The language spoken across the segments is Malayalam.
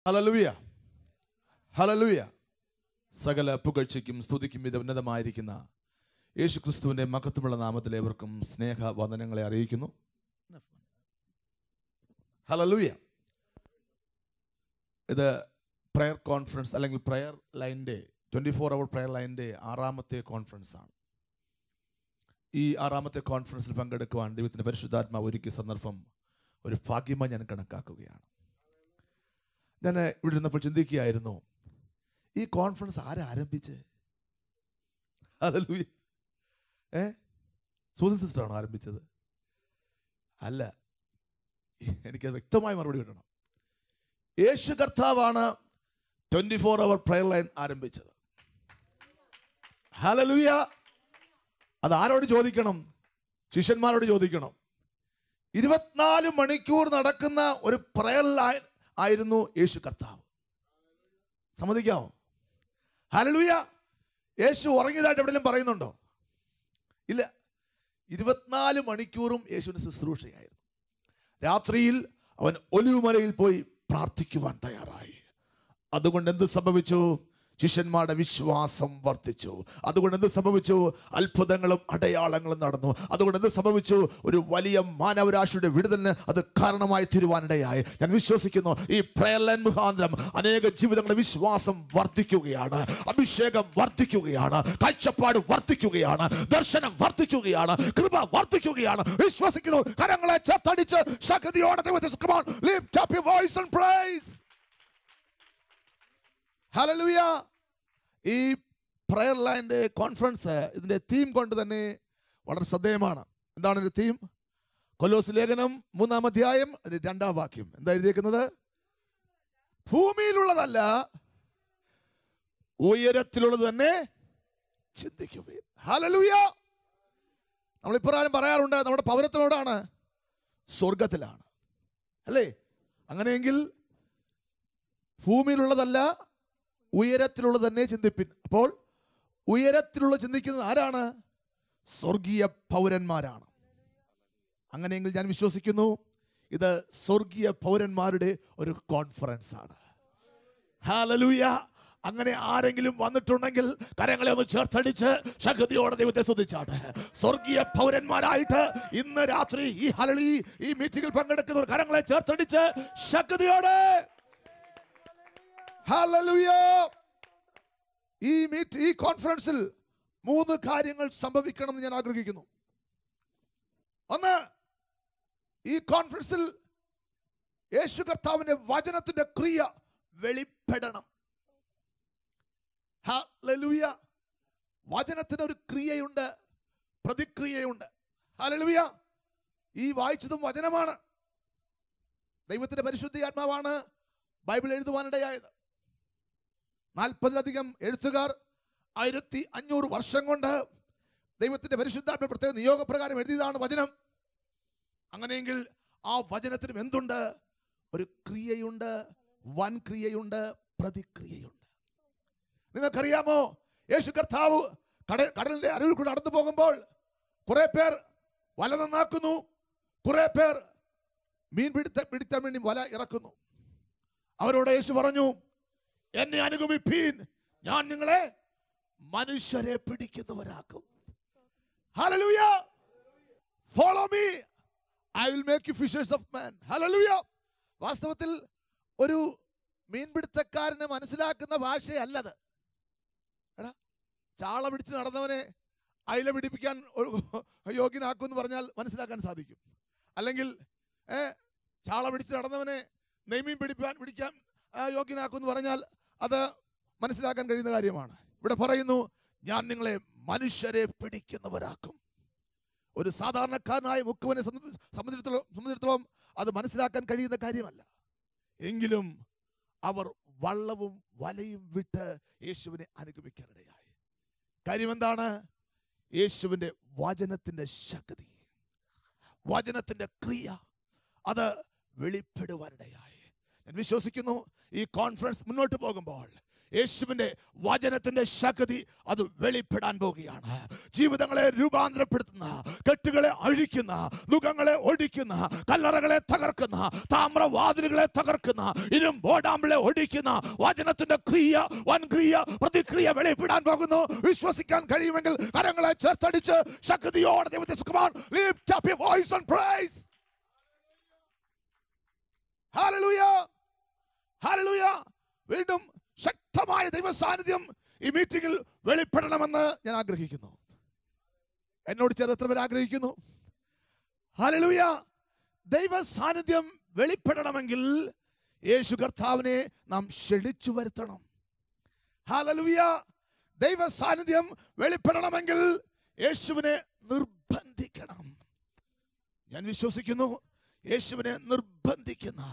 Hallelujah, hallelujah. സകല പുകഴ്ചയ്ക്കും സ്തുതിക്കും ഇത് ഉന്നതമായിരിക്കുന്ന യേശുക്രിസ്തുവിന്റെ മഹത്വമുള്ള നാമത്തിൽ ഏവർക്കും സ്നേഹവന്ദനങ്ങളെ അറിയിക്കുന്നു. ഹല്ലേലൂയ. ഇത് പ്രയർ കോൺഫറൻസ് അല്ലെങ്കിൽ പ്രയർ ലൈൻ്റെ 24 hour പ്രയർ ലൈൻ്റെ 6ാമത്തെ കോൺഫറൻസ് ആണ്. ഈ 6ാമത്തെ കോൺഫറൻസിൽ പങ്കെടുക്കുവാൻ ദൈവത്തിൻ്റെ പരിശുദ്ധാത്മാവ് ഒരുക്കിയ സന്ദർഭം ഒരു ഭാഗ്യമായി ഞാൻ കണക്കാക്കുകയാണ്. ഞാൻ ഇവിടെ ഇരുന്നപ്പോൾ ചിന്തിക്കുകയായിരുന്നു, ഈ കോൺഫറൻസ് ആരംഭിച്ച്? ഹല്ലേലൂയ. സൂസൻ സിസ്റ്ററാണോ ആരംഭിച്ചത്? അല്ല, എനിക്കത് വ്യക്തമായ മറുപടി കിട്ടണം. യേശു കർത്താവാണ് 24 hour പ്രയർ ലൈൻ ആരംഭിച്ചത്. ഹല്ലേലൂയ. അത് ആരോട് ചോദിക്കണം? ശിഷ്യന്മാരോട് ചോദിക്കണം. 24 മണിക്കൂർ നടക്കുന്ന ഒരു പ്രയർ ലൈൻ ആയിരുന്നു യേശു കർത്താവ്. സമ്മതിക്കാമോ? ഹല്ലേലൂയ. യേശു ഉറങ്ങിയതായിട്ട് എവിടെയെങ്കിലും പറയുന്നുണ്ടോ? ഇല്ല. 24 മണിക്കൂറും യേശുവിന് ശുശ്രൂഷയായിരുന്നു. രാത്രിയിൽ അവൻ ഒലിവുമലയിൽ പോയി പ്രാർത്ഥിക്കുവാൻ തയ്യാറായി. അതുകൊണ്ട് എന്ത് സംഭവിച്ചു? ശിഷ്യന്മാരുടെ വിശ്വാസം വർദ്ധിച്ചു. അതുകൊണ്ട് എന്ത് സംഭവിച്ചു? അത്ഭുതങ്ങളും അടയാളങ്ങളും നടന്നു. അതുകൊണ്ട് എന്ത് സംഭവിച്ചു? ഒരു വലിയ മാനവരാശിയുടെ വിടുതലിന് അത് കാരണമായി തീരുവാനിടയായി. ഞാൻ വിശ്വസിക്കുന്നു, ഈ പ്രയർ ലൈൻ മുഖാന്തരം അനേക ജീവിതങ്ങളുടെ വിശ്വാസം വർദ്ധിക്കുകയാണ്, അഭിഷേകം വർദ്ധിക്കുകയാണ്, കാഴ്ചപ്പാട് വർദ്ധിക്കുകയാണ്, ദർശനം വർദ്ധിക്കുകയാണ്, കൃപ വർദ്ധിക്കുകയാണ്. വിശ്വസിക്കുന്നു. കരങ്ങളെ ചേർത്തടിച്ച് ശക്തിയോടെ ദൈവത്തെ come on, lift up your voice and praise. Hallelujah. ഈ പ്രയർ ലൈൻ്റെ കോൺഫറൻസ് ഇതിൻ്റെ തീം കൊണ്ട് തന്നെ വളരെ ശ്രദ്ധേയമാണ്. എന്താണ് ഇതിൻ്റെ തീം? കൊലോസ് ലേഖനം 3-ാം അധ്യായം 2-ാം വാക്യം. എന്താ എഴുതിയിരിക്കുന്നത്? ഭൂമിയിലുള്ളതല്ല, ഉയരത്തിലുള്ളത് തന്നെ ചിന്തിക്കുവിൻ. ഹല്ലേലൂയ. നമ്മൾ ഇപ്രകാരം പറയാറുണ്ട്, നമ്മുടെ പൗരത്വം എവിടാണ്? സ്വർഗത്തിലാണ്, അല്ലേ? അങ്ങനെയെങ്കിൽ ഭൂമിയിലുള്ളതല്ല, ഉയരത്തിലുള്ളത് തന്നെ ചിന്തിപ്പിൻ. അപ്പോൾ ഉയരത്തിലുള്ള ചിന്തിക്കുന്നത് ആരാണ്? സ്വർഗീയ പൗരന്മാരാണ്. അങ്ങനെയെങ്കിൽ ഞാൻ വിശ്വസിക്കുന്നു, ഇത് സ്വർഗീയ പൗരന്മാരുടെ ഒരു കോൺഫറൻസ് ആണ്. ഹല്ലേലൂയ. അങ്ങനെ ആരെങ്കിലും വന്നിട്ടുണ്ടെങ്കിൽ കരങ്ങളെ ഒന്ന് ചേർത്തടിച്ച് ശക്തിയോടെ ദൈവത്തെ സ്തുതിച്ചാട്ടെ. സ്വർഗീയ പൗരന്മാരായിട്ട് ഇന്ന് രാത്രി ഈ മീറ്റിംഗിൽ പങ്കെടുക്കുന്നവർ കരങ്ങളെ ചേർത്തടിച്ച് ശക്തിയോടെ ഹല്ലേലൂയ. ഈ കോൺഫറൻസിൽ 3 കാര്യങ്ങൾ സംഭവിക്കണം എന്ന് ഞാൻ ആഗ്രഹിക്കുന്നു. ഒന്ന്, ഈ കോൺഫറൻസിൽ യേശു കർത്താവിന്റെ വചനത്തിന്റെ ക്രിയ വെളിപ്പെടണം. ഹല്ലേലൂയ. വചനത്തിന് ഒരു ക്രിയയുണ്ട്, പ്രതിക്രിയയുണ്ട്. ഹല്ലേലൂയ. ഈ വായിച്ചതും വചനമാണ്. ദൈവത്തിന്റെ പരിശുദ്ധാത്മാവാണ് ബൈബിൾ എഴുതുവാനിടയായത്. 40-ലധികം എഴുത്തുകാർ 1500 വർഷം കൊണ്ട് ദൈവത്തിന്റെ പരിശുദ്ധാത്മ പ്രത്യേക നിയോഗപ്രകാരം എഴുതിയതാണ് വചനം. അങ്ങനെയെങ്കിൽ ആ വചനത്തിനും എന്തുണ്ട്? ഒരു ക്രിയയുണ്ട്, വൻ ക്രിയയുണ്ട്, പ്രതിക്രിയയുണ്ട്. നിങ്ങൾക്കറിയാമോ, യേശു കർത്താവ് കടലിന്റെ അരുവിൽ കൂടെ നടന്നു പോകുമ്പോൾ കുറെ പേർ വല നന്നാക്കുന്നു, കുറെ പേർ മീൻ പിടിക്കാൻ വേണ്ടി വല ഇറക്കുന്നു. അവരോട് യേശു പറഞ്ഞു, എന്നെ അനുഗമിപ്പീൻ, ഞാൻ നിങ്ങളെ മനുഷ്യരെ പിടിക്കുന്നവരാക്കും. ഹല്ലേലൂയ. Follow me, I will make you fishers of man. ഹല്ലേലൂയ. വാസ്തവത്തിൽ ഒരു മീൻപിടുത്തക്കാരനെ മനസ്സിലാക്കുന്ന ഭാഷയല്ലത്. എടാ, ചാള പിടിച്ച് നടന്നവനെ അയില പിടിപ്പിക്കാൻ യോഗ്യനാക്കുമെന്ന് പറഞ്ഞാൽ മനസ്സിലാക്കാൻ സാധിക്കും. അല്ലെങ്കിൽ ചാള പിടിച്ച് നടന്നവനെ നെയ്മീൻ പിടിക്കാൻ യോഗ്യനാക്കുമെന്ന് പറഞ്ഞാൽ അത് മനസ്സിലാക്കാൻ കഴിയുന്ന കാര്യമാണ്. ഇവിടെ പറയുന്നു, ഞാൻ നിങ്ങളെ മനുഷ്യരെ പിടിക്കുന്നവരാക്കും. ഒരു സാധാരണക്കാരനായ മുക്കുവനെ സംബന്ധിച്ചിടത്തോളം അത് മനസ്സിലാക്കാൻ കഴിയുന്ന കാര്യമല്ല. എങ്കിലും അവർ വള്ളവും വലയും വിട്ട് യേശുവിനെ അനുഗമിക്കാനിടയായി. കാര്യം എന്താണ്? യേശുവിൻ്റെ വചനത്തിൻ്റെ ശക്തി, വചനത്തിൻ്റെ ക്രിയ അത് വെളിപ്പെടുവാനിടയായി. ഞാൻ വിശ്വസിക്കുന്നു, ഈ കോൺഫറൻസ് മുന്നോട്ട് പോകുമ്പോൾ യേശുവിന്റെ വചനത്തിന്റെ ശക്തി അത് വെളിപ്പെടാൻ പോകുകയാണ്. ജീവിതങ്ങളെ രൂപാന്തരപ്പെടുത്തുന്ന, കെട്ടുകളെ അഴിക്കുന്ന, നുഖങ്ങളെ ഒടിക്കുന്ന, കല്ലറകളെ തകർക്കുന്ന, താമ്രവാതിലുകളെ തകർക്കുന്ന, ഇരുമ്പോടാമ്പളെ ഒടിക്കുന്ന വചനത്തിന്റെ ക്രിയ, വൻക്രിയ, പ്രതിക്രിയ വെളിപ്പെടാൻ പോകുന്നു. വിശ്വസിക്കാൻ കഴിയുമെങ്കിൽ കരങ്ങളെ ചേർത്തടിച്ച് ശക്തിയോടെ ദൈവത്തെ സുഖമാണ്. Lift up your voice and praise. Hallelujah. Hallelujah. വീണ്ടും ശക്തമായ ദൈവ സാന്നിധ്യം ഈ മീറ്റിംഗിൽ വെളിപ്പെടണമെന്ന് ഞാൻ ആഗ്രഹിക്കുന്നു. എന്നോട് ചേർന്ന് എത്ര പേർ ആഗ്രഹിക്കുന്നു? ഹല്ലേലൂയ. ദൈവ സാന്നിധ്യം വെളിപ്പെടണമെങ്കിൽ യേശു കർത്താവിനെ നാം ക്ഷണിച്ചു വരുത്തണം. ഹല്ലേലൂയ. ദൈവ സാന്നിധ്യം വെളിപ്പെടണമെങ്കിൽ യേശുവിനെ നിർബന്ധിക്കണം. ഞാൻ വിശ്വസിക്കുന്നു യേശുവിനെ നിർബന്ധിക്കുന്ന,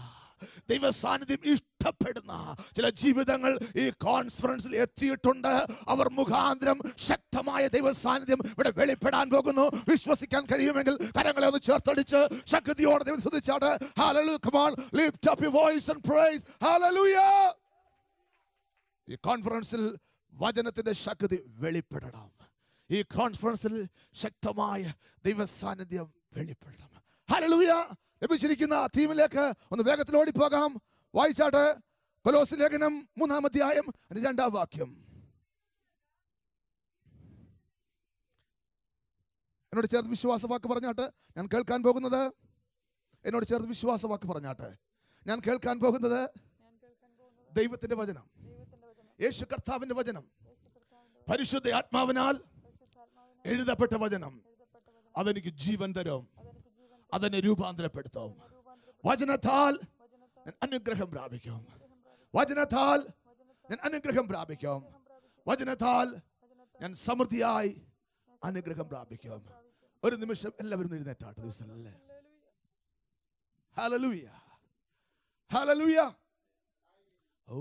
ദൈവ സാന്നിധ്യം ഇഷ്ടപ്പെടുന്ന ചില ജീവിതങ്ങൾ ഈ കോൺഫറൻസിൽ എത്തിയിട്ടുണ്ട്. അവർ മുഖാന്തരം ശക്തമായ ദൈവ സാന്നിധ്യം ഇവിടെ വെളിപ്പെടാൻ പോകുന്നു. വിശ്വസിക്കാൻ കഴിയുമെങ്കിൽ കരങ്ങളെ ഒന്ന് ചേർത്തടിച്ച് ശക്തിയോടെ ദൈവം സ്തുതിച്ചാട്ടെ. Hallelujah. Come on, lift up your voice and praise. Hallelujah. ഈ കോൺഫറൻസിൽ വചനത്തിന്റെ ശക്തി വെളിപ്പെടണം. ഈ കോൺഫറൻസിൽ ശക്തമായ ദൈവ സാന്നിധ്യം വെളിപ്പെടണം. Hallelujah. ലഭിച്ചിരിക്കുന്ന തീമിലേക്ക് ഒന്ന് വേഗത്തിൽ ഓടിപ്പോകാം. വായിച്ചാട്ടെ. കൊലോസ്യ ലേഖനം 3-ാം അധ്യായം 2-ാം വാക്യം. എന്നോട് ചേർത്ത് വിശ്വാസവാക്ക് പറഞ്ഞാട്ടെ. ഞാൻ കേൾക്കാൻ പോകുന്നത്, എന്നോട് ചേർത്ത് വിശ്വാസവാക്ക് പറഞ്ഞാട്ടെ. ഞാൻ കേൾക്കാൻ പോകുന്നത് ദൈവത്തിന്റെ വചനം, യേശു കർത്താവിന്റെ വചനം, പരിശുദ്ധ ആത്മാവിനാൽ എഴുതപ്പെട്ട വചനം. അതെനിക്ക് ജീവൻ തരും, അതെന്നെ രൂപാന്തരപ്പെടുത്തും. വചനത്താൽ ഞാൻ അനുഗ്രഹം പ്രാപിക്കും. വചനത്താൽ ഞാൻ അനുഗ്രഹം പ്രാപിക്കും. വചനത്താൽ ഞാൻ സമൃദ്ധിയായി അനുഗ്രഹം പ്രാപിക്കും. ഒരു നിമിഷം എല്ലാവരും എഴുന്നേറ്റാട്ട് ദിവസമല്ലേ. ഹല്ലേലൂയ. ഹല്ലേലൂയ. ഓ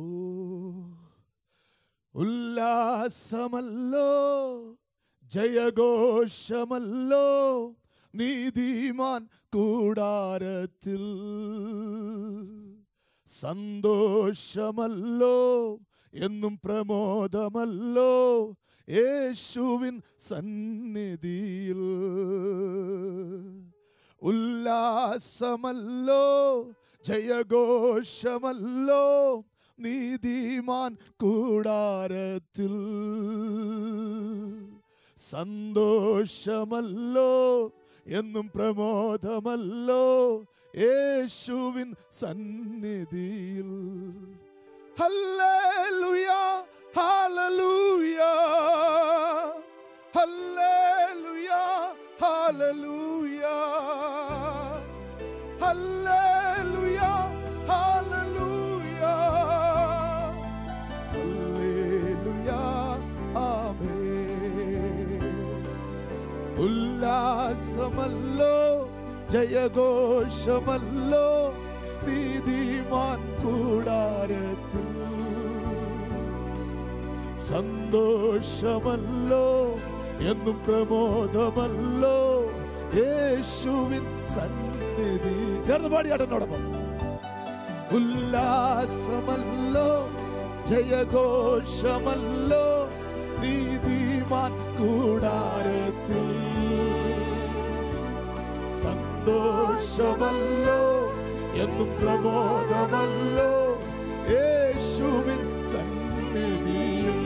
ഉല്ലാസമല്ലോ, ജയഘോഷമല്ലോ നീതിമാൻ കൂടാരത്തിൽ, സന്തോഷമല്ലോ എന്നും പ്രമോദമല്ലോ യേശുവിൻ സന്നിധിയിൽ. ഉല്ലാസമല്ലോ, ജയഘോഷമല്ലോ നീതിമാൻ കൂടാരത്തിൽ, സന്തോഷമല്ലോ എന്നും പ്രമോദമല്ലോ യേശുവിൻ സന്നിധിയിൽ. ഹല്ലേലൂയ. ഹല്ലേലൂയ. ഹല്ലേലൂയ. ഹല്ലേലൂയ. ഹല്ലേലൂയ. ഹല്ലേലൂയ. ഹല്ലേലൂയ. ആമേൻ. ഉല്ലാസമല്ലോ, ജയഘോഷമല്ലോ നീതിമാൻ കൂടാരത്തിൽ, സന്തോഷമല്ലോ എന്നും പ്രമോദമല്ലോ യേശുവിൻ സന്നിധി. ചേർന്ന് പാടിയാട്ടെന്നോടൊപ്പം. ഉല്ലാസമല്ലോ, ജയഘോഷമല്ലോ നീതിമാൻ കൂടാരത്തിൽ, സന്തോഷമല്ലോ എന്നും പ്രമോദമല്ലോ യേശുവിൻ സന്നിധിയിൽ.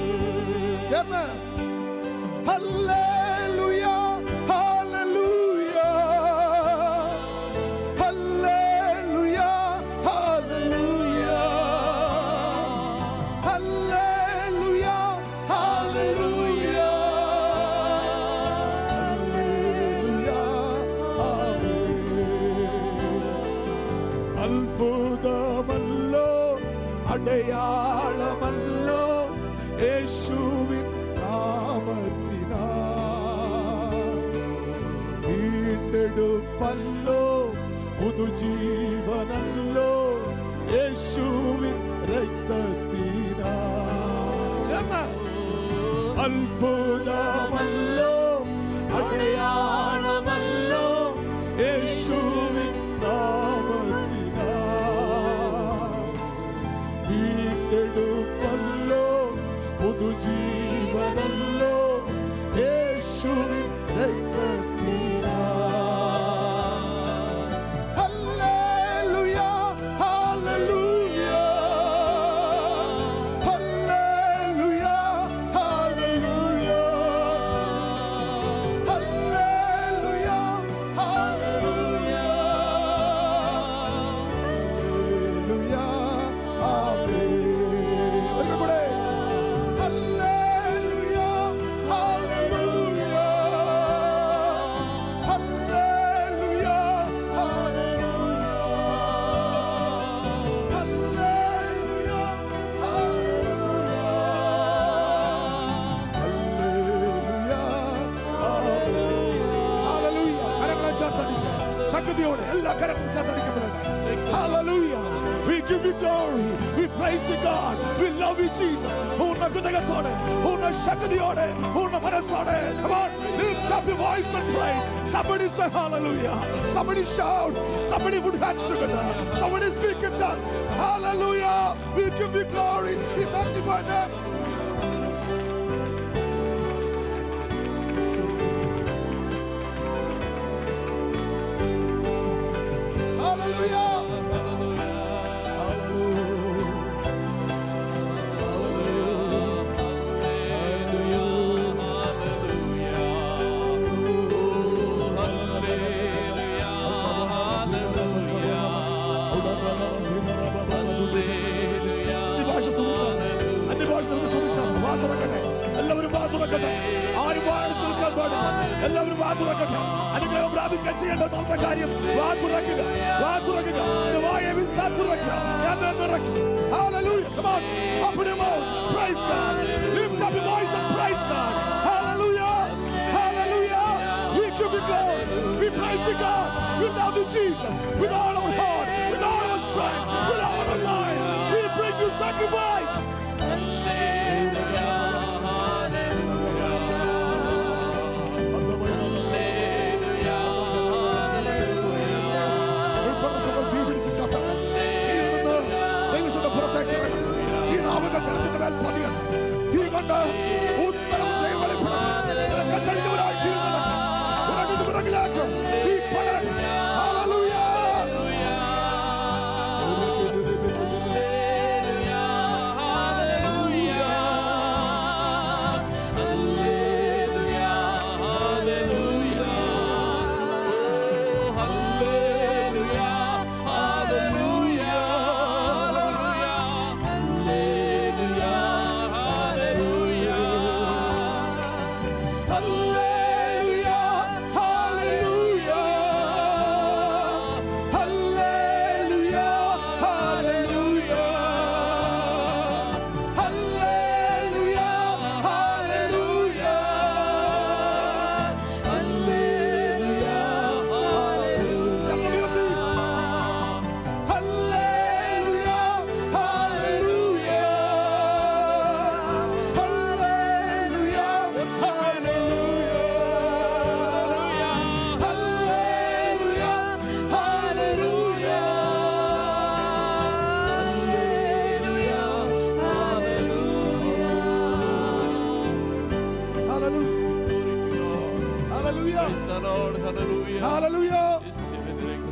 ചേർന്ന് ഹല്ലേലൂയ. ഹല്ലേലൂയ. ഹല്ലേലൂയ. ഹല്ലേലൂയ. ഹല്ലേലൂയ. ഹല്ലേലൂയ. അത്ഭുതമല്ലോ, അടയാളമല്ലോ യേശുവിൻ നാമത്തിനാൽ, വീണ്ടെടുപ്പല്ലോ പുതുജീവനല്ലോ യേശുവിൻ രക്തത്തിനാൽ. അത്ഭുതമല്ലോ, അടയാളമല്ലോ യേശുവിൻ നാമത്തിനാൽ, വീണ്ടെടുപ്പല്ലോ ശക്തിയോടെ എല്ലാ കരങ്ങളും ചേർത്തടിക്കപ്പെടട്ടെ. Hallelujah. We give you glory. We praise the God. We love you, Jesus. പൂർണ്ണ ഹൃദയത്തോടെ, പൂർണ്ണ ശക്തിയോടെ, പൂർണ്ണ മനസ്സോടെ. Come on, lift up your voice and praise. Somebody say hallelujah. Somebody shout. Somebody put hands together. Somebody speak in tongues. Hallelujah. We give you glory. We magnify them. Hallelujah. എല്ലാവരും വാതുറക്കട്ടെ. ആരും വാഴച്ച് നിൽക്കാൻ പാടില്ല. എല്ലാവരും വാതുറക്കട്ടെ. അനുഗ്രഹം പ്രാപിക്കാൻ ചെയ്യേണ്ട ഒന്നാമത്തെ കാര്യം വാതുറക്കുക. വാതുറക്കുക. വായെ വിസ്താരത്തുറക്കുക. ഞാൻ നിറയ്ക്കും. Hallelujah. Come on. Open your mouth. Praise God. Lift up your voice and praise God. Hallelujah. Hallelujah. We give you glory. We praise you, God. We love you, Jesus. With all our heart, with all our strength, with all our mind. We bring you sacrifice.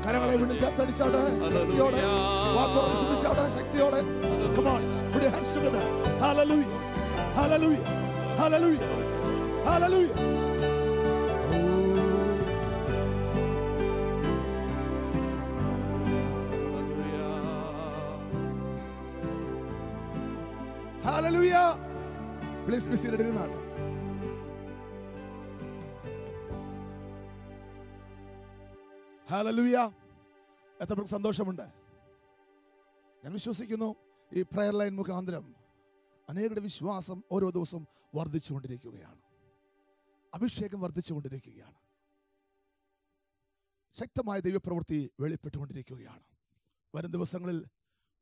കരങ്ങളെ വീണ്ടും ചേർത്തടിച്ചാട്ടെ. ശക്തിയോടെ വാതുറന്ന് ശ്രദ്ധിച്ചാട്ടെ. ശക്തിയോടെ. Come on, put your hands together. Hallelujah. Hallelujah. Hallelujah. Hallelujah. Hallelujah. Please be seated in that. Hallelujah. എത്ര സന്തോഷമുണ്ട്. ഞാൻ വിശ്വസിക്കുന്നു ഈ പ്രയർ ലൈൻ മുഖാന്തരം അനേകരുടെ വിശ്വാസം ഓരോ ദിവസവും വർദ്ധിച്ചുകൊണ്ടിരിക്കുകയാണ്. അഭിഷേകം വർദ്ധിച്ചുകൊണ്ടിരിക്കുകയാണ്. ശക്തമായ ദൈവപ്രവൃത്തി വെളിപ്പെട്ടുകൊണ്ടിരിക്കുകയാണ്. വരും ദിവസങ്ങളിൽ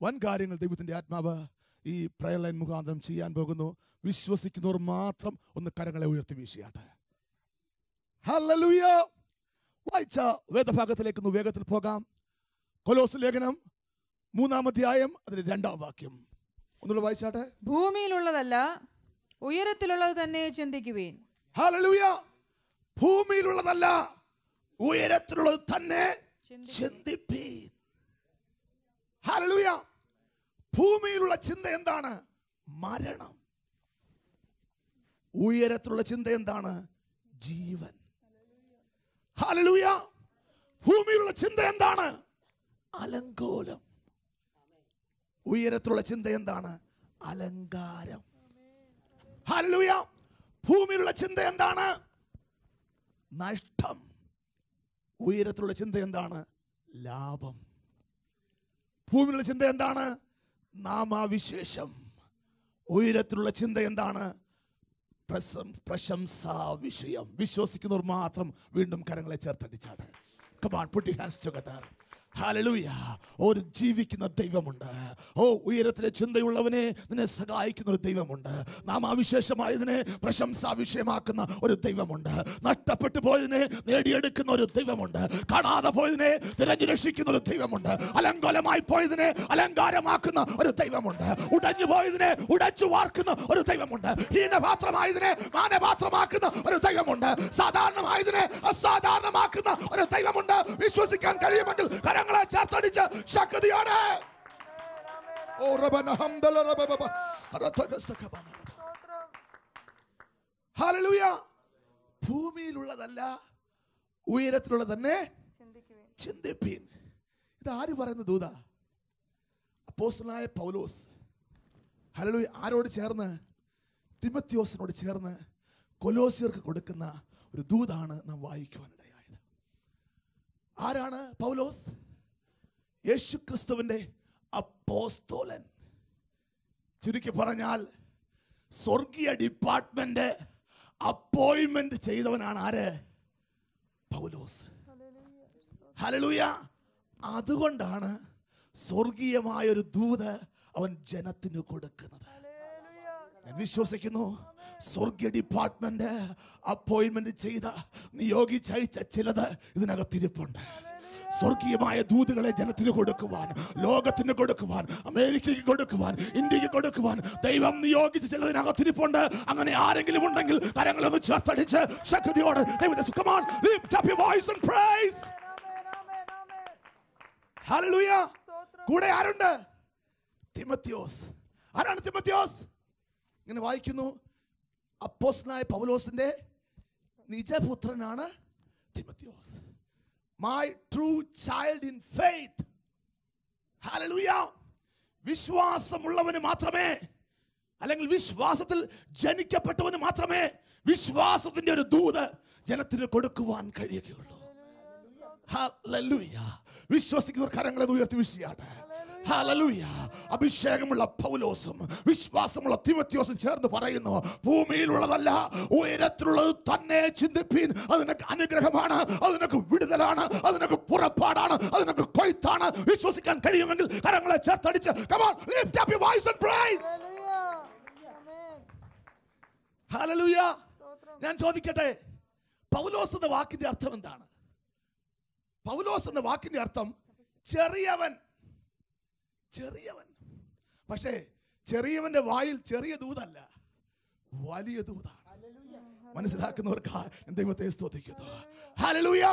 വൻ കാര്യങ്ങൾ ദൈവത്തിൻ്റെ ആത്മാവ് ഈ പ്രയർ ലൈൻ മുഖാന്തരം ചെയ്യാൻ പോകുന്നു. വിശ്വസിക്കുന്നവർ മാത്രം ഒന്ന് കരങ്ങളെ ഉയർത്തി വീശിയാട്ടെ. ഹല്ലേലൂയ. വായിച്ച വേദഭാഗത്തിലേക്ക് വേഗത്തിൽ പോകാം. കൊലോസ് ലേഖനം 3-ാം അധ്യായം അതിന്റെ 2-ാം വാക്യം ഒന്നുകൂടെ വായിച്ചാട്ടെ. ഭൂമിയിലുള്ളതല്ല ഉയരത്തിലുള്ളത് തന്നെ ചിന്തിക്കുവീൻ. ഹല്ലേലൂയ. ഭൂമിയിലുള്ളതല്ല ഉയരത്തിലുള്ളത് തന്നെ ചിന്തിപ്പീൻ. ഹല്ലേലൂയ. ഭൂമിയിലുള്ള ചിന്ത എന്താണ്? മരണം. ഉയരത്തിലുള്ള ചിന്ത എന്താണ്? ജീവൻ. ഹല്ലേലൂയ. ഭൂമിയിലുള്ള ചിന്ത എന്താണ്? അലങ്കോലം. ഉയരത്തിലുള്ള ചിന്ത എന്താണ്? അലങ്കാരം. ഹല്ലേലൂയ. ഭൂമിയിലുള്ള ചിന്ത എന്താണ്? നഷ്ടം. ഉയരത്തിലുള്ള ചിന്ത എന്താണ്? ലാഭം. ഭൂമിയിലുള്ള ചിന്ത എന്താണ്? നാമാവിശേഷം. ഉയരത്തിലുള്ള ചിന്ത എന്താണ്? പ്രശംസാ വിഷയം. വിശ്വസിക്കുന്നവർ മാത്രം വീണ്ടും കരങ്ങളെ ചേർത്തടിച്ചാട്ടെ. Come on, put your hands together. Hallelujah. ഒരു ജീവിക്കുന്ന ദൈവമുണ്ട്. ഉയരത്തിലെ ചിന്തയുള്ളവനെ നിന്നെ സഹായിക്കുന്ന ഒരു ദൈവമുണ്ട്. നാമാവിശേഷമായതിനെ പ്രശംസാ വിഷയമാക്കുന്ന ഒരു ദൈവമുണ്ട്. നഷ്ടപ്പെട്ടു പോയതിനെ നേടിയെടുക്കുന്ന ഒരു ദൈവമുണ്ട്. കാണാതെ പോയതിനെ തിരഞ്ഞു രക്ഷിക്കുന്ന ഒരു ദൈവമുണ്ട്. അലങ്കോലമായി പോയതിനെ അലങ്കാരമാക്കുന്ന ഒരു ദൈവമുണ്ട്. ഉടഞ്ഞു പോയതിനെ ഉടച്ചു വാർക്കുന്ന ഒരു ദൈവമുണ്ട്. ഹീനപാത്രമായതിനെ മാനപാത്രമാക്കുന്ന ഒരു ദൈവമുണ്ട്. സാധാരണമായതിനെ അസാധാരണമാക്കുന്ന ഒരു ദൈവമുണ്ട്. വിശ്വസിക്കാൻ കഴിയുമെങ്കിൽ കരങ്ങളെ ചേർത്തടിച്ച് ശക്തിയോടെ ഹല്ലേലൂയ. ഭൂമിയിലുള്ളതല്ല ഉയരത്തിലുള്ള തന്നെ ചിന്തിപ്പീൻ. ഇത് ആര് പറയുന്ന ദൂത? അപ്പോസ്തലനായ പൗലോസ്. ഹല്ലേലൂയ. ആരോട് ചേർന്ന്? തിമോത്തിയോസിനോട് ചേർന്ന് കൊലോസ്യർക്ക് കൊടുക്കുന്ന ഒരു ദൂതാണ് നാം വായിക്കുവാനിടയായത്. ആരാണ് പൗലോസ്? യേശുക്രിസ്തുവിന്റെ അപ്പോസ്തലൻ. ചുരുക്കി പറഞ്ഞാൽ സ്വർഗീയ ഡിപ്പാർട്ട്മെന്റ് അപ്പോയിന്റ്മെന്റ് ചെയ്തവനാണ് ആര്? പൗലോസ്. ഹല്ലേലൂയ. അതുകൊണ്ടാണ് സ്വർഗീയമായൊരു ദൂത് അവൻ ജനത്തിന് കൊടുക്കുന്നത്. ഞാൻ വിശ്വസിക്കുന്നു സ്വർഗീയ ഡിപ്പാർട്ട്മെന്റ് അപ്പോയിന്റ്മെന്റ് ചെയ്ത നിയോഗിച്ചയച്ച ചിലത് ഇതിനകത്തിരിപ്പുണ്ട്. സ്വർഗീയമായ ദൂതുകളെ ജനത്തിന് കൊടുക്കുവാൻ, ലോകത്തിന് കൊടുക്കുവാൻ, അമേരിക്കയ്ക്ക് കൊടുക്കുവാൻ, ഇന്ത്യക്ക് കൊടുക്കുവാൻ ദൈവം നിയോഗിച്ച് ചിലതിനകത്തിരിപ്പുണ്ട്. അങ്ങനെ ആരെങ്കിലും ഉണ്ടെങ്കിൽ കരങ്ങളൊന്ന് ചേർത്തടിച്ച് ശക്തിയോടെ കൂടെ ആരുണ്ട്? തിമോത്തിയോസ്. ആരാണ് തിമോത്തിയോസ്? ഇങ്ങനെ വായിക്കുന്നു, അപ്പോസ്തലനായ പൗലോസിന്റെ നിജപുത്രനാണ് Timotheos. My true child in faith. Hallelujah. വിശ്വാസമുള്ളവന് മാത്രമേ, അല്ലെങ്കിൽ വിശ്വാസത്തിൽ ജനിക്കപ്പെട്ടവന് മാത്രമേ വിശ്വാസത്തിന്റെ ഒരു ദൂത് ജനത്തിന് കൊടുക്കുവാൻ കഴിയുകയുള്ളൂ. ഹല്ലേലൂയ. വിശ്വസിക്കുന്നവർ കരങ്ങളെ ഉയർത്തി വീശിയാട്ടെ. ഹല്ലേലൂയ. അഭിഷേകമുള്ള പൗലോസും വിശ്വാസമുള്ള തിമോത്തിയോസും ചേർന്ന് പറയുന്നു, ഭൂമിയിലുള്ളതല്ല ഉയരത്തിലുള്ളത് തന്നെ ചിന്തിപ്പീൻ. അതിനൊക്കെ അനുഗ്രഹമാണ്, അതിനൊക്കെ വിടുതലാണ്, അതിനൊക്കെ പുറപ്പാടാണ്, അതിനൊക്കെ കൊയ്ത്താണ്. വിശ്വസിക്കാൻ കഴിയുമെങ്കിൽ കരങ്ങളെ ചേർത്തടിച്ച് come on, lift up your voice and praise. Hallelujah. ഞാൻ ചോദിക്കട്ടെ, പൗലോസ് എന്ന വാക്കിന്റെ അർത്ഥം എന്താണ്? പൗലോസ് എന്ന വാക്കിന്റെ അർത്ഥം ചെറിയവൻ. ചെറിയവൻ. പക്ഷേ ചെറിയവന്റെ വായിൽ ചെറിയ ദൂതല്ല, വലിയ ദൂതാണ്. മനസ്സിലാക്കുന്നവർക്ക് ദൈവത്തെ സ്തുതിക്കുന്നു. ഹല്ലേലൂയ.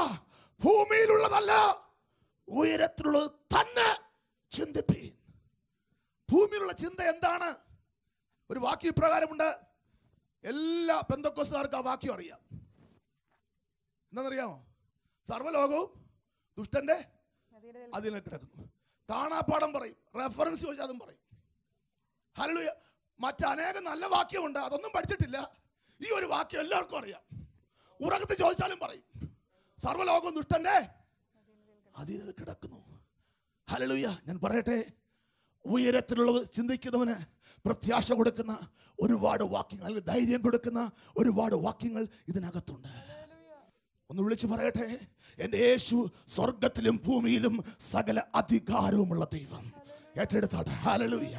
ഭൂമിയിലുള്ളതല്ല ഉയരത്തിലുള്ളത് തന്നെ ചിന്തിപ്പീൻ. ഭൂമിയിലുള്ള ചിന്ത എന്താണ്? ഒരു വാക്യ പ്രകാരമുണ്ട്. എല്ലാ പെന്തക്കോസ്തുകാർക്കും ആ വാക്യം അറിയാം. എന്താണെന്നറിയാമോ? സർവ്വലോകവും ദുഷ്ടന്റെ അതിനെ കിടക്കുന്നു. കാണാപ്പാടം പറയും, റെഫറൻസ് ചോദിച്ചാൽ അതും പറയും. ഹല്ലേലൂയ. മറ്റനേകം നല്ല വാക്യമുണ്ട്, അതൊന്നും പഠിച്ചിട്ടില്ല. ഈ ഒരു വാക്യം എല്ലാവർക്കും അറിയാം. ഉറക്കത്തിൽ ചോദിച്ചാലും പറയും, സർവ്വലോകവും ദുഷ്ടന്റെ അതിനെ കിടക്കുന്നു. ഹല്ലേലൂയ. ഞാൻ പറയട്ടെ, ഉയരത്തിലുള്ളത് ചിന്തിക്കുന്നവന് പ്രത്യാശ കൊടുക്കുന്ന ഒരുപാട് വാക്യങ്ങൾ, അല്ലെങ്കിൽ ധൈര്യം കൊടുക്കുന്ന ഒരുപാട് വാക്യങ്ങൾ ഇതിനകത്തുണ്ട്. ഒന്ന് വിളിച്ചു പറയട്ടെ, എൻ്റെ യേശു സ്വർഗത്തിലും ഭൂമിയിലും സകല അധികാരവുമുള്ള ദൈവം. ഏറ്റെടുത്താട്ടെ. ഹല്ലേലൂയ.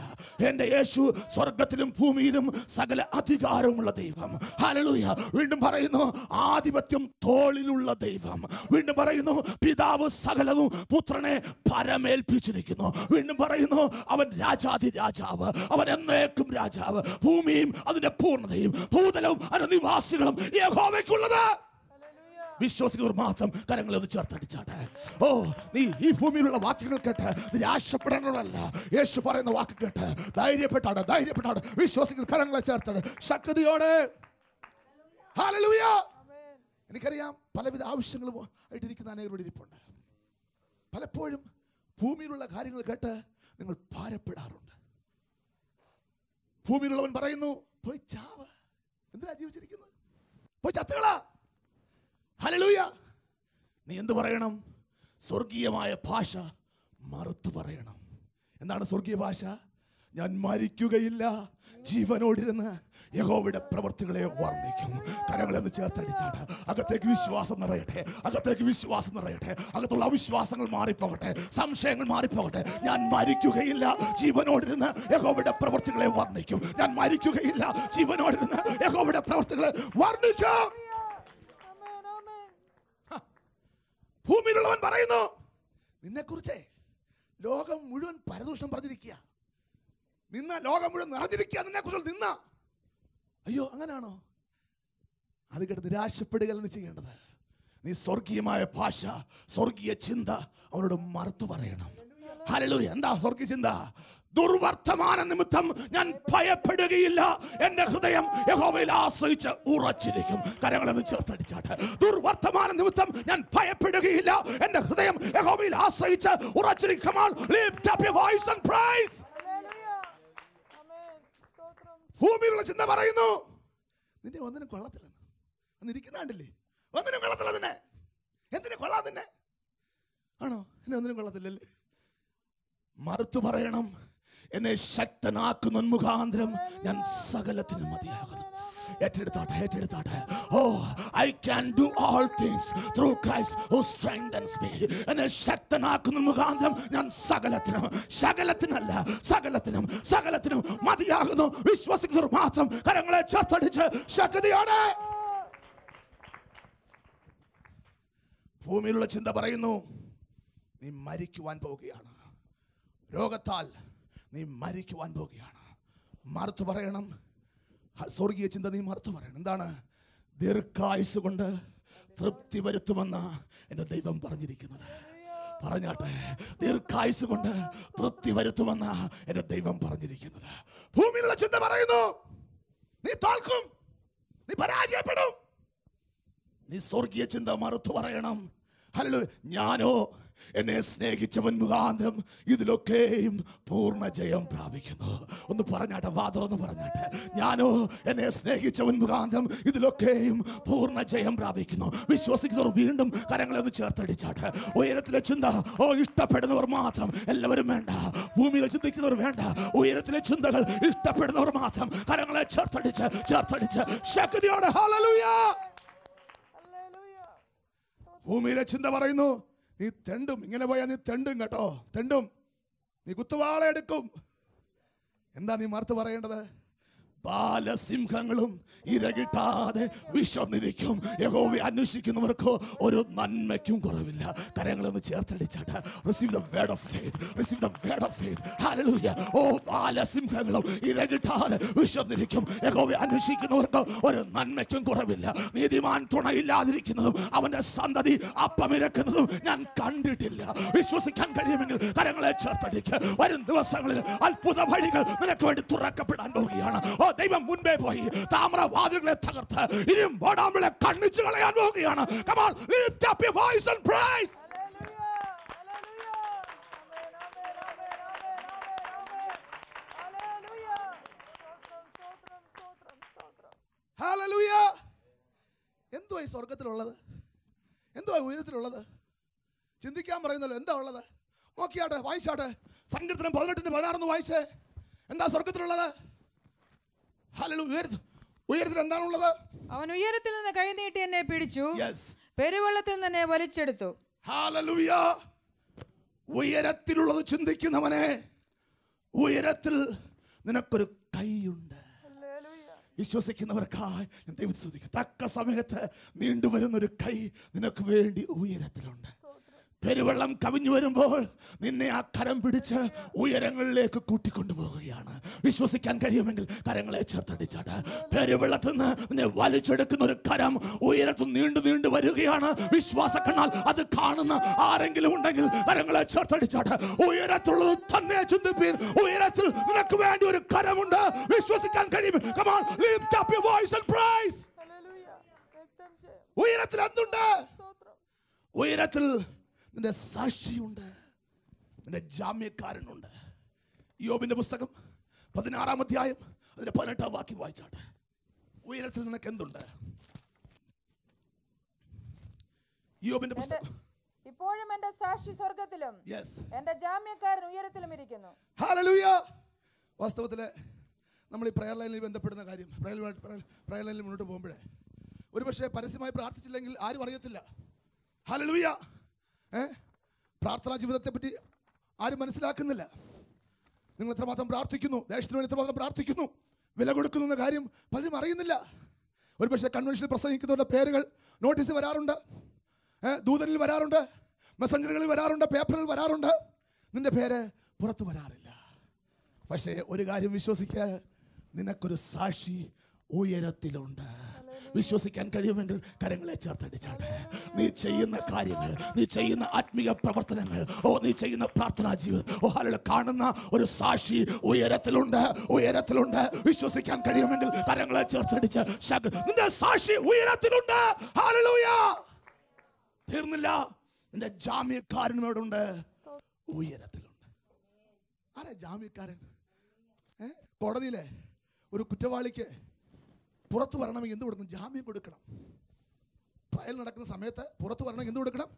എൻ്റെ യേശു സ്വർഗത്തിലും ഭൂമിയിലും സകല അധികാരവുമുള്ള ദൈവം. ഹല്ലേലൂയ. വീണ്ടും പറയുന്നു, ആധിപത്യം തോളിലുള്ള ദൈവം. വീണ്ടും പറയുന്നു, പിതാവ് സകലവും പുത്രനെ പരമേൽപ്പിച്ചിരിക്കുന്നു. വീണ്ടും പറയുന്നു, അവൻ രാജാധി രാജാവ്, അവൻ എന്നേക്കും രാജാവ്. ഭൂമിയും അതിന്റെ പൂർണ്ണതയും ഭൂതലവും അതിന്റെ നിവാസികളും യഹോവയ്ക്കുള്ളത്. വിശ്വസിക്കുന്നവർ മാത്രം കരങ്ങളെ ഒന്ന് ചേർത്തടിച്ചാട്ടെ. നീ ഈ ഭൂമിയിലുള്ള വാക്കുകൾ കേട്ട് നിരാശപ്പെടേണ്ടതല്ല. യേശു പറയുന്ന വാക്ക് കേട്ട് ധൈര്യപ്പെട്ടാണ്. വിശ്വസിക്കുന്ന കരങ്ങളെ ചേർത്താട് ശക്തിയോടെ. ഹല്ലേലൂയ. എനിക്കറിയാം, പലവിധ ആവശ്യങ്ങളും ആയിട്ടിരിക്കുന്ന അനേകരോട് ഇരിപ്പുണ്ട്. പലപ്പോഴും ഭൂമിയിലുള്ള കാര്യങ്ങൾ കേട്ട് നിങ്ങൾ ഭാരപ്പെടാറുണ്ട്. ഭൂമിയിലുള്ളവൻ പറയുന്നു, പോയി ചാവ്, എന്തിനാ ജീവിച്ചിരിക്കുന്നത്, പോയി ചത്തുകളാ. ഹല്ലേലൂയ. നീ എന്ത് പറയണം? സ്വർഗീയമായ ഭാഷ മറുത്തു പറയണം. എന്താണ് സ്വർഗീയ ഭാഷ? ഞാൻ മരിക്കുകയില്ല, ജീവനോടിരുന്ന് യഹോവയുടെ പ്രവൃത്തികളെ വർണ്ണിക്കും. കരങ്ങളെന്ന് ചേർത്തടിച്ചാട്ട് അകത്തേക്ക് വിശ്വാസം നിറയട്ടെ, അകത്തേക്ക് വിശ്വാസം നിറയട്ടെ. അകത്തുള്ള അവിശ്വാസങ്ങൾ മാറിപ്പോകട്ടെ, സംശയങ്ങൾ മാറിപ്പോകട്ടെ. ഞാൻ മരിക്കുകയില്ല, ജീവനോടിരുന്ന് യഹോവയുടെ പ്രവൃത്തികളെ വർണ്ണിക്കും. ഞാൻ മരിക്കുകയില്ല, ജീവനോടിരുന്ന് യഹോവയുടെ പ്രവൃത്തികളെ വർണ്ണിക്കും. ഭൂമിയിലുള്ളവൻ പറയുന്നു, നിന്നെക്കുറിച്ച് ലോകം മുഴുവൻ പരദൂഷണം പറഞ്ഞിരിക്കുക. നിന്ന ലോകം മുഴുവൻ നിറഞ്ഞിരിക്കുക നിന്നെക്കുറിച്ച്. നിന്ന അയ്യോ അങ്ങനാണോ? അത് കേട്ട് നിരാശപ്പെടുകയെന്ന് ചെയ്യേണ്ടത്. നീ സ്വർഗീയമായ ഭാഷ, സ്വർഗീയ ചിന്ത അവനോട് മറുത്തു പറയണം. ഹല്ലേലൂയ. എന്താ സ്വർഗീയ ചിന്ത? ദുർവർത്തമാന നിമിത്തം ഞാൻ ഭയപ്പെടുകയില്ല, എന്റെ ഹൃദയം യഹോവയിൽ ആശ്രയിച്ച് ഉറച്ചിരിക്കും. കരങ്ങളെന്ന് ചേർത്തടിച്ചാട്ട്. ദുർവർത്തമാന നിമിത്തം ഞാൻ ഭയപ്പെടുകയില്ല, എന്റെ ഹൃദയം യഹോവയിൽ ആശ്രയിച്ച് ഉറച്ചിരിക്കും. Come on, lift up your voice and praise. ഭൂമിയിലുള്ള ചിന്ത പറയുന്നു, നിന്റെ ഒന്നിനും കൊള്ളത്തില്ലെന്ന്. അന്നിരിക്കുന്ന കണ്ടില്ലേ, ഒന്നിനും കൊള്ളത്തില്ല നിന്നെ. എന്തിനു കൊള്ളാം നിന്നെ? ആണോ? എന്നെ ഒന്നിനും കൊള്ളത്തില്ലല്ലേ? മറുത്തു പറയണം, എന്നെ ശക്തനാക്കുന്ന മുഖാന്തരം ഞാൻ സകലത്തിനും മതിയാകുന്നു. ഏറ്റെടുത്താട്ടെ, ഏറ്റെടുത്താട്ടെ. ഓ, I can do all things through Christ who strengthens me. എന്നെ ശക്തനാക്കുന്ന മുഖാന്തരം ഞാൻ സകലത്തിനും, സകലത്തിനല്ല സകലത്തിനും, സകലത്തിനും മതിയാകുന്നു. വിശ്വസിക്കുന്നവർ മാത്രം കരങ്ങളെ ചേർത്തടിച്ച് ശക്തിയാണ്. ഭൂമിയിലുള്ള ചിന്ത പറയുന്നു, നീ മരിക്കുവാൻ പോവുകയാണ്, രോഗത്താൽ നീ മരിക്കുവാൻ പോവുകയാണ്. മറുത്തു പറയണം, സ്വർഗീയ ചിന്ത നീ മറുത്തു പറയണം. എന്താണ്? ദീർഘായുസ് കൊണ്ട് തൃപ്തി വരുത്തുമെന്ന എൻ്റെ ദൈവം പറഞ്ഞിരിക്കുന്നത്. പറഞ്ഞാട്ടെ, ദീർഘായുസ് കൊണ്ട് തൃപ്തി വരുത്തുമെന്ന എൻ്റെ ദൈവം പറഞ്ഞിരിക്കുന്നത്. ഭൂമിയിലുള്ള ചിന്ത പറയുന്നു, നീ തോൽക്കും, നീ പരാജയപ്പെടും. നീ സ്വർഗീയ ചിന്ത മറുത്തു പറയണം. ഹല്ലേലൂയ. ഞാനോ എന്നെ സ്നേഹിച്ചവൻ മുഖാന്തരം ഇതിലൊക്കെയും പൂർണ്ണ ജയം പ്രാപിക്കുന്നു. ഒന്ന് പറഞ്ഞാട്ടെ, വാതുറന്ന് പറഞ്ഞാട്ടെ. ഞാനോ എന്നെ സ്നേഹിച്ചവൻ മുഖാന്തരം ഇതിലൊക്കെയും പൂർണ്ണ ജയം പ്രാപിക്കുന്നു. വിശ്വസിക്കുന്നവർ വീണ്ടും കരങ്ങളെ ഒന്ന് ചേർത്തടിച്ചാട്ടെ. ഉയരത്തിലെ ചിന്ത ഇഷ്ടപ്പെടുന്നവർ മാത്രം, എല്ലാവരും വേണ്ട. ഭൂമിയിലെ ചിന്തിക്കുന്നവർ വേണ്ട. ഉയരത്തിലെ ചിന്തകൾ ഇഷ്ടപ്പെടുന്നവർ മാത്രം കരങ്ങളെ ചേർത്തടിച്ച് ചേർത്തടിച്ച് ശക്തിയോടെ ഹല്ലേലൂയ. ഭൂമിയിലെ ചിന്ത പറയുന്നു, നീ തെണ്ടും. ഇങ്ങനെ പോയാൽ നീ തെണ്ടും കേട്ടോ, തെണ്ടും. നീ കുത്തുവാള എടുക്കും. എന്താ നീ മറുത്ത് പറയേണ്ടത്? ബാലസിംഹങ്ങളും ഇരകിട്ടാതെ വിശന്നിരിക്കും. യഹോവയെ അന്വേഷിക്കുന്നവർക്ക് ഒരു നന്മയ്ക്കും കുറവില്ല. കരങ്ങളൊന്ന് ചേർത്തടിച്ചാട്ട്. Receive the word of faith. Receive the word of faith. Hallelujah. ഓ, ബാലസിംഹങ്ങളും ഇരകിട്ടാതെ വിശന്നിരിക്കും. യഹോവയെ അന്വേഷിക്കുന്നവർക്ക് ഒരു നന്മയ്ക്കും കുറവില്ല. നീതിമാൻ തുണയില്ലാതിരിക്കുന്നതും അവന്റെ സന്തതി അപ്പമിരക്കുന്നതും ഞാൻ കണ്ടിട്ടില്ല. വിശ്വസിക്കാൻ കഴിയുമെങ്കിൽ കരങ്ങളെ ചേർത്തടിക്ക്. വരും ദിവസങ്ങളിൽ അത്ഭുത വഴികൾ നിനക്ക് വേണ്ടി തുറക്കപ്പെടാൻ പോവുകയാണ്. ഓ, ദൈവം മുൻപേ പോയി താമ്രവാതിലുകളെ തകർത്ത് ഇരുമ്പോടാമ്പളെ കണ്ണിച്ചു കളയാൻ പോവുകയാണ്. Come on, lift up your voice and praise. Hallelujah. എന്തുവാ ഈ സ്വർഗത്തിലുള്ളത്? എന്തുവാ ഉയരത്തിലുള്ളത്? ചിന്തിക്കാൻ പറയുന്നല്ലോ. എന്താ ഉള്ളത്? നോക്കിയാട്ടെ, വായിച്ചാട്ടെ. സങ്കീർത്തനം 18:16 വായിച്ചേ. എന്താ സ്വർഗത്തിലുള്ളത്? ഉയരത്തിൽ എന്താണുള്ളത്? അവൻ ഉയരത്തിൽ നിന്ന് കൈ നീട്ടി എന്നെ പിടിച്ചു, Yes. പെരുവെള്ളത്തിൽ നിന്ന് എന്നെ വലിച്ചെടുത്തു. ഹല്ലേലൂയ. ഉയരത്തിലുള്ളത് ചിന്തിക്കുന്നവനെ, ഉയരത്തിൽ നിനക്കൊരു കൈയുണ്ട്. വിശ്വസിക്കുന്നവർക്കായി ഞാൻ ദൈവത്തെ സ്തുതിക്കുന്നു. തക്ക സമയത്ത് നീണ്ടുവരുന്നൊരു കൈ നിനക്ക് വേണ്ടി ഉയരത്തിലുണ്ട്. പെരുവെള്ളം കവിഞ്ഞു വരുമ്പോൾ നിന്നെ ആ കരം പിടിച്ച് ഉയരങ്ങളിലേക്ക് കൂട്ടിക്കൊണ്ടുപോവുകയാണ്. വിശ്വസിക്കാൻ കഴിയുമെങ്കിൽ കരങ്ങളെ ചേർത്തടിച്ചാട്ട്. പെരുവെള്ളത്തിൽ നിന്ന് നിന്നെ വലിച്ചെടുക്കുന്ന ഒരു കരം ഉയരത്തിൽ നീണ്ടു നീണ്ടു വരികയാണ്. വിശ്വാസ കണ്ണാൽ അത് കാണുന്ന ആരെങ്കിലും ഉണ്ടെങ്കിൽ കരങ്ങളെ ചേർത്തടിച്ചാട്ട്. ഉയരത്തിലുള്ളത് തന്നെ ചിന്തിപ്പീൻ. ഉയരത്തിൽ നിനക്ക് വേണ്ടി ഒരു കരമുണ്ട്. വിശ്വസിക്കാൻ കഴിയും. Come on, lift up your voice and praise. ഉയരത്തിൽ എന്തുണ്ട്? ഉയരത്തിൽ നിന്റെ സാക്ഷിയുണ്ട്, നിന്റെ ജാമ്യക്കാരനുണ്ട്. യോബിന്റെ പുസ്തകം 16-ാം അധ്യായം അതിന്റെ 18-ാം വാക്യം വായിച്ചാട്ടെ. ഉയരത്തിൽ നിനക്ക് എന്തുണ്ട്? യോബിന്റെ പുസ്തകം. ഇപ്പോഴും എന്റെ സാക്ഷി സ്വർഗ്ഗത്തിലും എന്റെ ജാമ്യക്കാരൻ ഉയരത്തിലും ഇരിക്കുന്നു. ഹല്ലേലൂയ. വാസ്തവത്തിൽ നമ്മൾ ഈ പ്രയർ ലൈനിൽ ബന്ധപ്പെടുന്ന കാര്യം, പ്രയർ ലൈനിൽ മുന്നോട്ട് പോകുമ്പോഴേ ഒരുപക്ഷെ പരസ്യമായി പ്രാർത്ഥിച്ചില്ലെങ്കിൽ ആരും അറിയത്തില്ല. ഹല്ലേലൂയ. പ്രാർത്ഥനാ ജീവിതത്തെപ്പറ്റി ആരും മനസ്സിലാക്കുന്നില്ല. നിങ്ങൾ എത്രമാത്രം പ്രാർത്ഥിക്കുന്നു, ദേശത്തിന് വേണ്ടി എത്രമാത്രം പ്രാർത്ഥിക്കുന്നു, വില കൊടുക്കുന്നു എന്ന കാര്യം പലരും അറിയുന്നില്ല. ഒരുപക്ഷെ കൺവെൻഷനിൽ പ്രസംഗിക്കുന്നവരുടെ പേരുകൾ നോട്ടീസിൽ വരാറുണ്ട്, ദൂതനിൽ വരാറുണ്ട്, മെസ്സഞ്ചറുകളിൽ വരാറുണ്ട്, പേപ്പറിൽ വരാറുണ്ട്. നിന്റെ പേര് പുറത്തു വരാറില്ല. പക്ഷേ ഒരു കാര്യം വിശ്വസിക്കുക, നിനക്കൊരു സാക്ഷി ഉയരത്തിലുണ്ട്. വിശ്വസിക്കാൻ കഴിയുമെങ്കിൽ കരങ്ങളെ ചേർത്തടിച്ചാട്ടെ. നീ ചെയ്യുന്ന കാര്യങ്ങൾ, നീ ചെയ്യുന്ന ആത്മീയ പ്രവർത്തനങ്ങൾ, നീ ചെയ്യുന്ന പ്രാർത്ഥനാ ജീവിതം, ഹല്ലേലൂയ, കാണുന്ന ഒരു സാക്ഷി ഉയരത്തിലുണ്ട്, ഉയരത്തിലുണ്ട്. വിശ്വസിക്കാൻ കഴിയുമെങ്കിൽ കരങ്ങളെ ചേർത്തടിച്ച് നിന്റെ സാക്ഷി ഉയരത്തിലുണ്ട്. ഹല്ലേലൂയ. തീർന്നില്ല, നിന്റെ ജാമ്യക്കാരൻ എവിടുണ്ട്? ഉയരത്തിലുണ്ട്. ആരാ ജാമ്യക്കാരൻ? കോടതിയിലെ ഒരു കുറ്റവാളിക്ക് പുറത്തു വരണമെങ്കിൽ എന്ത് കൊടുക്കണം? ജാമ്യം കൊടുക്കണം. ട്രയൽ നടക്കുന്ന സമയത്ത് പുറത്തു വരണമെങ്കിൽ എന്ത് കൊടുക്കണം?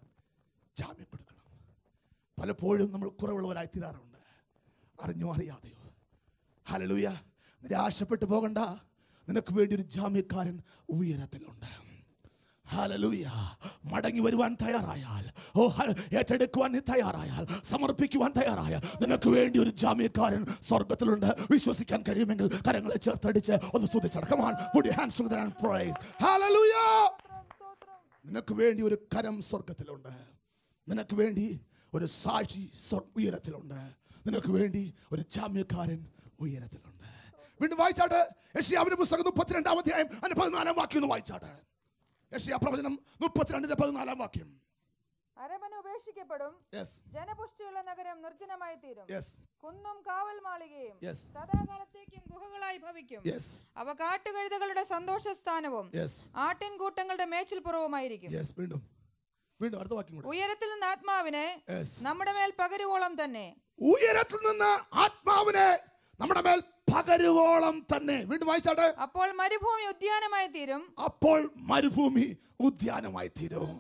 ജാമ്യം കൊടുക്കണം. പലപ്പോഴും നമ്മൾ കുറവുള്ളവരായി തീരാറുണ്ട്, അറിഞ്ഞോ അറിയാതെയോ. ഹല്ലേലൂയ. നിരാശപ്പെട്ടു പോകണ്ട, നിനക്ക് വേണ്ടി ഒരു ജാമ്യക്കാരൻ ഉയരത്തിലുണ്ട്. ഹല്ലേലൂയ. മടങ്ങി വരുവാൻ തയ്യാറായാൽ, ഏറ്റെടുക്കുവാൻ നീ തയ്യാറായാൽ, സമർപ്പിക്കുവാൻ തയ്യാറായാൽ, നിനക്ക് വേണ്ടി ഒരു ജാമ്യക്കാരൻ സ്വർഗത്തിലുണ്ട്. വിശ്വസിക്കാൻ കഴിയുമെങ്കിൽ കരങ്ങളെ ചേർത്തടിച്ച് ഒന്ന് സ്തുതിച്ചാട്ടെ. Come on, put your hands together and praise. Hallelujah. നിനക്ക് വേണ്ടി ഒരു കരം സ്വർഗത്തിലുണ്ട്. നിനക്ക് വേണ്ടി ഒരു സാക്ഷി ഉയരത്തിലുണ്ട്. നിനക്ക് വേണ്ടി ഒരു ജാമ്യക്കാരൻ ഉയരത്തിലുണ്ട്. വീണ്ടും വായിച്ചാട്ടെ. യെശയ്യാവിന്റെ പുസ്തകം 32-ാം അധ്യായം 14-ാം വാക്യം ഒന്ന് വായിച്ചാട്ടെ. യെശയ്യാ പ്രവചനം 32-ന്റെ 14-ാം. അരമന ഉപേക്ഷിക്കപ്പെടും, ജനപുഷ്ടിയുള്ള നഗരം നിർജ്ജനമായി തീരും, കുന്നും കാവൽ മാളികയും സദാകാലത്തേക്കും ഗുഹകളായി ഭവിക്കും. അവ കാട്ടുകഴുതകളുടെ സന്തോഷസ്ഥാനവും ആട്ടിൻകൂട്ടങ്ങളുടെ മേച്ചിൽപ്പുറവുമായിരിക്കും. വീണ്ടും അടുത്ത വാക്യം കൂടെ. ഉയരത്തിൽ നിന്ന് ആത്മാവിനെ നമ്മുടെ മേൽ പകരുവോളം തന്നെ. ഉയരത്തിൽ നിന്ന് ആത്മാവിനെ നമ്മുടെ മേൽ പകരുവോളം തന്നെ. വീണ്ടും വായിച്ചാട്ടെ. അപ്പോൾ മരുഭൂമി ഉദ്യാനമായി തീരും. അപ്പോൾ മരുഭൂമി ഉദ്യാനമായി തീരും.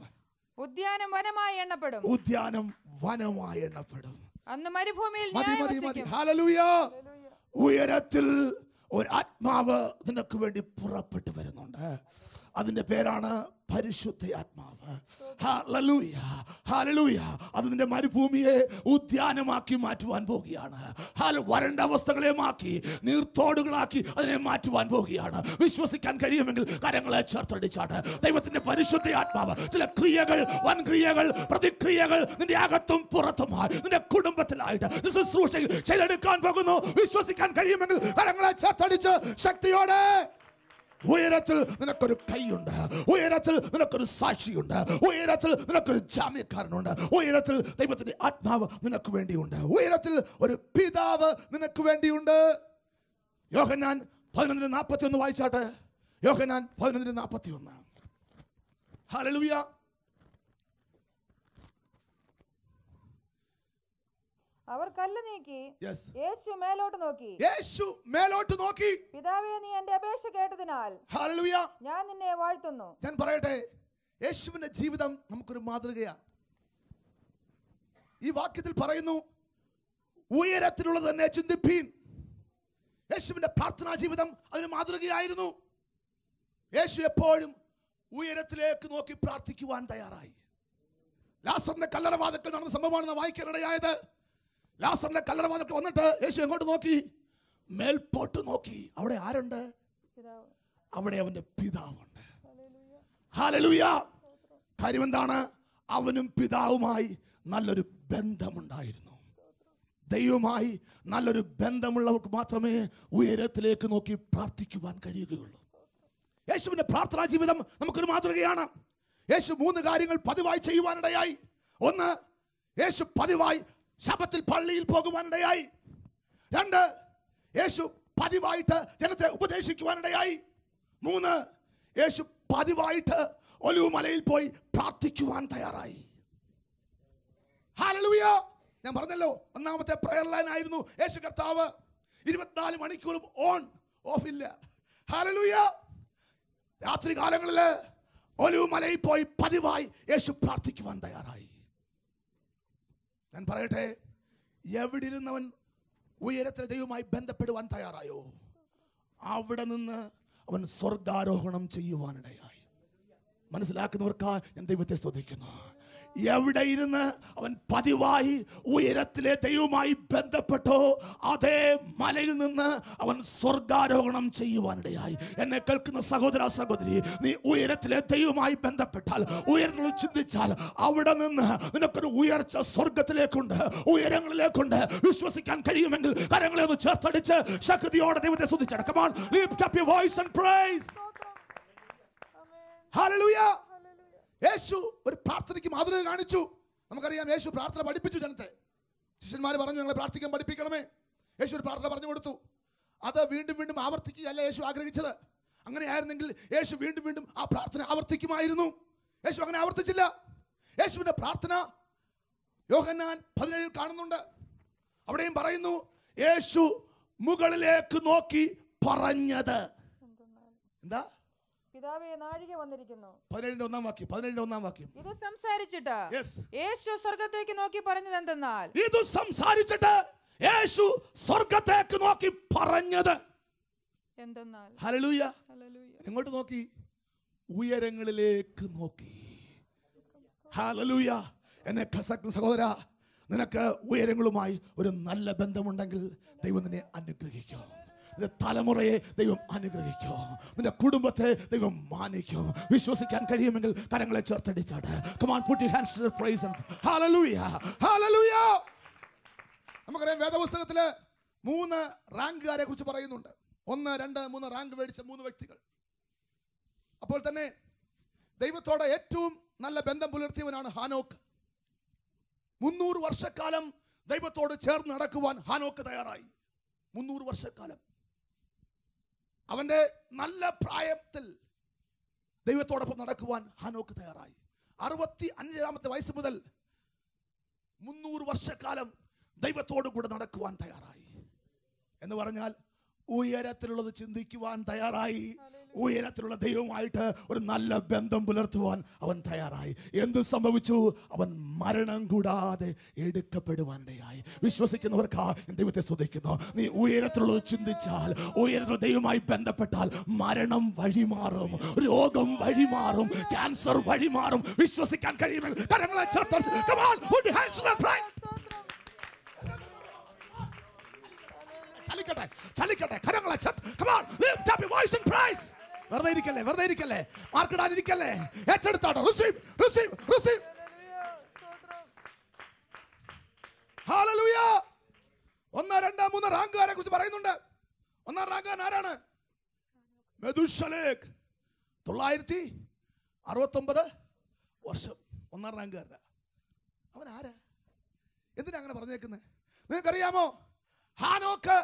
ഉദ്യാനം വനമായി എണ്ണപ്പെടും. ഉദ്യാനം വനമായി എണ്ണപ്പെടും. അന്ന് മരുഭൂമിയിൽ ഹല്ലേലൂയ. ഉയരത്തിൽ ഒരു ആത്മാവ് നിനക്ക് വേണ്ടി പുറപ്പെട്ടു വരുന്നുണ്ട്. അതിന്റെ പേരാണ് പരിശുദ്ധ ആത്മാവ്. Hallelujah, hallelujah. അത് നിന്റെ മരുഭൂമിയെ ഉദ്യാനമാക്കി മാറ്റുവാൻ പോകുകയാണ്. വരണ്ട അവസ്ഥകളെ മാറ്റി നീർത്തോടുകളാക്കി അതിനെ മാറ്റുവാൻ പോകുകയാണ്. വിശ്വസിക്കാൻ കഴിയുമെങ്കിൽ കരങ്ങളെ ചേർത്തടിച്ചാട്ട്. ദൈവത്തിന്റെ പരിശുദ്ധ ആത്മാവ് ചില ക്രിയകൾ, വൻക്രിയകൾ, പ്രതിക്രിയകൾ നിന്റെ അകത്തും പുറത്തുമായി നിന്റെ കുടുംബത്തിലായിട്ട് ശുശ്രൂഷ ചെയ്തെടുക്കാൻ പോകുന്നു. വിശ്വസിക്കാൻ കഴിയുമെങ്കിൽ കരങ്ങളെ ചേർത്തടിച്ച് ശക്തിയോടെ. ഉയരത്തിൽ നിനക്കൊരു കൈയുണ്ട്. ഉയരത്തിൽ നിനക്കൊരു സാക്ഷിയുണ്ട്. ഉയരത്തിൽ നിനക്കൊരു ജാമ്യക്കാരനുണ്ട്. ഉയരത്തിൽ ദൈവത്തിന്റെ ആത്മാവ് നിനക്ക് വേണ്ടിയുണ്ട്. ഉയരത്തിൽ ഒരു പിതാവ് നിനക്ക് വേണ്ടിയുണ്ട്. യോഹന്നാൻ 11:41 വായിച്ചാട്ടെ. യോഹന്നാൻ 11:41. ഹല്ലേലൂയ. അവർ കല്ല് നീക്കി. യേശു മേലോട്ട് നോക്കി. യേശു മേലോട്ട് നോക്കി. പിതാവേ, നീ എന്റെ അപേക്ഷ കേട്ടതിനാൽ ഹല്ലേലൂയ ഞാൻ നിന്നെ വാഴ്ത്തുന്നു. ഞാൻ പറയട്ടെ, യേശുവിന്റെ ജീവിതം നമുക്കൊരു മാതൃകയാണ്. ഈ വാക്യത്തിൽ പറയുന്നു, ഉയരത്തിലുള്ളത് തന്നെ ചിന്തിപ്പീൻ. യേശുവിന്റെ പ്രാർത്ഥനാ ജീവിതം അതിന് മാതൃകയായിരുന്നു. യേശു എപ്പോഴും ഉയരത്തിലേക്ക് നോക്കി പ്രാർത്ഥിക്കുവാൻ തയ്യാറായി. ലാസറിന്റെ കല്ലറവാതിൽക്കൽ നടന്ന സംഭവമാണ് വായിക്കാനിടയായത്. ലാസറിന്റെ കല്ലറവാതിൽക്കൽ വന്നിട്ട് യേശു എങ്ങോട്ട് നോക്കി? മേൽപോട്ട് നോക്കി. അവിടെ ആരുണ്ട്? അവിടെ അവന്റെ പിതാവുണ്ട്. ഹല്ലേലൂയ. കാര്യം എന്താണ്? അവനും പിതാവുമായി നല്ലൊരു ബന്ധമുണ്ടായിരുന്നു. ദൈവവുമായി നല്ലൊരു ബന്ധമുള്ളവർക്ക് മാത്രമേ ഉയരത്തിലേക്ക് നോക്കി പ്രാർത്ഥിക്കുവാൻ കഴിയുകയുള്ളൂ. യേശുവിന്റെ പ്രാർത്ഥനാ ജീവിതം നമുക്കൊരു മാതൃകയാണ്. യേശു 3 കാര്യങ്ങൾ പതിവായി ചെയ്യുവാനിടയായി. ഒന്ന്, യേശു പതിവായി ശബത്തിൽ പള്ളിയിൽ പോകുവാനിടയായി. 2, യേശു പതിവായിട്ട് ജനത്തെ ഉപദേശിക്കുവാനിടയായി. 3, യേശു പതിവായിട്ട് ഒലിവുമലയിൽ പോയി പ്രാർത്ഥിക്കുവാൻ തയ്യാറായി. ഹല്ലേലൂയ. ഞാൻ പറഞ്ഞല്ലോ, ഒന്നാമത്തെ പ്രയർ ലൈൻ ആയിരുന്നു യേശു കർത്താവ്. 24 മണിക്കൂറും ഓഫ് ഇല്ല. ഹല്ലേലൂയ. രാത്രി കാലങ്ങളിൽ ഒലിവുമലയിൽ പോയി പതിവായി യേശു പ്രാർത്ഥിക്കുവാൻ തയ്യാറായി. ഞാൻ പറയട്ടെ, എവിടെ ഇരുന്നവൻ ഉയരത്തിലെ ദൈവവുമായി ബന്ധപ്പെടുവാൻ തയ്യാറായോ? അവിടെ നിന്ന് അവൻ സ്വർഗാരോഹണം ചെയ്യുവാനിടയായി. മനസ്സിലാക്കുന്നവർക്കാ ഞാൻ ദൈവത്തെ സ്തുതിക്കുന്നു. എവിടെ ഇരുന്ന് അവൻ പതിവായി ഉയരത്തിലെ ദൈവവുമായി ബന്ധപ്പെട്ടോ അതേ മലയിൽ നിന്ന് അവൻ സ്വർഗാരോഹണം ചെയ്യുവാനിടയായി. എന്നെ കേൾക്കുന്ന സഹോദര സഹോദരി, നീ ഉയരത്തിലെ ദൈവവുമായി ബന്ധപ്പെട്ടാൽ, ഉയരത്തിൽ ചിന്തിച്ചാൽ, അവിടെ നിന്ന് നിനക്കൊരു ഉയർച്ച സ്വർഗത്തിലേക്കുണ്ട്, ഉയരങ്ങളിലേക്കുണ്ട്. വിശ്വസിക്കാൻ കഴിയുമെങ്കിൽ കരങ്ങളെ ഒന്ന് ചേർത്തടിച്ച് ശക്തിയോടെ ദൈവത്തെ സ്തുതിച്ചാൽ. Come on, lift up your voice and praise. Hallelujah. യേശു ഒരു പ്രാർത്ഥനയ്ക്ക് മാതൃക കാണിച്ചു. നമുക്കറിയാം യേശു പ്രാർത്ഥന പഠിപ്പിച്ചു ജനത്തെ. ശിഷ്യന്മാർ പറഞ്ഞു, ഞങ്ങളെ പ്രാർത്ഥിക്കാൻ പഠിപ്പിക്കണമേ. യേശു ഒരു പ്രാർത്ഥന പറഞ്ഞു കൊടുത്തു. അത് വീണ്ടും വീണ്ടും ആവർത്തിക്കുകയല്ല യേശു ആഗ്രഹിച്ചത്. അങ്ങനെയായിരുന്നെങ്കിൽ യേശു വീണ്ടും വീണ്ടും ആ പ്രാർത്ഥന ആവർത്തിക്കുമായിരുന്നു. യേശു അങ്ങനെ ആവർത്തിച്ചില്ല. യേശുവിന്റെ പ്രാർത്ഥന യോഹന്നാൻ 17 കാണുന്നുണ്ട്. അവിടെയും പറയുന്നു, യേശു മുകളിലേക്ക് നോക്കി പറഞ്ഞത് എന്താ? പിതാവേ, നാഴിക വന്നിരിക്കുന്നു. 17-1 വാക്യം. ഇത് സംസാരിച്ചിട്ട് യേശു സ്വർഗത്തേക്ക് നോക്കി പറഞ്ഞത് എന്തെന്നാൽ, ഇത് സംസാരിച്ചിട്ട് യേശു സ്വർഗത്തേക്ക് നോക്കി പറഞ്ഞത് എന്തെന്നാൽ. ഹല്ലേലൂയ. എങ്ങോട്ട് നോക്കി? ഉയരങ്ങളിലേക്ക് നോക്കി. ഹല്ലേലൂയ. എന്നെ സഹോദര, നിനക്ക് ഉയരങ്ങളുമായി ഒരു നല്ല ബന്ധമുണ്ടെങ്കിൽ ദൈവം നിന്നെ അനുഗ്രഹിക്കും. നിന്റെ തലമുറയെ ദൈവം അനുഗ്രഹിക്കും. നിന്റെ കുടുംബത്തെ ദൈവം മാനിക്കും. വിശ്വസിക്കാൻ കഴിയുമെങ്കിൽ കരങ്ങളെ ചേർത്തടിച്ചാട്. Come on, put your hands to the praise and hallelujah. Hallelujah. നമുക്കറിയാം വേദപുസ്തകത്തില് 3 റാങ്കുകാരെ കുറിച്ച് പറയുന്നുണ്ട്. 1, 2, 3 റാങ്ക് മേടിച്ച 3 വ്യക്തികൾ. അപ്പോൾ തന്നെ ദൈവത്തോട് ഏറ്റവും നല്ല ബന്ധം പുലർത്തിയവനാണ് ഹാനോക്ക്. 300 വർഷക്കാലം ദൈവത്തോട് ചേർന്ന് നടക്കുവാൻ ഹാനോക്ക് തയ്യാറായി. 300 വർഷക്കാലം അവന്റെ നല്ല പ്രായത്തിൽ ദൈവത്തോടൊപ്പം നടക്കുവാൻ ഹാനോക്ക് തയ്യാറായി. 65-ാമത്തെ വയസ്സ് മുതൽ 300 വർഷക്കാലം ദൈവത്തോടു കൂടെ നടക്കുവാൻ തയ്യാറായി. എന്ന് പറഞ്ഞാൽ ഉയരത്തിലുള്ളത് ചിന്തിക്കുവാൻ തയ്യാറായി. ഉയരത്തിലുള്ള ദൈവവുമായിട്ട് ഒരു നല്ല ബന്ധം പുലർത്തുവാൻ അവൻ തയ്യാറായി. എന്ത് സംഭവിച്ചു? അവൻ മരണം കൂടാതെ എടുക്കപ്പെടുവാനിടയായി. വിശ്വസിക്കുന്നവർക്കാ ദൈവത്തെ സ്തുതിക്കുന്നു. നീ ഉയരത്തിലുള്ളത് ചിന്തിച്ചാൽ, ഉയരത്തിലുള്ള ദൈവവുമായി ബന്ധപ്പെട്ടാൽ മരണം വഴിമാറും, രോഗം വഴിമാറും, ക്യാൻസർ വഴിമാറും. വിശ്വസിക്കാൻ കഴിയുമെങ്കിൽ കരങ്ങളെ ചേർത്ത് Come on, put your hands up and pray. ചലിക്കട്ടെ കരങ്ങളെ ചേർത്ത് Come on, lift up your voice and praise. വെറുതെ ഇരിക്കല്ലേ, മാർക്കിടാനിരിക്കല്ലേ, ഏറ്റെടുത്താട്ടോ. Receive. Hallelujah. 1, 2, 3 റാങ്കുകാരെ കുറിച്ച് പറയുന്നുണ്ട്. 1-ാം റാങ്കുകാരൻ ആരാണ്? മെഥൂശലേക്ക്. 969 വർഷം 1-ാം റാങ്കുകാരൻ. അവൻ ആരാ? എന്തിനാ അങ്ങനെ പറഞ്ഞേക്കുന്നത്? നിങ്ങൾക്കറിയാമോ? ഹാനോക്ക്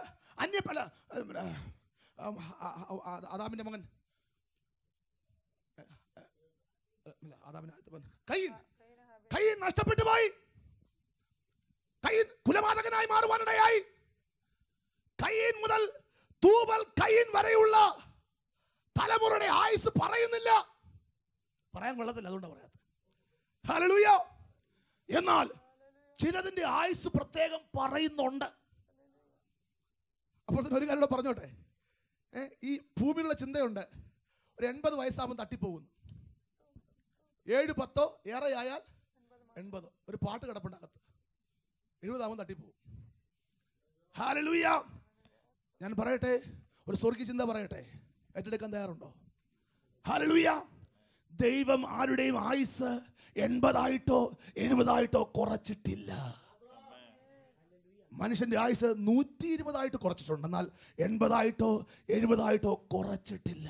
ആദാമിന്റെ മകൻ കയീൻ നഷ്ടപ്പെട്ടു പോയി. കയീൻ കുലപാതകനായി മാറുവാനിടയായി. കയീൻ മുതൽ തൂബൽ കയീൻ വരെയുള്ള തലമുറയുടെ ആയുസ് പറയുന്നില്ല. പറയാൻ കൊള്ളത്തില്ല, അതുകൊണ്ടാണ് പറയാത്തത്. ഹല്ലേലൂയ. എന്നാൽ ചിലതിന്റെ ആയുസ് പ്രത്യേകം പറയുന്നുണ്ട്. അപ്പോൾ തന്നെ ഒരു കാര്യം പറഞ്ഞോട്ടെ. ഈ ഭൂമിയിലുള്ള ചിന്തയുണ്ട്, ഒരു 80 വയസ്സാകുമ്പോൾ തട്ടിപ്പോകുന്നു. 7-10 ഏറെയായാൽ 80. ഒരു പാട്ട് കിടപ്പുണ്ടകത്ത്. 70 ആകുമ്പോൾ തട്ടിപ്പോകും. ഹല്ലേലൂയ. ഞാൻ പറയട്ടെ, ഒരു സ്വർഗീയ ചിന്ത പറയട്ടെ. ഏറ്റെടുക്കാൻ തയ്യാറുണ്ടോ? ഹല്ലേലൂയ. ദൈവം ആരുടെയും ആയുസ് 80 70 കുറച്ചിട്ടില്ല. മനുഷ്യന്റെ ആയുസ് 120 കുറച്ചിട്ടുണ്ട്, എന്നാൽ 80 70 കുറച്ചിട്ടില്ല.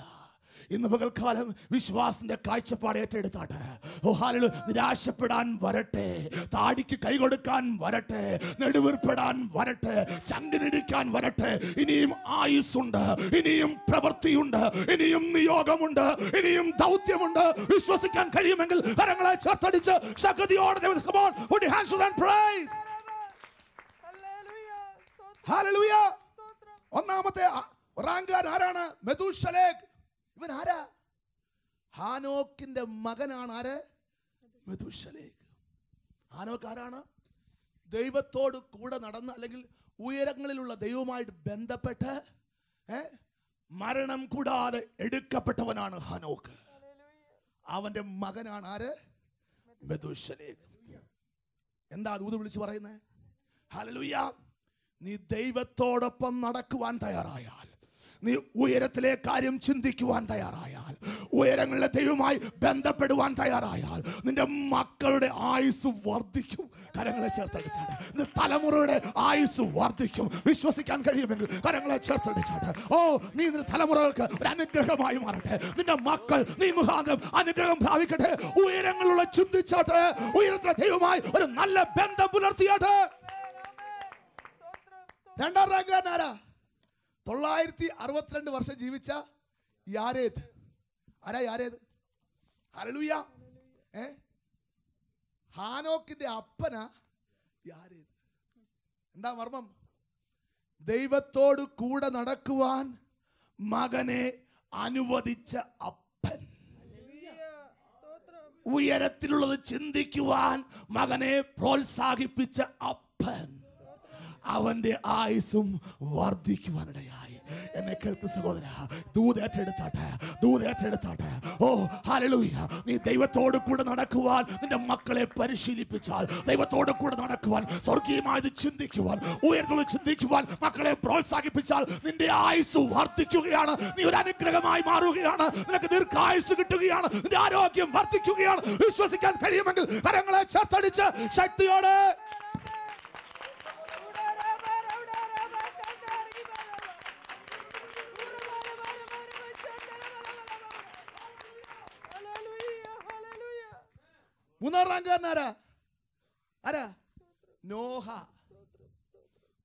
ഇന്ന് പകൽക്കാലം വിശ്വാസത്തിന്റെ കാഴ്ചപ്പാട് ഏറ്റെടുത്താട്ടെ. ഓ ഹല്ലേലൂയ. നിരാശപ്പെടാൻ വരട്ടെ, താടിക്ക് കൈ കൊടുക്കാൻ വരട്ടെ, നെടുവീർപ്പെടാൻ വരട്ടെ, ചങ്കിനിടിക്കാൻ വരട്ടെ. ഇനിയും ആയുസ്സുണ്ട്, ഇനിയും പ്രവൃത്തിയുണ്ട്, ഇനിയും നിയോഗമുണ്ട്, ഇനിയും ദൗത്യമുണ്ട്. വിശ്വസിക്കാൻ കഴിയുമെങ്കിൽ കരങ്ങളെ ചേർത്തടിച്ച് ശക്തിയോടെ Come on, put your hands and praise. ഹല്ലേലൂയ. 1-ാമത്തെ റാങ്കുകാരൻ ആരാണ്? മെഥൂശലേക്ക്. ഇവൻ ആരാ? ഹാനോക്കിന്റെ മകനാണ്. ആര്? മെഥൂശലേക്ക്. ഹാനോക്ക് ആരാണ്? ദൈവത്തോട് കൂടെ നടന്ന, അല്ലെങ്കിൽ ഉയരങ്ങളിലുള്ള ദൈവവുമായിട്ട് ബന്ധപ്പെട്ട് മരണം കൂടാതെ എടുക്കപ്പെട്ടവനാണ് ഹനോക്ക്. അവന്റെ മകനാണ് ആര്? മെഥൂശലേഖ്. എന്താ ദൂത് വിളിച്ച് പറയുന്നത്? ഹല്ലേലൂയ. നീ ദൈവത്തോടൊപ്പം നടക്കുവാൻ തയ്യാറായാൽ, നീ ഉയരത്തിലെ കാര്യം ചിന്തിക്കുവാൻ തയ്യാറായാൽ, ഉയരങ്ങളിലെ ദൈവവുമായി ബന്ധപ്പെടുവാൻ തയ്യാറായാൽ, നിന്റെ മക്കളുടെ ആയുസ് വർദ്ധിക്കും. കരങ്ങളെ ചേർത്തടിച്ചാട്ട്. നിന്റെ തലമുറയുടെ ആയുസ് വർദ്ധിക്കും. വിശ്വസിക്കാൻ കഴിയുമെങ്കിൽ കരങ്ങളെ ചേർത്തടിച്ചാട്ട്. ഓ, നീ നിന്റെ തലമുറകൾക്ക് ഒരു അനുഗ്രഹമായി മാറട്ടെ. നിന്റെ മക്കൾ നീ മുഖാന്തരം അനുഗ്രഹം പ്രാപിക്കട്ടെ. ഉയരങ്ങളിലുള്ള ചിന്തിച്ചാട്ട്, ഉയരത്തിലെ ദൈവവുമായി ഒരു നല്ല ബന്ധം പുലർത്തിയാട്ട്. രണ്ടാം റാങ്കാരനാരാ? 962 വർഷം ജീവിച്ച യാരേദ്. ആരാ യാരേദ്? ഹല്ലേലൂയ. ഹാനോക്കിന്റെ അപ്പനാ യാരേദ്. എന്താ മർമ്മം? ദൈവത്തോട് കൂടെ നടക്കുവാൻ മകനെ അനുവദിച്ച അപ്പൻ, ഉയരത്തിലുള്ളത് ചിന്തിക്കുവാൻ മകനെ പ്രോത്സാഹിപ്പിച്ച അപ്പൻ, അവന്റെ ആയുസും വർദ്ധിക്കുവാനിടയായി. എന്നെ കേൾക്കുന്ന സഹോദര, ദൂതേറ്റെടുത്താട്ടെ, ദൂതേറ്റെടുത്താട്ടെ. ഓ ഹല്ലേലൂയ. നീ ദൈവത്തോട് കൂടെ നടക്കുവാൻ നിന്റെ മക്കളെ പരിശീലിപ്പിച്ചാൽ, ദൈവത്തോട് കൂടെ നടക്കുവാൻ, സ്വർഗീയമായത് ചിന്തിക്കുവാൻ, ഉയർത്തുള്ള ചിന്തിക്കുവാൻ മക്കളെ പ്രോത്സാഹിപ്പിച്ചാൽ നിന്റെ ആയുസ് വർദ്ധിക്കുകയാണ്. നീ ഒരു അനുഗ്രഹമായി മാറുകയാണ്. നിനക്ക് ദീർഘായുസ് കിട്ടുകയാണ്. നിന്റെ ആരോഗ്യം വർദ്ധിക്കുകയാണ്. വിശ്വസിക്കാൻ കഴിയുമെങ്കിൽ കരങ്ങളെ ചേർത്തടിച്ച് ശക്തിയോടെ മൂന്നാം റാങ്കാരനാരാ? ആരാ? നോഹ.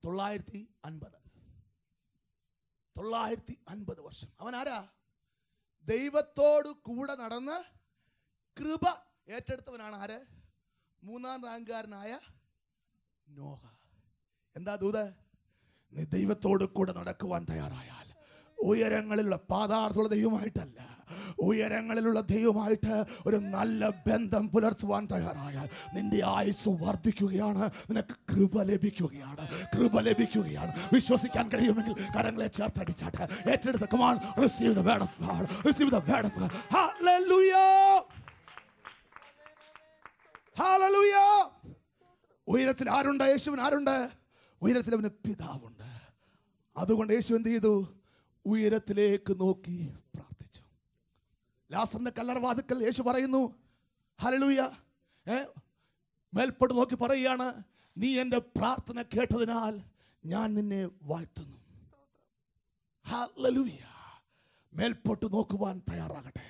950 വർഷം. അവൻ ആരാ? ദൈവത്തോട് കൂടെ നടന്ന് കൃപ ഏറ്റെടുത്തവനാണ്. ആര്? മൂന്നാം റാങ്കാരനായ നോഹ. എന്താ ദൂത്? നീ ദൈവത്തോട് കൂടെ നടക്കുവാൻ തയ്യാറായാൽ, ഉയരങ്ങളിലുള്ള പാതാളത്തിലുള്ള ദൈവമായിട്ടല്ല, ഉയരങ്ങളിലുള്ള ദൈവമായിട്ട് ഒരു നല്ല ബന്ധം പുലർത്തുവാൻ തയ്യാറായാൽ നിന്റെ ആയുസ് വർദ്ധിക്കുകയാണ്. നിനക്ക് കൃപ ലഭിക്കുകയാണ്. കൃപ ലഭിക്കുകയാണ്. വിശ്വസിക്കാൻ കഴിയുമെങ്കിൽ കരങ്ങളെ ചേർത്തടിച്ചാട്ടെ. ഏറ്റെടുത്ത come on, receive the word of God, receive the word of God. Hallelujah, hallelujah. ഉയരത്തിൽ ആരുണ്ട്? യേശുവിന് ആരുണ്ട്? ഉയരത്തിൽ അവന് പിതാവുണ്ട്. അതുകൊണ്ട് യേശു എന്ത് ചെയ്തു? ഉയരത്തിലേക്ക് നോക്കി പ്രാർത്ഥിച്ചു. ലാസറിന്റെ കല്ലറവാതിക്കൽ യേശു പറയുന്നു, ഹല്ലേലൂയ, മേൽപോട്ട് നോക്കി പറയുകയാണ്, നീ എൻ്റെ പ്രാർത്ഥന കേട്ടതിനാൽ ഞാൻ നിന്നെ വാഴ്ത്തുന്നു. ഹല്ലേലൂയ. മേൽപോട്ട് നോക്കുവാൻ തയ്യാറാകട്ടെ.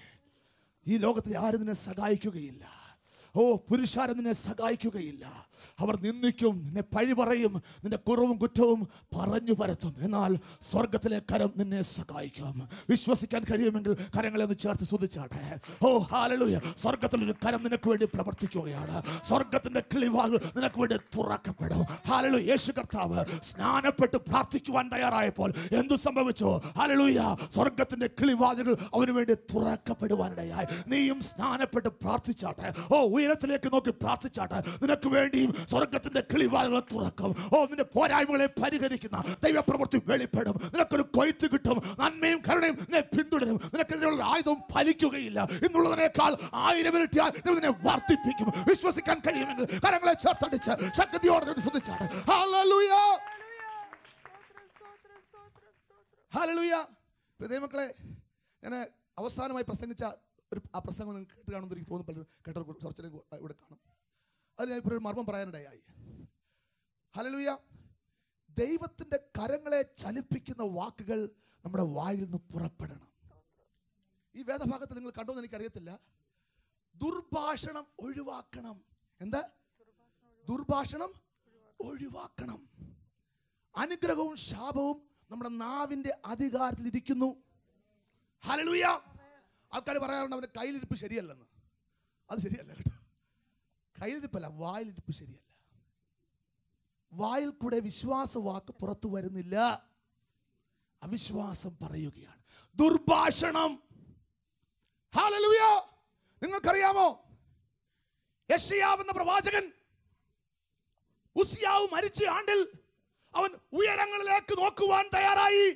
ഈ ലോകത്തിൽ ആരും നിന്നെ സഹായിക്കുകയില്ല. ഓ, പുരുഷാരം നിന്നെ സഹായിക്കുകയില്ല. അവർ നിന്ദിക്കും, നിന്നെ പഴി പറയും, നിന്റെ കുറവും കുറ്റവും പറഞ്ഞു പരത്തും. എന്നാൽ സ്വർഗത്തിലെ കരം നിന്നെ സഹായിക്കും. വിശ്വസിക്കാൻ കഴിയുമെങ്കിൽ കരങ്ങളെ ഒന്ന് ചേർത്ത് സ്തുതിച്ചാട്ടെ. ഓ ഹല്ലേലൂയ. സ്വർഗത്തിലൊരു കരം നിനക്ക് വേണ്ടി പ്രവർത്തിക്കുകയാണ്. സ്വർഗത്തിന്റെ കിളിവാതിൽ നിനക്ക് വേണ്ടി തുറക്കപ്പെടും. ഹല്ലേലൂയ. യേശു കർത്താവ് സ്നാനപ്പെട്ട് പ്രാർത്ഥിക്കുവാൻ തയ്യാറായപ്പോൾ എന്തു സംഭവിച്ചു? ഹല്ലേലൂയ. സ്വർഗത്തിന്റെ കിളിവാതിലുകൾ അവന് വേണ്ടി തുറക്കപ്പെടുവാനിടയായി. നീയും സ്നാനപ്പെട്ട് പ്രാർത്ഥിച്ചാട്ടെ. ഓ, ഉയരത്തിലേക്ക് നോക്കി പ്രാർത്ഥിച്ചാട്ടെ. നിനക്ക് വേണ്ടിയും സ്വർഗത്തിന്റെ കിളിവാതിലുകൾ തുറക്കും. ഓ, നിന്റെ പോരായ്മകളെ പരിഹരിക്കുന്ന ദൈവപ്രവൃത്തി വെളിപ്പെടും. നിനക്കൊരു കൊയ്ത്ത് കിട്ടും. നന്മയും കരുണയും നിന്നെ പിന്തുടരും. നിനക്കെതിരെയുള്ള ആയുധവും ഫലിക്കുകയില്ല. ഇന്നുള്ളതിനേക്കാൾ 1000 ഇരട്ടിയാൽ നിന്നെ വർദ്ധിപ്പിക്കും. വിശ്വസിക്കാൻ കഴിയുമെങ്കിൽ കരങ്ങളെ ചേർത്തടിച്ച് ശക്തിയോടെ ശ്രദ്ധിച്ചാട്ടെ. Hallelujah, hallelujah. പ്രിയമക്കളെ, ഞാൻ അവസാനമായി പ്രസംഗിച്ച ആ പ്രസംഗം നിങ്ങൾ കേട്ട് കാണുമെന്ന് എനിക്ക് തോന്നുന്നു. കേട്ട കുറച്ച് ഇവിടെ കാണും. അതിൽ ഞാൻ ഇപ്പോൾ ഒരു മർമ്മം പറയാനിടയായി. ഹല്ലേലൂയ. ദൈവത്തിൻ്റെ കരങ്ങളെ ചലിപ്പിക്കുന്ന വാക്കുകൾ നമ്മുടെ വായിൽ നിന്ന് പുറപ്പെടണം. ഈ വേദഭാഗത്തിൽ നിങ്ങൾ കണ്ടോന്ന് എനിക്കറിയത്തില്ല. ദുർഭാഷണം ഒഴിവാക്കണം. എന്താ? ദുർഭാഷണം ഒഴിവാക്കണം. അനുഗ്രഹവും ശാപവും നമ്മുടെ നാവിൻ്റെ അധികാരത്തിൽ ഇരിക്കുന്നു. ഹല്ലേലൂയ. ആൾക്കാർ പറയാറുണ്ട് അവൻ്റെ കയ്യിലിരിപ്പ് ശരിയല്ലെന്ന്. അത് ശരിയല്ല കേട്ടോ. കയ്യിലിരിപ്പല്ല, വായിലിരിപ്പ് ശരിയല്ല. വായിൽ കൂടെ വിശ്വാസ വാക്ക് പുറത്തു വരുന്നില്ല. അവിശ്വാസം പറയുകയാണ്. ദുർഭാഷണം. ഹല്ലേലൂയ. നിങ്ങൾക്കറിയാമോ, യെശയ്യാവ് എന്ന പ്രവാചകൻ ഉസിയാവ് മരിച്ച ആണ്ടിൽ അവൻ ഉയരങ്ങളിലേക്ക് നോക്കുവാൻ തയ്യാറായി.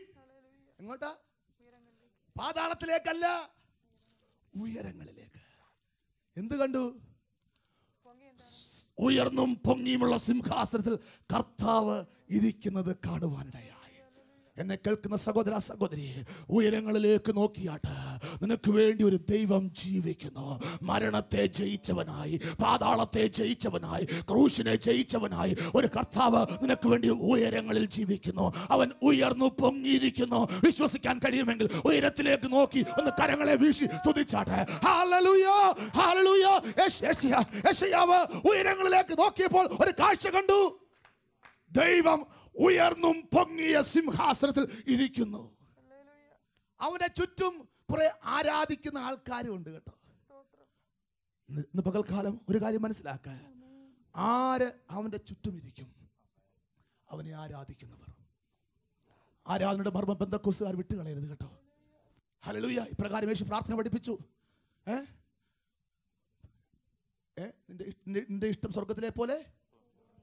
എങ്ങോട്ടാ? പാതാളത്തിലേക്കല്ല, ഉയരങ്ങളിലേക്ക്. എന്ത് കണ്ടു? ഉയർന്നും പൊങ്ങിയുമുള്ള സിംഹാസനത്തിൽ കർത്താവ് ഇരിക്കുന്നത് കാണുവാനിടയായി. എന്നെ കേൾക്കുന്ന സഹോദര സഹോദരി, ഉയരങ്ങളിലേക്ക് നോക്കിയാട്ട് നിനക്ക് വേണ്ടി ഒരു ദൈവം ജീവിക്കുന്നു. മരണത്തെ ജയിച്ചവനായി, പാതാളത്തെ ജയിച്ചവനായി, ക്രൂശിനെ ജയിച്ചവനായി ഒരു കർത്താവ് നിനക്ക് വേണ്ടി ഉയരങ്ങളിൽ ജീവിക്കുന്നു. അവൻ ഉയർന്നു പൊങ്ങിയിരിക്കുന്നു. വിശ്വസിക്കാൻ കഴിയുമെങ്കിൽ ഉയരത്തിലേക്ക് നോക്കി ഒന്ന് കരങ്ങളെ വീശി സ്തുതിച്ചാട്ടെ. Hallelujah, hallelujah. യെശയ്യാവ് ഉയരങ്ങളിലേക്ക് നോക്കിയപ്പോൾ ഒരു കാഴ്ച കണ്ടു. ദൈവം ഉയർന്നും പൊങ്ങിയ സിംഹാസനത്തിൽ ഇരിക്കുന്നു. അവന്റെ ചുറ്റും കുറെ ആരാധിക്കുന്ന ആൾക്കാരും ഉണ്ട് കേട്ടോ. ഇന്ന് പകൽക്കാലം ഒരു കാര്യം മനസ്സിലാക്ക, ആര് അവന്റെ ചുറ്റും ഇരിക്കും? അവനെ ആരാധിക്കുന്നവർ. ആരാധനയുടെ മർമ്മം പെന്തക്കോസ്തുകാർ വിട്ടുകളയരുത് കേട്ടോ. ഹല്ലേലൂയ. ഇപ്രകാരം യേശു പ്രാർത്ഥന പഠിപ്പിച്ചു. നിന്റെ ഇഷ്ടം സ്വർഗത്തിലെ പോലെ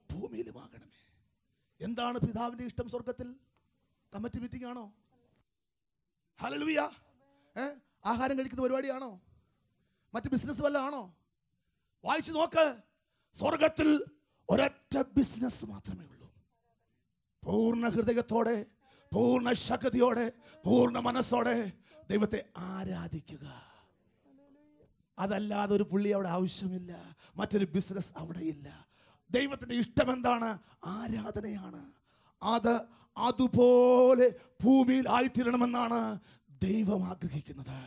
ഭൂമിയിലുമാകണമേ. എന്താണ് പിതാവിന്റെ ഇഷ്ടം സ്വർഗത്തിൽ? കമ്മിറ്റി മീറ്റിംഗ് ആണോ? ഹല്ലേലൂയ. ആഹാരം കഴിക്കുന്ന പരിപാടിയാണോ? മറ്റ് ബിസിനസ് വല്ല ആണോ? വായിച്ചു നോക്ക്. സ്വർഗത്തിൽ ഒരൊറ്റ ബിസിനസ് മാത്രമേ ഉള്ളൂ. പൂർണ്ണ ഹൃദയത്തോടെ, പൂർണ്ണ ശക്തിയോടെ, പൂർണ്ണ മനസ്സോടെ ദൈവത്തെ ആരാധിക്കുക. അതല്ലാതെ ഒരു പുള്ളി അവിടെ ആവശ്യമില്ല, മറ്റൊരു ബിസിനസ് അവിടെ ഇല്ല. ദൈവത്തിന്റെ ഇഷ്ടം എന്താണ്? ആരാധനയാണ്. അത് അതുപോലെ ഭൂമിയിൽ ആയിത്തീരണമെന്നാണ് ദൈവം ആഗ്രഹിക്കുന്നത്.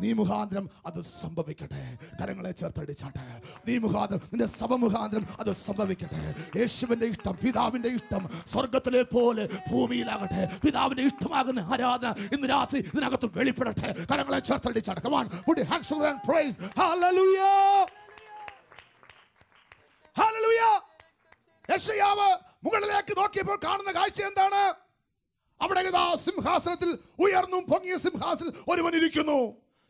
നീ മുഖാന്തരം അത് സംഭവിക്കട്ടെ. കരങ്ങളെ ചേർത്തടിച്ചാട്ടെ. നീ മുഖാന്തരം, നിന്റെ സഭ മുഖാന്തരം അത് സംഭവിക്കട്ടെ. യേശുവിന്റെ ഇഷ്ടം, പിതാവിന്റെ ഇഷ്ടം സ്വർഗത്തിലെ പോലെ ഭൂമിയിലാകട്ടെ. പിതാവിന്റെ ഇഷ്ടമാകുന്ന ആരാധന ഇന്ന് രാത്രി ഇതിനകത്ത് വെളിപ്പെടട്ടെ. കരങ്ങളെ ചേർത്തടിച്ചാട്ടെ. Come on, put your hands together and praise. Hallelujah. Hallelujah. യെശയ്യാവ് മുകളിലേക്ക് നോക്കിയപ്പോൾ കാണുന്ന കാഴ്ച എന്താണ്? അവിടെ സിംഹാസനത്തിൽ, ഉയർന്നും പൊങ്ങിയ സിംഹാസനത്തിൽ ഒരുവൻ ഇരിക്കുന്നു.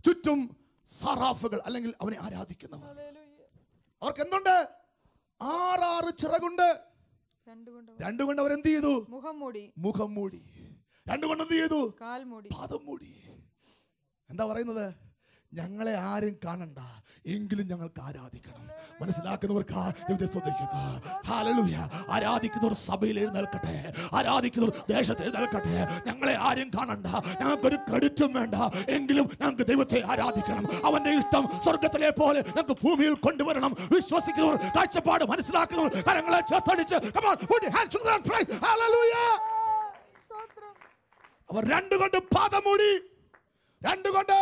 ചുറ്റും സറാഫുകൾ, അല്ലെങ്കിൽ അവനെ ആരാധിക്കുന്നവർ. അവർക്ക് എന്തുണ്ട്? 6 ചിറകുണ്ട്. രണ്ടുകൊണ്ട് അവരെന്ത് ചെയ്തു? മുഖം മൂടി. രണ്ടുകൊണ്ട് എന്ത് ചെയ്തു? പാദം മൂടി. എന്താ പറയുന്നത്? ഞങ്ങളെ ആരും കാണണ്ട, എങ്കിലും ഞങ്ങൾക്ക് ആരാധിക്കണം. മനസ്സിലാക്കുന്നവർക്ക് ഹല്ലേലൂയ. ആരാധിക്കുന്നവർ സഭയിൽ എഴുന്നേൽക്കട്ടെ, ആരാധിക്കുന്നവർ ദേശത്ത് എഴുന്നേൽക്കട്ടെ. ഞങ്ങളെ ആരും കാണണ്ട, ഞങ്ങൾക്കൊരു ക്രെഡിറ്റും വേണ്ട, എങ്കിലും ഞങ്ങൾക്ക് ദൈവത്തെ ആരാധിക്കണം. അവന്റെ ഇഷ്ടം സ്വർഗത്തിലെ പോലെ ഞങ്ങൾക്ക് ഭൂമിയിൽ കൊണ്ടുവരണം. വിശ്വസിക്കുന്നവർ, കാഴ്ചപ്പാട് മനസ്സിലാക്കുന്നവർ കരങ്ങളെ ചേർത്തടിച്ച് അവർ രണ്ടുകൊണ്ട് പാദം മൂടി, രണ്ടുകൊണ്ട്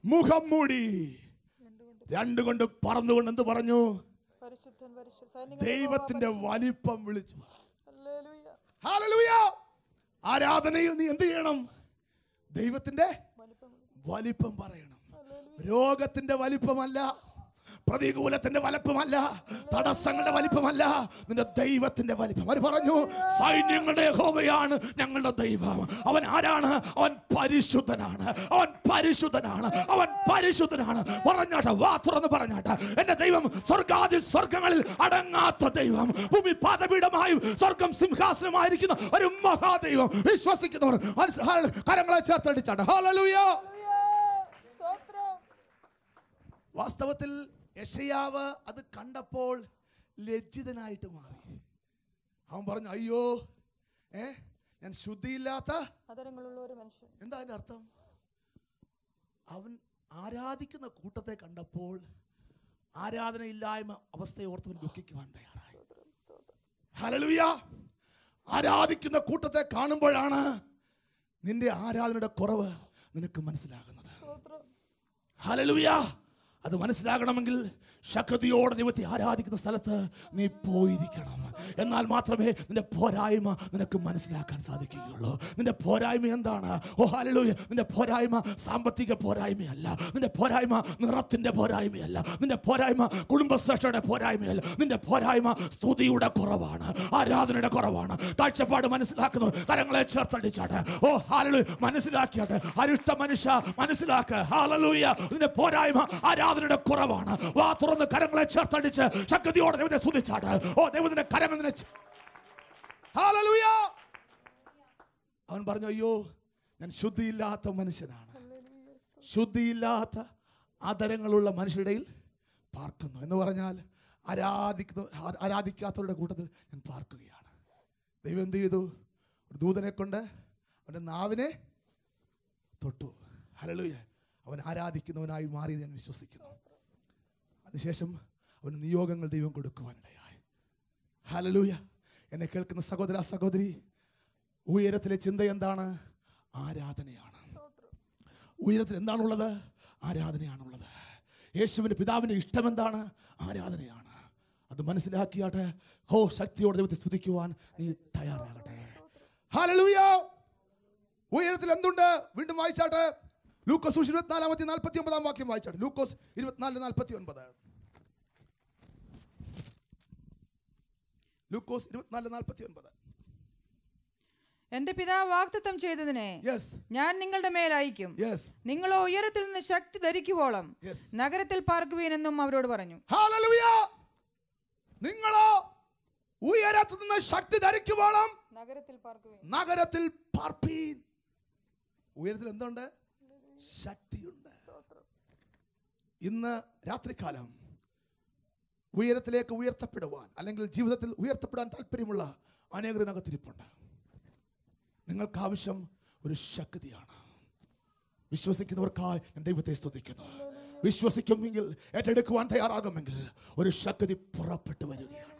മുഖം മൂടി, രണ്ടുകൊണ്ട് പറന്നുകൊണ്ട് എന്ത് പറഞ്ഞു? ദൈവത്തിന്റെ വലിപ്പം വിളിച്ചു. ഹല്ലേലൂയ. ആരാധനയിൽ നീ എന്ത് ചെയ്യണം? ദൈവത്തിന്റെ വലിപ്പം പറയണം. രോഗത്തിന്റെ വലിപ്പമല്ല, പ്രതികൂലത്തിന്റെ വലിപ്പമല്ല, തടസ്സങ്ങളുടെ വലിപ്പമല്ല, നിന്റെ ദൈവത്തിന്റെ വലിപ്പം. അവർ പറഞ്ഞു, സൈന്യങ്ങളുടെ യഹോവയാണ് ഞങ്ങളുടെ ദൈവം. അവൻ ആരാണ്? അവൻ പരിശുദ്ധനാണ്, അവൻ പരിശുദ്ധനാണ്, അവൻ പരിശുദ്ധനാണ്. പറഞ്ഞാട്ടെ, വാ തുറന്ന് പറഞ്ഞാട്ടെ, എന്റെ ദൈവം സ്വർഗാദി സ്വർഗങ്ങളിൽ അടങ്ങാത്ത ദൈവം, ഭൂമി പാദപീഠമായും സ്വർഗം സിംഹാസനമായിരിക്കുന്ന ഒരു മഹാദൈവം. വിശ്വസിക്കുന്നവർ കരങ്ങളെ ചേർത്തടിച്ചാട്ടെ. ഹല്ലേലൂയ. വാസ്തവത്തിൽ യെശയ്യാവ് അത് കണ്ടപ്പോൾ ലജ്ജിതനായിട്ട് മാറി. അവൻ പറഞ്ഞു, അയ്യോ, ഞാൻ ശുദ്ധിയില്ലാത്ത മനുഷ്യൻ. എന്താ അതിന്റെ അർത്ഥം? അവൻ ആരാധിക്കുന്ന കൂട്ടത്തെ കണ്ടപ്പോൾ ആരാധനയില്ലായ്മ അവസ്ഥയെ ഓർത്തവൻ ദുഃഖിക്കുവാൻ തയ്യാറായി. ഹല്ലേലൂയ. ആരാധിക്കുന്ന കൂട്ടത്തെ കാണുമ്പോഴാണ് നിന്റെ ആരാധനയുടെ കുറവ് നിനക്ക് മനസ്സിലാകുന്നത്. ഹല്ലേലൂയ. അത് മനസ്സിലാകണമെങ്കിൽ ശക്തിയോടെ ദൈവത്തെ ആരാധിക്കുന്ന സ്ഥലത്ത് നീ പോയിരിക്കണം. എന്നാൽ മാത്രമേ നിന്റെ പോരായ്മ നിനക്ക് മനസ്സിലാക്കാൻ സാധിക്കുകയുള്ളൂ. നിന്റെ പോരായ്മ എന്താണ്? ഓ ഹല്ലേലൂയ. നിന്റെ പോരായ്മ സാമ്പത്തിക പോരായ്മയല്ല, നിന്റെ പോരായ്മ നിറത്തിന്റെ പോരായ്മയല്ല, നിന്റെ പോരായ്മ കുടുംബശ്രേഷ്ഠയുടെ പോരായ്മയല്ല. നിന്റെ പോരായ്മ സ്തുതിയുടെ കുറവാണ്, ആരാധനയുടെ കുറവാണ്. കാഴ്ചപ്പാട് മനസ്സിലാക്കുന്നവർ കരങ്ങളെ ചേർത്തടിച്ചാട്ടെ. ഓ ഹല്ലേലൂയ. മനസ്സിലാക്കിയാട്ടെ. അരിഷ്ട മനുഷ്യ മനസ്സിലാക്ക്. ഹല്ലേലൂയ. നിന്റെ പോരായ്മ ആരാധനയുടെ കുറവാണ്. വാ തുറന്ന് കരങ്ങളെ ചേർത്തടിച്ച് ശക്തിയോടെ ദൈവത്തെ സ്തുതിച്ചാട്ടെ. ഓ ദൈവത്തിന്റെ കരങ്ങൾ ഹല്ലേലൂയ. അവൻ പറഞ്ഞു, അയ്യോ ഞാൻ ശുദ്ധിയില്ലാത്ത മനുഷ്യനാണ്, ശുദ്ധിയില്ലാത്ത ആദരങ്ങളുള്ള മനുഷ്യരുടെ പാർക്കുന്നു എന്ന് പറഞ്ഞാൽ ആരാധിക്കാത്തവരുടെ കൂട്ടത്തിൽ ഞാൻ പാർക്കുകയാണ്. ദൈവം എന്ത് ചെയ്തു? ഒരു ദൂതനെ കൊണ്ട് അവൻ്റെ നാവിനെ തൊട്ടു. ഹല്ലേലൂയ. അവൻ ആരാധിക്കുന്നവനായി മാറി ഞാൻ വിശ്വസിക്കുന്നു. അതിനുശേഷം അവന് നിയോഗങ്ങൾ ദൈവം കൊടുക്കുവാനിടയായി. ഹല്ലേലൂയ. എന്നെ കേൾക്കുന്ന സഹോദര സഹോദരി, ഉയരത്തിലെ ചിന്ത എന്താണ്? ആരാധനയാണ്. ഉയരത്തിൽ എന്താണുള്ളത്? ആരാധനയാണുള്ളത്. യേശുവിൻ്റെ പിതാവിൻ്റെ ഇഷ്ടം എന്താണ്? ആരാധനയാണ്. അത് മനസ്സിലാക്കിയാട്ടെ ശക്തിയോടെ ദൈവത്തെ സ്തുതിക്കുവാൻ നീ തയ്യാറാകട്ടെ. ഹല്ലേലൂയ. ഉയരത്തിൽ എന്തുണ്ട്? വീണ്ടും വായിച്ചാട്ടെ. ലൂക്കോസ് 24:49 വാക്യം വായിച്ചാട്ടെ. ലൂക്കോസ് 24:49. ലൂക്കോസ് 24:49. എന്റെ പിതാവ് വാഗ്ദത്തം ചെയ്തതിനെ ഞാൻ നിങ്ങളുടെ മേൽ അയക്കും. നിങ്ങളോ ഉയരത്തിൽ നിന്ന് ശക്തി ധരിക്കുവോളം നഗരത്തിൽ പാർക്കുവീനെന്നും അവരോട് പറഞ്ഞു. ഹല്ലേലൂയ. നിങ്ങളോ ഉയരത്തിൽ നിന്ന് ശക്തി ധരിക്കുവോളം നഗരത്തിൽ പാർപ്പീൻ. ഉയരത്തിൽ എന്തുണ്ട്? ശക്തിയുണ്ട്. ഇന്ന് രാത്രികാലം ഉയരത്തിലേക്ക് ഉയർത്തപ്പെടുവാൻ, അല്ലെങ്കിൽ ജീവിതത്തിൽ ഉയർത്തപ്പെടാൻ താല്പര്യമുള്ള അനേകരിനകത്തിരിപ്പുണ്ട്. നിങ്ങൾക്ക് ആവശ്യം ഒരു ശക്തിയാണ്. വിശ്വസിക്കുന്നവർക്കായി ഞാൻ ദൈവത്തെ സ്തുതിക്കുന്നു. വിശ്വസിക്കുമെങ്കിൽ, ഏറ്റെടുക്കുവാൻ തയ്യാറാകുമെങ്കിൽ ഒരു ശക്തി പുറപ്പെട്ടു വരികയാണ്.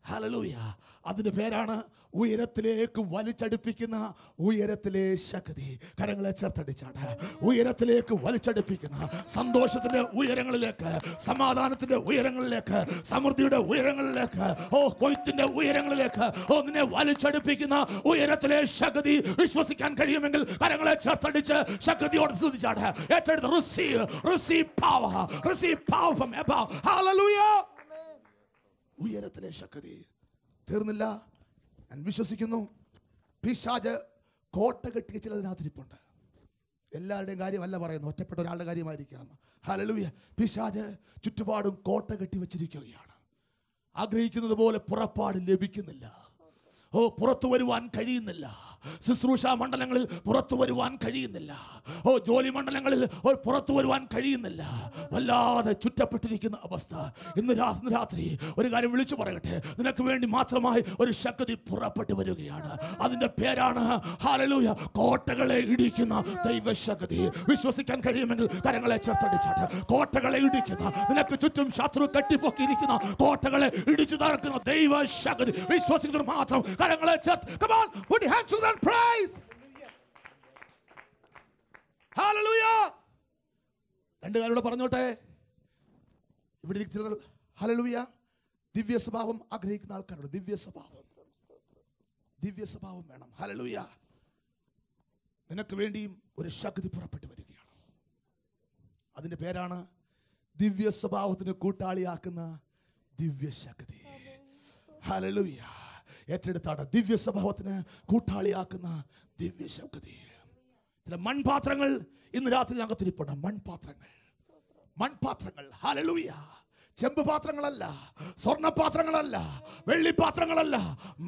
ഹല്ലേലൂയ. അതിന്റെ പേരാണ് ഉയരത്തിലേക്ക് വലിച്ചടുപ്പിക്കുന്ന ഉയരത്തിലെ ശക്തി. കരങ്ങളെ ചേർത്തടിച്ചാണ്. ഉയരത്തിലേക്ക് വലിച്ചടുപ്പിക്കുന്ന സന്തോഷത്തിന്റെ ഉയരങ്ങളിലേക്ക്, സമാധാനത്തിന്റെ ഉയരങ്ങളിലേക്ക്, സമൃദ്ധിയുടെ ഉയരങ്ങളിലേക്ക്, കൊയ്ത്തിന്റെ ഉയരങ്ങളിലേക്ക് നിന്നെ വലിച്ചടുപ്പിക്കുന്ന ഉയരത്തിലെ ശക്തി വിശ്വസിക്കാൻ കഴിയുമെങ്കിൽ കരങ്ങളെ ചേർത്തടിച്ച് ശക്തിയോട് സ്തുതിച്ചാണ്. ഏറ്റെടുത്ത് receive power from above. Hallelujah. ഉയരത്തിലെ ശക്തി തീർന്നില്ല. ഞാൻ വിശ്വസിക്കുന്നു പിശാച് കോട്ട കെട്ടിയ ചിലതിനകത്തിരിപ്പുണ്ട്. എല്ലാവരുടെയും കാര്യമല്ല പറയുന്നത്, ഒറ്റപ്പെട്ട ഒരാളുടെ കാര്യമായിരിക്കാം. ഹല്ലേലൂയ. പിശാച് ചുറ്റുപാടും കോട്ട കെട്ടി വെച്ചിരിക്കുകയാണ്. ആഗ്രഹിക്കുന്നത് പോലെ പുറപ്പാട് ലഭിക്കുന്നില്ല. പുറത്തു വരുവാൻ കഴിയുന്നില്ല. ശുശ്രൂഷ മണ്ഡലങ്ങളിൽ പുറത്തു വരുവാൻ കഴിയുന്നില്ല. ജോലി മണ്ഡലങ്ങളിൽ പുറത്തു വരുവാൻ കഴിയുന്നില്ല. വല്ലാതെ ചുറ്റപ്പെട്ടിരിക്കുന്ന അവസ്ഥ. ഇന്ന് രാത്രി ഒരു കാര്യം വിളിച്ചു പറയട്ടെ, നിനക്ക് വേണ്ടി മാത്രമായി ഒരു ശക്തി പുറപ്പെട്ടു വരികയാണ്. അതിന്റെ പേരാണ് ഹല്ലേലൂയ, കോട്ടകളെ ഇടിക്കുന്ന ദൈവശക്തി. വിശ്വസിക്കാൻ കഴിയുമെങ്കിൽ കരങ്ങളെ ചേർത്തടിച്ചാട്ടെ. കോട്ടകളെ ഇടിക്കുന്ന, നിനക്ക് ചുറ്റും ശത്രു കെട്ടിപ്പൊക്കിയിരിക്കുന്ന കോട്ടകളെ ഇടിച്ചു തകർക്കുന്ന ദൈവശക്തി വിശ്വസിക്കുന്നവർ മാത്രം കരങ്ങളെ ചേർത്ത്. Come on, put your hands together and praise. Hallelujah. രണ്ട് കാര്യം പറഞ്ഞോട്ടെ. ഇവിടെ ചിലർ ഹല്ലേലൂയ ദിവ്യ സ്വഭാവം ആഗ്രഹിക്കുന്ന ആൾക്കാരോട്, ദിവ്യ സ്വഭാവം വേണം. ഹല്ലേലൂയ. നിനക്ക് വേണ്ടിയും ഒരു ശക്തി പുറപ്പെട്ടു വരികയാണ്. അതിന്റെ പേരാണ് ദിവ്യ സ്വഭാവത്തിന് കൂട്ടാളിയാക്കുന്ന ദിവ്യശക്തി. ഹല്ലേലൂയ. ഏറ്റെടുത്താണ് ദിവ്യ സ്വഭാവത്തിന് കൂട്ടാളിയാക്കുന്ന ദിവ്യശക്തി. ചില മൺപാത്രങ്ങൾ ഇന്ന് രാത്രി ഞങ്ങൾക്കിരിപ്പുണ്ട്. മൺപാത്രങ്ങൾ. ഹല്ലേലൂയ. ചെമ്പ് പാത്രങ്ങളല്ല, സ്വർണ്ണപാത്രങ്ങളല്ല, വെള്ളിപ്പാത്രങ്ങളല്ല,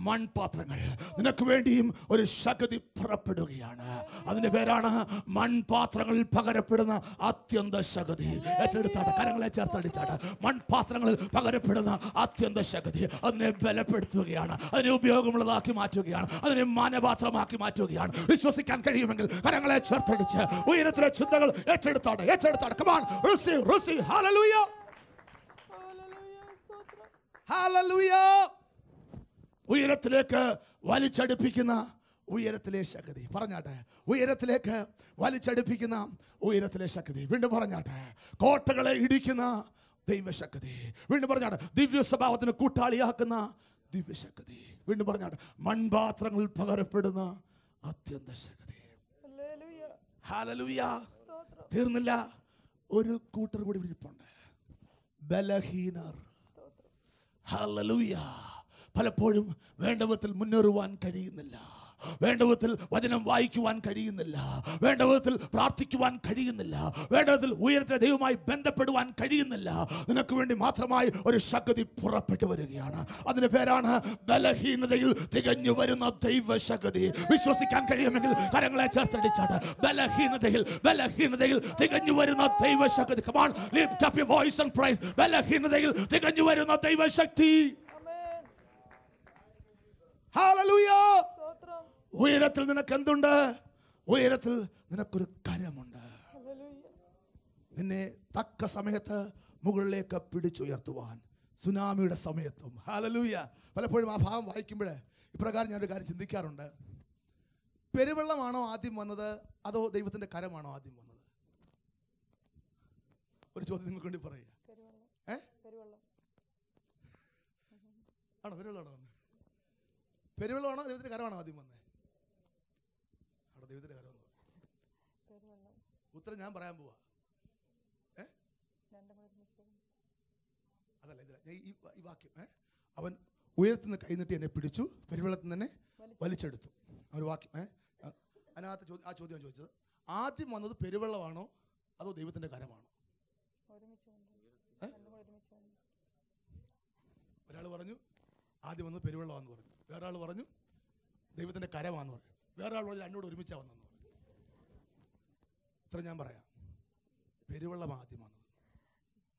മൺപാത്രങ്ങൾ. നിനക്ക് വേണ്ടിയും ഒരു ശക്തി പുറപ്പെടുകയാണ്. അതിന്റെ പേരാണ് മൺപാത്രങ്ങളിൽ പകരപ്പെടുന്ന അത്യന്ത ശക്തി. ഏറ്റെടുത്താട്ടെ. കരങ്ങളെ ചേർത്തടിച്ചാട്ടെ. മൺപാത്രങ്ങളിൽ പകരപ്പെടുന്ന അത്യന്ത ശക്തി അതിനെ ബലപ്പെടുത്തുകയാണ്, അതിനെ ഉപയോഗമുള്ളതാക്കി മാറ്റുകയാണ്, അതിനെ മാനപാത്രമാക്കി മാറ്റുകയാണ്. വിശ്വസിക്കാൻ കഴിയുമെങ്കിൽ കരങ്ങളെ ചേർത്തടിച്ച് ഉയരത്തിലെ ചിന്തകൾ ഏറ്റെടുത്താട്ടെ. Come on, receive. Hallelujah. Hallelujah. ഉയരത്തിലേക്ക് വലിച്ചടുപ്പിക്കുന്ന ഉയരത്തിലെ ശക്തി. പറഞ്ഞാട്ടെ. ഉയരത്തിലേക്ക് വലിച്ചടുപ്പിക്കുന്ന ഉയരത്തിലെ ശക്തി. വീണ്ടും പറഞ്ഞാട്ടെ. കോട്ടകളെ ഇടിക്കുന്ന ദൈവശക്തി. വീണ്ടും പറഞ്ഞാട്ടെ. ദിവ്യ സ്വഭാവത്തിന് കൂട്ടാളിയാക്കുന്ന ദിവ്യശക്തി. വീണ്ടും പറഞ്ഞാട്ടെ. മൺപാത്രങ്ങളിൽ പകരപ്പെടുന്ന അത്യന്ത ശക്തി. ഹല്ലേലൂയ. തീർന്നില്ല. ഒരു കൂട്ടർ കൂടി ഇരിപ്പുണ്ട്. ബലഹീനർ. ഹല്ലേലൂയ. പലപ്പോഴും വേണ്ട വിധത്തിൽ മുന്നേറുവാൻ കഴിയുന്നില്ല. വേണ്ട വിധത്തിൽ വചനം വായിക്കുവാൻ കഴിയുന്നില്ല, വേണ്ട വിധത്തിൽ പ്രാർത്ഥിക്കുവാൻ കഴിയുന്നില്ല, വേണ്ട വിധത്തിൽ ഉയരത്തിലെ ദൈവവുമായി ബന്ധപ്പെടുവാൻ കഴിയുന്നില്ല. നിനക്ക് വേണ്ടി മാത്രമായി ഒരു ശക്തി പുറപ്പെട്ടു വരികയാണ്. അതിന്റെ പേരാണ് ബലഹീനതയിൽ തികഞ്ഞു വരുന്ന ദൈവശക്തി. വിശ്വസിക്കാൻ കഴിയുമെങ്കിൽ കരങ്ങളെ ചേർത്തടിച്ചാട്ട്. ബലഹീനതയിൽ തികഞ്ഞു വരുന്ന ദൈവശക്തി. Come on, lift up your voice and praise. ബലഹീനതയിൽ തികഞ്ഞു വരുന്ന ദൈവശക്തി. ഹല്ലേലൂയ. ഉയരത്തിൽ നിനക്ക് എന്തുണ്ട്? ഉയരത്തിൽ നിനക്കൊരു കരമുണ്ട്. നിന്നെ തക്ക സമയത്ത് മുകളിലേക്ക് പിടിച്ചുയർത്തുവാൻ, സുനാമിയുടെ സമയത്തും. ഹല്ലേലൂയ. പലപ്പോഴും ആ ഭാഗം വായിക്കുമ്പോഴേ ഇപ്രകാരം ഞാനൊരു കാര്യം ചിന്തിക്കാറുണ്ട്. പെരുവെള്ളമാണോ ആദ്യം വന്നത്, അതോ ദൈവത്തിന്റെ കരമാണോ ആദ്യം വന്നത്? ഒരു ചോദ്യം നിങ്ങൾക്ക് വേണ്ടി പറയുക. ആണോ പെരുവെള്ളമാണോ വന്നത്? പെരുവെള്ളമാണോ ദൈവത്തിന്റെ കരമാണോ ആദ്യം വന്നത്? അവിടെ ദൈവത്തിന്റെ കരം. ഉത്തരം ഞാൻ പറയാൻ പോവാ. അതല്ല, ഈ വാക്യം, അവൻ ഉയരത്തിൽ നിന്ന് കൈനീട്ടി എന്നെ പിടിച്ചു, പെരുവെള്ളത്തിൽ നിന്ന് തന്നെ വലിച്ചെടുത്തു. ഒരു വാക്യം, അതിനകത്ത് ആ ചോദ്യം ചോദിച്ചത്, ആദ്യം വന്നത് പെരുവെള്ളമാണോ അതോ ദൈവത്തിന്റെ കരമാണോ? ഒരാൾ പറഞ്ഞു ആദ്യം വന്നത് പെരുവെള്ളമാണെന്ന് പറഞ്ഞു, വേറെ ആൾ പറഞ്ഞു ദൈവത്തിന്റെ കരമാണെന്ന് പറഞ്ഞു, വേറെ ആൾ പറഞ്ഞു രണ്ടോട് ഒരുമിച്ചാ വന്നെന്ന് പറഞ്ഞു. ഇത്ര ഞാൻ പറയാം. പെരുവെള്ളം ആദ്യം വന്നത്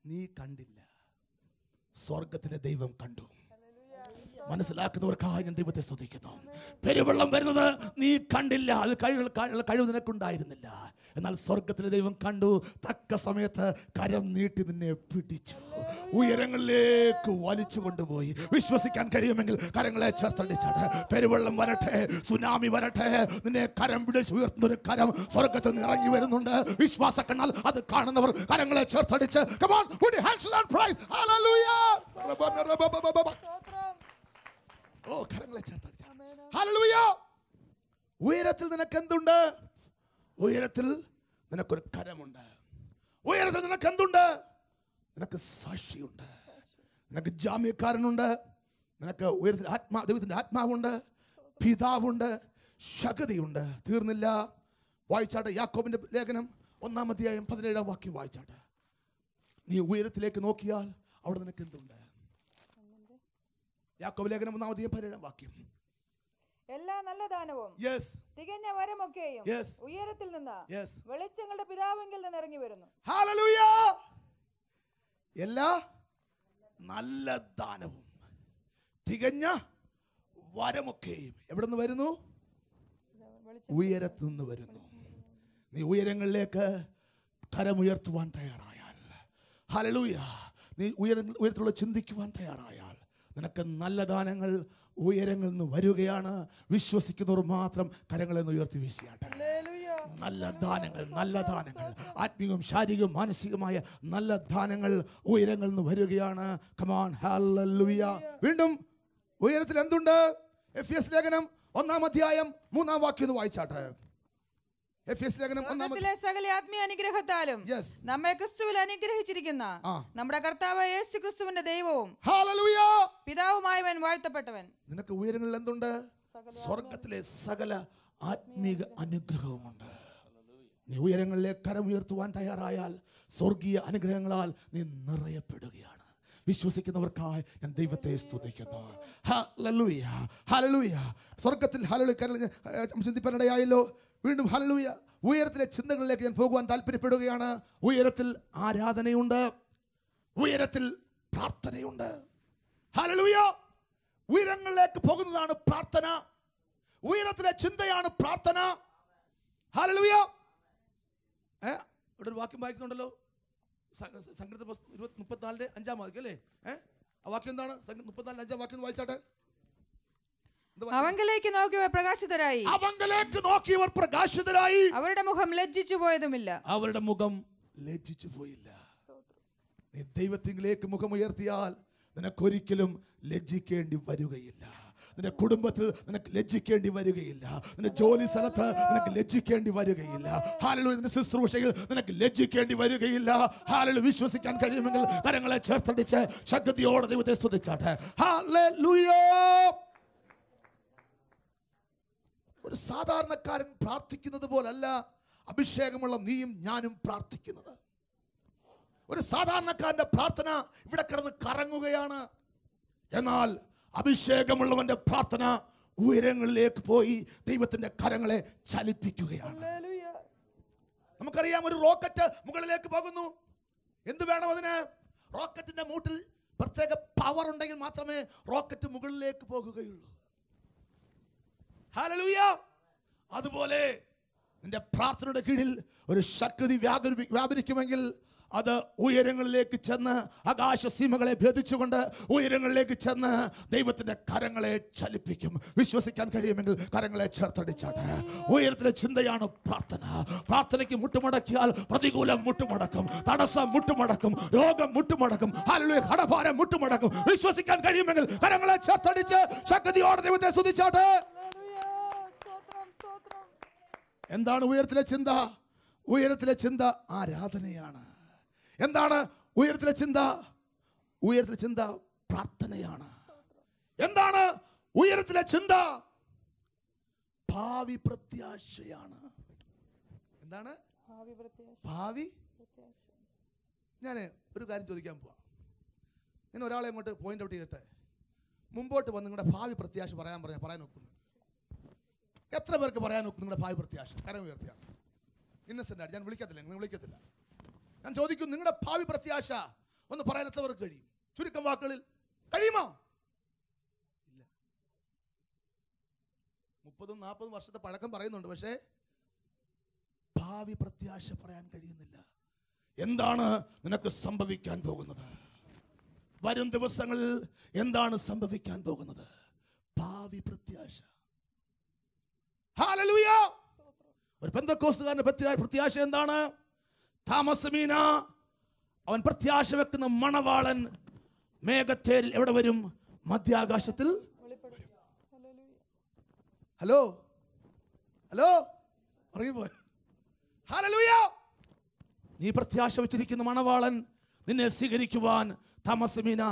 നീ കണ്ടില്ല, സ്വർഗത്തിലെ ദൈവം കണ്ടു. മനസ്സിലാക്കുന്നവർക്കായി ഞാൻ ദൈവത്തെ സ്തുതിക്കുന്നു. പെരുവെള്ളം വരുന്നത് നീ കണ്ടില്ല, അത് കഴിവ് നിനക്കുണ്ടായിരുന്നില്ല. എന്നാൽ സ്വർഗത്തിലെ ദൈവം കണ്ടു, തക്ക സമയത്ത് കരം നീട്ടി നിന്നെ പിടിച്ചു, ഉയരങ്ങളിലേക്ക് വലിച്ചു കൊണ്ടുപോയി. വിശ്വസിക്കാൻ കഴിയുമെങ്കിൽ കരങ്ങളെ ചേർത്തടിച്ചാണ്. പെരുവെള്ളം വരട്ടെ, സുനാമി വരട്ടെ, നിന്നെ കരം പിടിച്ച് ഉയർത്തുന്ന ഒരു കരം സ്വർഗത്തിൽ നിന്ന് ഇറങ്ങി വരുന്നുണ്ട്. വിശ്വാസ കണ്ണാൽ അത് കാണുന്നവർ കരങ്ങളെ ചേർത്തടിച്ച് come on, put your hands and praise. Hallelujah. ഓ, കരങ്ങളെ ചേർത്തടിച്ച് ഹല്ലേലൂയ. ഉയരത്തിൽ നിനക്ക് എന്തുണ്ട്? ഉയരത്തിൽ നിനക്കൊരു കരമുണ്ട്. ഉയരത്തിൽ നിനക്ക് എന്തുണ്ട്? നിനക്ക് സാക്ഷിയുണ്ട്, നിനക്ക് ജാമ്യക്കാരനുണ്ട്, നിനക്ക് ഉയരത്തിൽ ദൈവത്തിന്റെ ആത്മാവുണ്ട്, പിതാവുണ്ട്, ശക്തിയുണ്ട്. തീർന്നില്ല. വായിച്ചാട്ടെ യാക്കോബിന്റെ ലേഖനം 1-ാം അധ്യായം 17-ാം വാക്യം വായിച്ചാട്ടെ. നീ ഉയരത്തിലേക്ക് നോക്കിയാൽ അവിടെ നിനക്ക് എന്തുണ്ട്? യാക്കോബ് ലേഖനം 1-ാം അധ്യായം 17-ാം വാക്യം. എല്ലാ നല്ല ദാനവും തികഞ്ഞ വരമൊക്കെയും ഉയരത്തിൽ നിന്ന് വെളിച്ചങ്ങളുടെ പിതാവിങ്കിൽ നിന്ന് ഇറങ്ങി വരുന്നു. ഹല്ലേലൂയ. എല്ലാ നല്ല ദാനവും തികഞ്ഞ വരമൊക്കെയും എവിടെ നിന്ന് വരുന്നു? ഉയരത്തിൽ നിന്ന് വരുന്നു. നീ ഉയരങ്ങളിലേക്ക് കരമുയർത്തുവാൻ തയ്യാറായാൽ, ഹല്ലേലൂയ, നീ ഉയരത്തിലുള്ള ചിന്തിക്കുവാൻ തയ്യാറായാൽ നിനക്ക് നല്ല ദാനങ്ങൾ ഉയരങ്ങളിൽ നിന്ന് വരികയാണ്. വിശ്വസിക്കുന്നവർ മാത്രം കരങ്ങളിൽ നിന്ന് ഉയർത്തി വീശിയാട്ടെ. നല്ല ദാനങ്ങൾ, നല്ല ദാനങ്ങൾ, ആത്മീയവും ശാരീരികവും മാനസികമായ നല്ല ദാനങ്ങൾ ഉയരങ്ങളിൽ നിന്ന് വരികയാണ്. Come on, hallelujah. വീണ്ടും ഉയരത്തിൽ എന്തുണ്ട്? എഫെസ്യ ലേഖനം 1-ാം അധ്യായം 3-ാം വാക്യം ഒന്ന് വായിച്ചാട്ടെ. എഫെസ്യ ലേഖനം 1-ാം സകല ആത്മീയ അനുഗ്രഹത്താലും നമ്മെ ക്രിസ്തുവിൽ അനുഗ്രഹിച്ചിരിക്കുന്ന നമ്മുടെ കർത്താവ് യേശു ക്രിസ്തുവിന്റെ ദൈവവും പിതാവുമായവൻ വാഴ്ത്തപ്പെട്ടവൻ. നിനക്ക് ഉയരങ്ങളിൽ എന്തുണ്ട്? സ്വർഗത്തിലെ സകല ആത്മീക അനുഗ്രഹവുമുണ്ട്. നീ ഉയരങ്ങളിലേക്ക് കരമുയർത്തുവാൻ തയ്യാറായാൽ സ്വർഗീയ അനുഗ്രഹങ്ങളാൽ നീ നിറയപ്പെടുകയാണ്. വിശ്വസിക്കുന്നവർക്കായി ഞാൻ ദൈവത്തെ സ്തുതിക്കുന്നു. Hallelujah, hallelujah. സ്വർഗത്തിൽ ഹല്ലേലൂയ ചിന്തിപ്പാനിടയായല്ലോ. വീണ്ടും ഹല്ലേലൂയ. ഉയരത്തിലെ ചിന്തകളിലേക്ക് ഞാൻ പോകുവാൻ താല്പര്യപ്പെടുകയാണ്. ഉയരത്തിൽ ആരാധനയുണ്ട്, ഉയരത്തിൽ പ്രാർത്ഥനയുണ്ട്. ഹല്ലേലൂയ. ഉയരങ്ങളിലേക്ക് പോകുന്നതാണ് പ്രാർത്ഥന, ഉയരത്തിലെ ചിന്തയാണ് പ്രാർത്ഥന. ഹല്ലേലൂയ. ഇവിടെ ഒരു വാക്യം വായിക്കുന്നുണ്ടല്ലോ, സങ്കീർത്തനം 34-5-ാം വാക്യം അല്ലേ? ആ വാക്യം എന്താണ്? 34-5-ാം വാക്യം വായിച്ചാട്ടെ. അവങ്കലേക്ക് നോക്കിയവർ പ്രകാശിതരായി, അവങ്കലേക്ക് നോക്കിയവർ പ്രകാശിതരായി, അവരുടെ മുഖം ലജ്ജിച്ചു പോയതുമില്ല. അവരുടെ മുഖം ലജ്ജിച്ചു പോയില്ല. നീ ദൈവത്തിലേക്ക് മുഖമുയർത്തിയാൽ നിനക്കൊരിക്കലും ലജ്ജിക്കേണ്ടി വരികയില്ല. നിന്റെ കുടുംബത്തിൽ നിനക്ക് ലജ്ജിക്കേണ്ടി വരികയില്ല. നിന്റെ ജോലി സ്ഥലത്ത് നിനക്ക് ലജ്ജിക്കേണ്ടി വരികയില്ല. ഹല്ലേലൂയ. നിന്റെ ശുശ്രൂഷയിൽ നിനക്ക് ലജ്ജിക്കേണ്ടി വരികയില്ല. ഹല്ലേലൂയ. വിശ്വസിക്കാൻ കഴിയുമെങ്കിൽ കരങ്ങളെ ചേർത്തടിച്ച് ശക്തിയോടെ ദൈവത്തെ സ്തുതിച്ചാട്ടെ. ഹല്ലേലൂയ. ഒരു സാധാരണക്കാരൻ പ്രാർത്ഥിക്കുന്നത് പോലല്ല അഭിഷേകമുള്ള നീയും ഞാനും പ്രാർത്ഥിക്കുന്നത്. ഒരു സാധാരണക്കാരന്റെ പ്രാർത്ഥന ഇവിടെ കിടന്ന് കറങ്ങുകയാണ്. എന്നാൽ അഭിഷേകമുള്ളവന്റെ പ്രാർത്ഥന ഉയരങ്ങളിലേക്ക് പോയി ദൈവത്തിന്റെ കരങ്ങളെ ചലിപ്പിക്കുകയാണ്. നമുക്കറിയാം, ഒരു റോക്കറ്റ് മുകളിലേക്ക് പോകുന്നു. എന്ത് വേണം അതിന്? റോക്കറ്റിന്റെ മൂട്ടിൽ പ്രത്യേക പവർ ഉണ്ടെങ്കിൽ മാത്രമേ റോക്കറ്റ് മുകളിലേക്ക് പോകുകയുള്ളൂ. ഹല്ലേലൂയ. അതുപോലെ നിന്റെ പ്രാർത്ഥനയുടെ കീഴിൽ ഒരു ശക്തി വ്യാപരിക്കുമെങ്കിൽ അത് ഉയരങ്ങളിലേക്ക് ചെന്ന് ആകാശസീമകളെ ഭേദിച്ചുകൊണ്ട് ഉയരങ്ങളിലേക്ക് ചെന്ന് ദൈവത്തിന്റെ കരങ്ങളെ ചലിപ്പിക്കും. വിശ്വസിക്കാൻ കഴിയുമെങ്കിൽ കരങ്ങളെ ചേർത്തടിച്ചാട്ടെ. ഉയരത്തിലെ ചിന്തയാണ് പ്രാർത്ഥന. പ്രാർത്ഥനയ്ക്ക് മുട്ടുമടക്കിയാൽ പ്രതികൂലം മുട്ടുമടക്കും, തടസ്സം മുട്ടുമടക്കും, രോഗം മുട്ടുമടക്കും, ഹല്ലേലൂയ, കടഭാരം മുട്ടുമടക്കും. വിശ്വസിക്കാൻ കഴിയുമെങ്കിൽ കരങ്ങളെ ചേർത്തടിച്ച് ശക്തിയോടെ ദൈവത്തെ സ്തുതിച്ചാട്ടെ. എന്താണ് ഉയരത്തിലെ ചിന്ത? ഉയരത്തിലെ ചിന്ത ആരാധനയാണ്. എന്താണ് ഉയരത്തിലെ ചിന്ത? ഉയരത്തിലെ ചിന്ത പ്രാർത്ഥനയാണ്. എന്താണ് ഉയരത്തിലെ ചിന്ത? ഭാവി പ്രത്യാശയാണ്. എന്താണ് ഭാവി? ഞാൻ ഒരു കാര്യം ചോദിക്കാൻ പോവാം. ഞാൻ ഒരാളെ അങ്ങോട്ട് പോയിന്റ് ഔട്ട് ചെയ്തിട്ട് മുമ്പോട്ട് വന്ന് നിങ്ങളുടെ ഭാവി പ്രത്യാശ പറയാൻ നോക്കുന്നു. എത്ര പേർക്ക് പറയാൻ നോക്കും നിങ്ങളുടെ ഭാവി പ്രത്യാശ? കരം ഉയർത്തിയാണ്. ഇന്നസെന്റ് ആയിട്ട് ഞാൻ വിളിക്കത്തില്ല, നിങ്ങൾ വിളിക്കത്തില്ല. ഞാൻ ചോദിക്കും, നിങ്ങളുടെ ഭാവി പ്രത്യാശ ഒന്ന് പറയാൻ എത്ര പേർക്ക് കഴിയും? ചുരുക്കം വാക്കുകളിൽ കഴിയുമോ? ഇല്ല. 30-40 വർഷത്തെ പഴക്കം പറയുന്നുണ്ട്, പക്ഷേ ഭാവി പ്രത്യാശ പറയാൻ കഴിയുന്നില്ല. എന്താണ് നിനക്ക് സംഭവിക്കാൻ പോകുന്നത്? വരും ദിവസങ്ങളിൽ എന്താണ് സംഭവിക്കാൻ പോകുന്നത്? ഭാവി പ്രത്യാശ. ഹല്ലേലൂയ. ഒരു പെന്തക്കോസ്തുകാരന്റെ പ്രത്യാശ എന്താണ്? താമസമീന, അവൻ പ്രത്യാശ വെക്കുന്ന മണവാളൻ മേഘത്തേരിൽ എവിടെ വരും? മധ്യാകാശത്തിൽ. ഹലോ ഹലോ അറിയുമോ? ഹല്ലേലൂയ. നീ പ്രത്യാശ വെച്ചിരിക്കുന്ന മണവാളൻ നിന്നെ സ്വീകരിക്കുവാൻ താമസമീന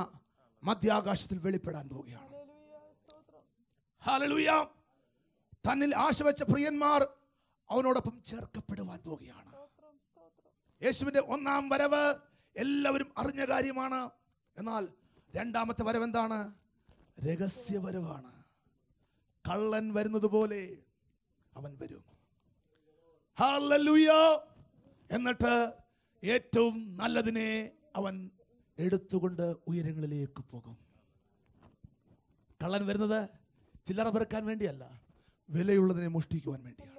മധ്യാകാശത്തിൽ വെളിപ്പെടാൻ പോവുകയാണ്. ഹല്ലേലൂയ. തന്നിൽ ആശ വെച്ച പ്രിയന്മാർ അവനോടൊപ്പം ചേർക്കപ്പെടുവാൻ പോവുകയാണ്. യേശുവിന്റെ ഒന്നാം വരവ് എല്ലാവരും അറിഞ്ഞ കാര്യമാണ്. എന്നാൽ രണ്ടാമത്തെ വരവ് എന്താണ്? രഹസ്യവരവാണ്. കള്ളൻ വരുന്നത് പോലെ അവൻ വരും. ഹല്ലേലൂയ. എന്നിട്ട് ഏറ്റവും നല്ലതിനെ അവൻ എടുത്തുകൊണ്ട് ഉയരങ്ങളിലേക്ക് പോകും. കള്ളൻ വരുന്നത് ചില്ലറ പെറുക്കാൻ വേണ്ടിയല്ല, വിലയുള്ളതിനെ മോഷ്ടിക്കുവാൻ വേണ്ടിയാണ്.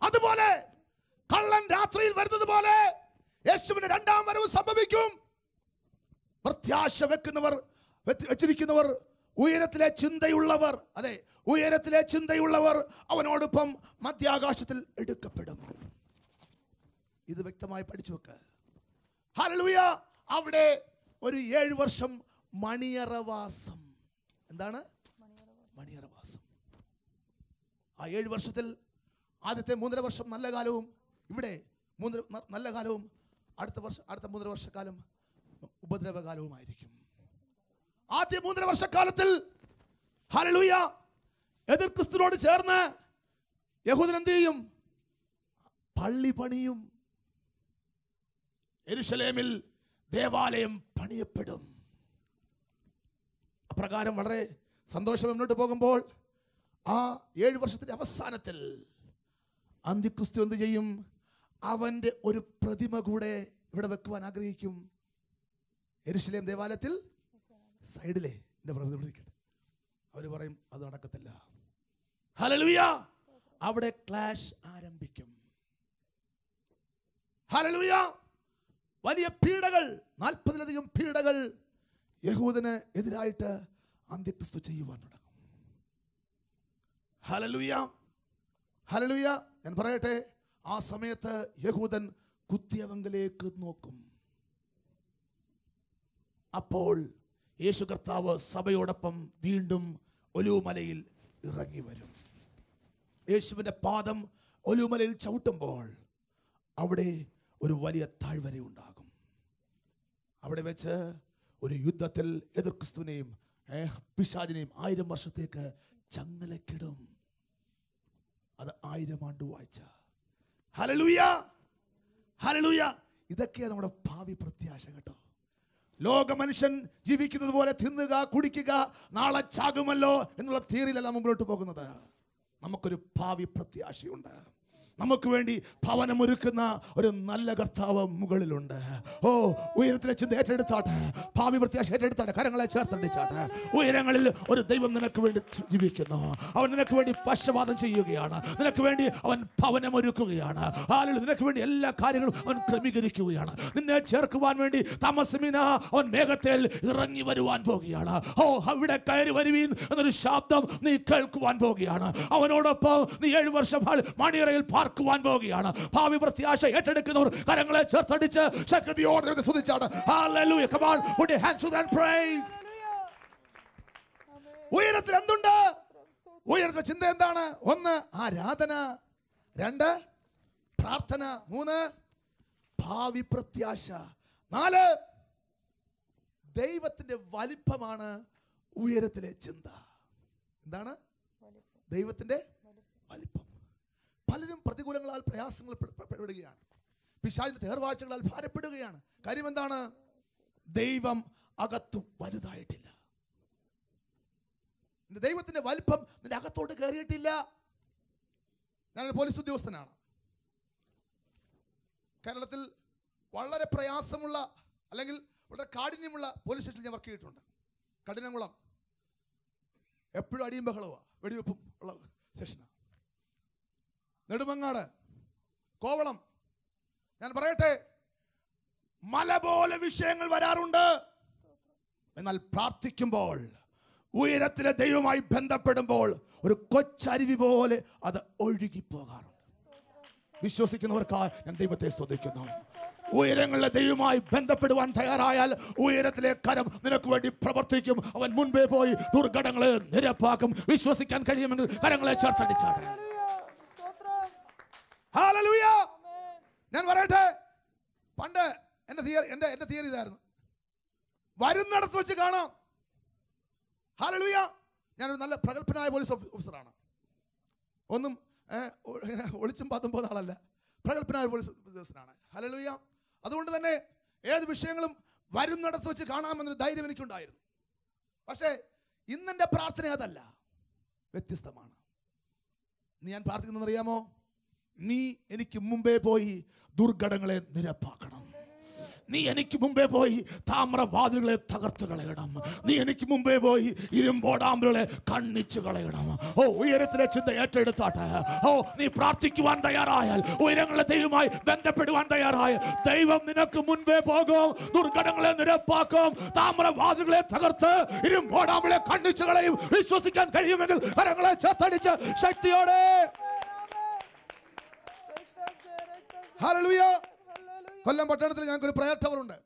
അതുപോലെ കള്ളൻ രാത്രിയിൽ വരുന്നത് പോലെ യേശുവിന്റെ രണ്ടാം വരവ് സംഭവിക്കും. പ്രത്യാശ വെച്ചിരിക്കുന്നവർ, ഉയരത്തിലെ ചിന്തയുള്ളവർ, അതെ, ഉയരത്തിലെ ചിന്തയുള്ളവർ അവനോടൊപ്പം മധ്യാകാശത്തിൽ എടുക്കപ്പെടും. ഇത് വ്യക്തമായി പഠിച്ചു വെക്ക്. ഹല്ലേലൂയ. അവിടെ ഒരു 7 വർഷം മണിയറവാസം. എന്താണ് മണിയറവാസം? ആ 7 വർഷത്തിൽ ആദ്യത്തെ 3.5 വർഷം നല്ല കാലവും, ഇവിടെ നല്ല കാലവും, അടുത്ത 3.5 വർഷക്കാലം ഉപദ്രവകാലവുമായിരിക്കും. ആദ്യ 3.5 വർഷക്കാലത്തിൽ ഹല്ലേലൂയ എതിർ ക്രിസ്തുവിനോട് ചേർന്ന് യഹൂദൻ എന്ത് ചെയ്യും? പള്ളി പണിയും. യെരൂശലേമിൽ ദേവാലയം പണിയപ്പെടും. അപ്രകാരം വളരെ സന്തോഷം മുന്നോട്ട് പോകുമ്പോൾ ആ 7 വർഷത്തിന്റെ അവസാനത്തിൽ അന്തിക്രിസ്തു എന്ത് ചെയ്യും? അവന്റെ ഒരു പ്രതിമ കൂടെ ഇവിടെ വെക്കുവാൻ ആഗ്രഹിക്കും. യെരൂശലേം ദേവാലയത്തിൽ സൈഡിലെ എൻ്റെ പ്രതിമ വിളിക്കട്ടെ. അവർ പറയും അത് നടക്കത്തില്ല. ഹല്ലേലൂയ. അവിടെ ക്ലാഷ് ആരംഭിക്കും. ഹല്ലേലൂയ. വലിയ പീഡകൾ, 40-ലധികം പീഡകൾ യഹൂദന് എതിരായിട്ട് അന്ത്യക്രിസ്തു ചെയ്യുവാൻ തുടങ്ങും. ഹല്ലേലൂയ. ഹല്ലേലൂയ. ഞാൻ പറയട്ടെ, ആ സമയത്ത് യഹൂദൻ കുത്തിയവങ്കിലേക്ക് നോക്കും. അപ്പോൾ യേശു കർത്താവ് സഭയോടൊപ്പം വീണ്ടും ഒലിവുമലയിൽ ഇറങ്ങി വരും. യേശുവിൻ്റെ പാദം ഒലിവുമലയിൽ ചവിട്ടുമ്പോൾ അവിടെ ഒരു വലിയ താഴ്വര ഉണ്ടാകും. അവിടെ വെച്ച് ഒരു യുദ്ധത്തിൽ എതിർ ക്രിസ്തുവിനെയും പിശാചിനെയും 1000 വർഷത്തേക്ക് ചങ്ങലക്കിടും. അത് 1000 ആണ്ട് വാഴ്ച. Hallelujah, hallelujah. ഇതൊക്കെയാണ് നമ്മുടെ ഭാവി പ്രത്യാശ കേട്ടോ. ലോക മനുഷ്യൻ ജീവിക്കുന്നത് പോലെ തിന്നുക കുടിക്കുക നാളെ ചാകുമല്ലോ എന്നുള്ള തിയറിയിലല്ല മുമ്പോട്ട് പോകുന്നത്. നമുക്കൊരു ഭാവി പ്രത്യാശയുണ്ട്. നമുക്ക് വേണ്ടി ഭവനമൊരുക്കുന്ന ഒരു നല്ല കർത്താവ് മുകളിലുണ്ട്. ഓ, ഉയരത്തിലെ ചിന്ത ഏറ്റെടുത്താട്ടെ, ഭാവി പ്രത്യാശ ഏറ്റെടുത്താട്ടെ, കരങ്ങളെ ചേർത്തടിച്ചാട്ടെ. ഉയരങ്ങളിൽ ഒരു ദൈവം നിനക്ക് വേണ്ടി ജീവിക്കുന്നു. അവൻ നിനക്ക് വേണ്ടി പക്ഷപാതം ചെയ്യുകയാണ്. നിനക്ക് വേണ്ടി അവൻ ഭവനമൊരുക്കുകയാണ്. ആളുകൾ നിനക്ക് വേണ്ടി എല്ലാ കാര്യങ്ങളും അവൻ ക്രമീകരിക്കുകയാണ്. നിന്നെ ചേർക്കുവാൻ വേണ്ടി താമസമിന അവൻ മേഘത്തിൽ ഇറങ്ങി വരുവാൻ പോകുകയാണ്. ഓ, അവിടെ കയറി വരുവീൻ എന്നൊരു ശബ്ദം നീ കേൾക്കുവാൻ പോകുകയാണ്. അവനോടൊപ്പം നീ 7 വർഷം മണിയറയിൽ ക്കുവാൻ പോവുകയാണ്. ഭാവി പ്രത്യാശ ഏറ്റെടുക്കുന്നവർ കരങ്ങളെ ചേർത്തടിച്ച് ശക്തിയോടെ സ്തുതിച്ചാണ്. Hallelujah. Come on, put your hands to that praise. ഉയരത്തിൽ എന്തുണ്ട്? ഉയരത്തിലെ ചിന്ത എന്താണ്? 1 ആരാധന, 2 പ്രാർത്ഥന, 3 ഭാവി പ്രത്യാശ, 4 ദൈവത്തിന്റെ വലിപ്പമാണ് ഉയരത്തിലെ ചിന്ത. എന്താണ്? ദൈവത്തിന്റെ വലിപ്പം. പലരും പ്രതികൂലങ്ങളാൽ പ്രയാസങ്ങൾ പെടുകയാണ്. പിശാചിന്റെ തേർവാഴ്ചകളാൽ ഭാരപ്പെടുകയാണ്. കാര്യം എന്താണ്? ദൈവം അകത്തു വലുതായിട്ടില്ല. ദൈവത്തിന്റെ വലിപ്പം നിന്റെ അകത്തോട്ട് കയറിയിട്ടില്ല. ഞാനൊരു പോലീസ് ഉദ്യോഗസ്ഥനാണ്. കേരളത്തിൽ വളരെ പ്രയാസമുള്ള അല്ലെങ്കിൽ വളരെ കാഠിന്യമുള്ള പോലീസ് സ്റ്റേഷനിൽ ഞാൻ വർക്ക് ചെയ്തിട്ടുണ്ട്. കഠിനംകുളം. എപ്പോഴും അടിയും ബഹളവുമാണ്, വെടിവെപ്പും ഉള്ള സ്റ്റേഷനാണ്. നെടുമങ്ങാട്, കോവളം. ഞാൻ പറയട്ടെ, മല പോലെ വിഷയങ്ങൾ വരാറുണ്ട്. എന്നാൽ പ്രാർത്ഥിക്കുമ്പോൾ, ഉയരത്തിലെ ദൈവവുമായി ബന്ധപ്പെടുമ്പോൾ ഒരു കൊച്ചരുവി പോലെ അത് ഒഴുകിപ്പോകാറുണ്ട്. വിശ്വസിക്കുന്നവർക്കായി ഞാൻ ദൈവത്തെ സ്തുതിക്കുന്നു. ഉയരങ്ങളിലെ ദൈവവുമായി ബന്ധപ്പെടുവാൻ തയ്യാറായാൽ ഉയരത്തിലെ കരം നിനക്ക് വേണ്ടി പ്രവർത്തിക്കും. അവൻ മുൻപേ പോയി ദുർഘടങ്ങളെ നിരപ്പാക്കും. വിശ്വസിക്കാൻ കഴിയുമെങ്കിൽ കരങ്ങളെ ചേർത്തടിച്ചാണ്. ഹല്ലേലൂയ. ഞാൻ പറയട്ടെ, പണ്ട് എന്റെ തിയറി ഇതായിരുന്നു, വരുന്നിടത്ത് വെച്ച് കാണാം. ഹല്ലേലൂയ. ഞാനൊരു നല്ല പ്രഗത്ഭനായ പോലീസ് ഓഫീസറാണ്. ഒന്നും ഒളിച്ചും പാത്തും പോകുന്ന ആളല്ല, പ്രഗത്ഭനായ പോലീസ് ഉദ്യോഗസ്ഥനാണ്. ഹല്ലേലൂയ. അതുകൊണ്ട് തന്നെ ഏത് വിഷയങ്ങളും വരുന്നിടത്ത് വെച്ച് കാണാമെന്നൊരു ധൈര്യം എനിക്കുണ്ടായിരുന്നു. പക്ഷേ ഇന്നെൻ്റെ പ്രാർത്ഥന അതല്ല, വ്യത്യസ്തമാണ്. ഞാൻ പ്രാർത്ഥിക്കുന്നതെന്നറിയാമോ? നീ എനിക്ക് മുമ്പേ പോയി ദുർഘടങ്ങളെ നിരപ്പാക്കണം. നീ എനിക്ക് മുമ്പേ പോയി താമ്രവാതിലുകളെ തകർത്ത് കളയണം. നീ എനിക്ക് മുമ്പേ പോയി ഇരുമ്പോടാമ്പുകളെ കണ്ണിച്ചു കളയണം. ഓ, ഉയരത്തിലെ ചിന്ത ഏറ്റെടുത്താട്ടെ. ഓ, നീ പ്രാർത്ഥിക്കുവാൻ തയ്യാറായാൽ, ഉയരങ്ങളെ ദൈവമായി ബന്ധപ്പെടുവാൻ തയ്യാറായ ദൈവം നിനക്ക് മുൻപേ പോകും. ദുർഘടങ്ങളെ നിരപ്പാക്കും. താമ്രവാതിലുകളെ തകർത്ത് ഇരുമ്പോടാമ്പുകളെ കണ്ണിച്ചു കളയും. വിശ്വസിക്കാൻ കഴിയുമെങ്കിൽ കരങ്ങളെ ചേർത്തടിച്ച് ശക്തിയോടെ ഹല്ലേലൂയ. കൊല്ലം പട്ടണത്തിൽ ഞങ്ങൾക്കൊരു പ്രയർ ടവർ ഉണ്ട്.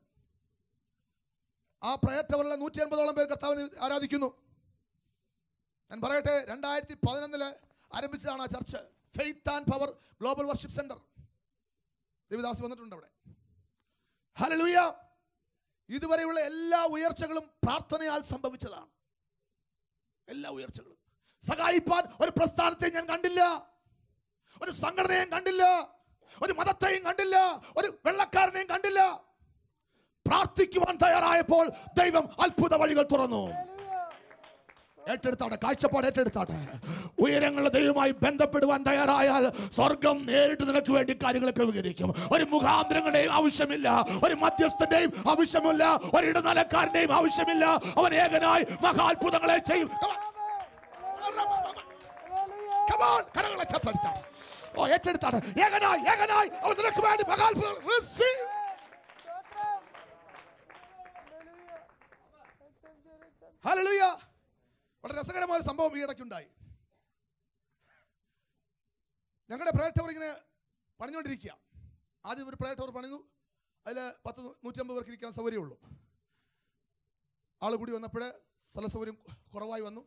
ആ പ്രയർ ടവറിലെ 150ഓളം പേർ കർത്താവിനെ ആരാധിക്കുന്നു. ഞാൻ പറയട്ടെ, 2011 ആരംഭിച്ചതാണ് ആ church. Faith and power global worship centre. Devadas വന്നിട്ടുണ്ട് അവിടെ. ഹല്ലേലൂയ. ഇതുവരെയുള്ള എല്ലാ ഉയർച്ചകളും പ്രാർത്ഥനയാൽ സംഭവിച്ചതാണ്. എല്ലാ ഉയർച്ചകളും. സഹായിപ്പാൻ ഒരു പ്രസ്ഥാനത്തെയും ഞാൻ കണ്ടില്ല, ഒരു സംഘടനയും കണ്ടില്ല, ഒരു മതത്തെയും കണ്ടില്ല, ഒരു വെള്ളക്കാരനെയും കണ്ടില്ല. പ്രാർത്ഥിക്കുവാൻ തയ്യാറായപ്പോൾ ദൈവം അത്ഭുത വഴികൾ തുറന്നു. ഏറ്റെടുത്താട്ടെ, കാഴ്ചപ്പാട് ഏറ്റെടുത്താട്ടെ. ഉയരങ്ങളുടെ ദൈവവുമായി ബന്ധപ്പെടുവാൻ തയ്യാറായാൽ സ്വർഗം നേരിട്ട് നിനക്ക് വേണ്ടി കാര്യങ്ങൾ ക്രമീകരിക്കും. ഒരു മുഖാന്തരങ്ങളുടെയും ആവശ്യമില്ല, ഒരു മധ്യസ്ഥന്റെയും ആവശ്യമില്ല, ഒരു ഇടനിലക്കാരന്റെയും ആവശ്യമില്ല. അവൻ ഏകനായി മഹാത്ഭുതങ്ങളെ ചെയ്യും. കരങ്ങളെ ചേർത്തടിച്ചാട്ടെ. ഓ, ഏറ്റെടുത്താണ്. ഏകനായി അവൻ നിനക്ക് വേണ്ടി മഹാത്ഭുതങ്ങൾ റിസീവ്. ഹല്ലേലൂയ. വളരെ രസകരമായ ഒരു സംഭവം ഈ ഇടയ്ക്കുണ്ടായി. ഞങ്ങളുടെ പ്രയർ ടവർ ഇങ്ങനെ പണിഞ്ഞുകൊണ്ടിരിക്കുക. ആദ്യം ഒരു പ്രയർ ടവർ പണിതു. അതിൽ 150 പേർക്ക് ഇരിക്കാൻ സൗകര്യമുള്ളൂ. ആൾ കൂടി വന്നപ്പോൾ സ്ഥല സൗകര്യം കുറവായി വന്നു.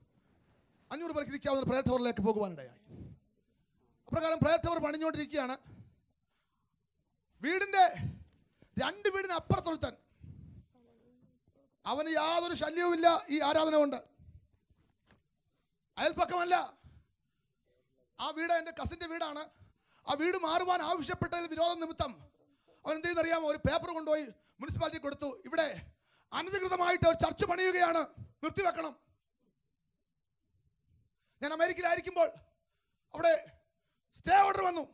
500 പേർക്ക് ഇരിക്കാവുന്ന പ്രയർ ടവറിലേക്ക് പോകുവാനിടയായി. അപ്രകാരം പ്രയർ ടവർ പണിഞ്ഞുകൊണ്ടിരിക്കുകയാണ്. വീടിൻ്റെ 2 വീടിന് അപ്പുറത്തൊരുത്തൻ, അവന് യാതൊരു ശല്യവുമില്ല ഈ ആരാധന കൊണ്ട്. അയൽപ്പക്കമല്ല, ആ വീട് എൻ്റെ കസിൻ്റെ വീടാണ്. ആ വീട് മാറുവാൻ ആവശ്യപ്പെട്ടതിൽ വിരോധം നിമിത്തം അവൻ എന്ത് ചെയ്യുന്നറിയാമോ, ഒരു പേപ്പർ കൊണ്ടുപോയി മുനിസിപ്പാലിറ്റി കൊടുത്തു. ഇവിടെ അനധികൃതമായിട്ട് ഒരു ചർച്ച് പണിയുകയാണ്, നിർത്തിവെക്കണം. ഞാൻ അമേരിക്കയിലായിരിക്കുമ്പോൾ അവിടെ സ്റ്റേ ഓർഡർ വന്നു.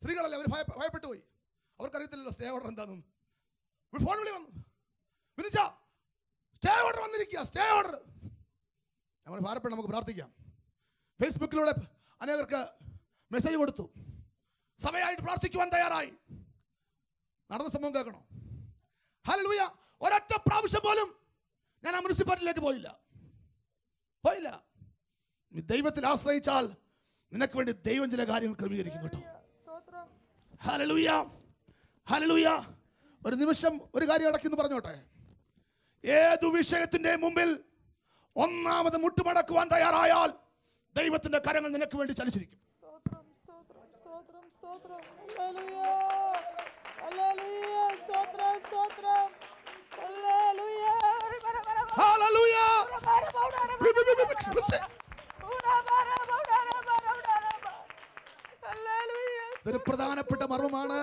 സ്ത്രീകളല്ലേ, അവർ ഭയപ്പെട്ടു പോയി. അവർക്കറിയത്തില്ലല്ലോ സ്റ്റേ ഓർഡർ എന്താണെന്ന്. ഫോൺ വിളി വന്നു, വിളിച്ച സ്റ്റേ ഓർഡർ വന്നിരിക്കുക, സ്റ്റേ ഓർഡർ. നമ്മൾ ഭാരപ്പെട്ട് നമുക്ക് പ്രാർത്ഥിക്കാം. ഫേസ്ബുക്കിലൂടെ അനേകർക്ക് മെസ്സേജ് കൊടുത്തു, സഭയായിട്ട് പ്രാർത്ഥിക്കുവാൻ തയ്യാറായി. നടന്ന സംഭവം കേൾക്കണോ? ഹല്ലേലൂയ. ഒരൊറ്റ പ്രാവശ്യം പോലും ഞാൻ ആ മുനിസിപ്പാലിറ്റിയിലേക്ക് പോയില്ല. നീ ദൈവത്തിൽ ആശ്രയിച്ചാൽ നിനക്ക് വേണ്ടി ദൈവം ചില കാര്യങ്ങൾ ക്രമീകരിക്കും കേട്ടോ. Hallelujah, hallelujah. ഒരു നിമിഷം ഒരു കാര്യം അടക്കിന്ന് പറഞ്ഞോട്ടെ. ഏതു വിഷയത്തിന്റെ മുമ്പിൽ ഒന്നാമത് മുട്ടുമടക്കുവാൻ തയ്യാറായാൽ ദൈവത്തിന്റെ കരങ്ങൾ നിനക്ക് വേണ്ടി ചലിച്ചിരിക്കും. ഒരു പ്രധാനപ്പെട്ട മർമ്മമാണ്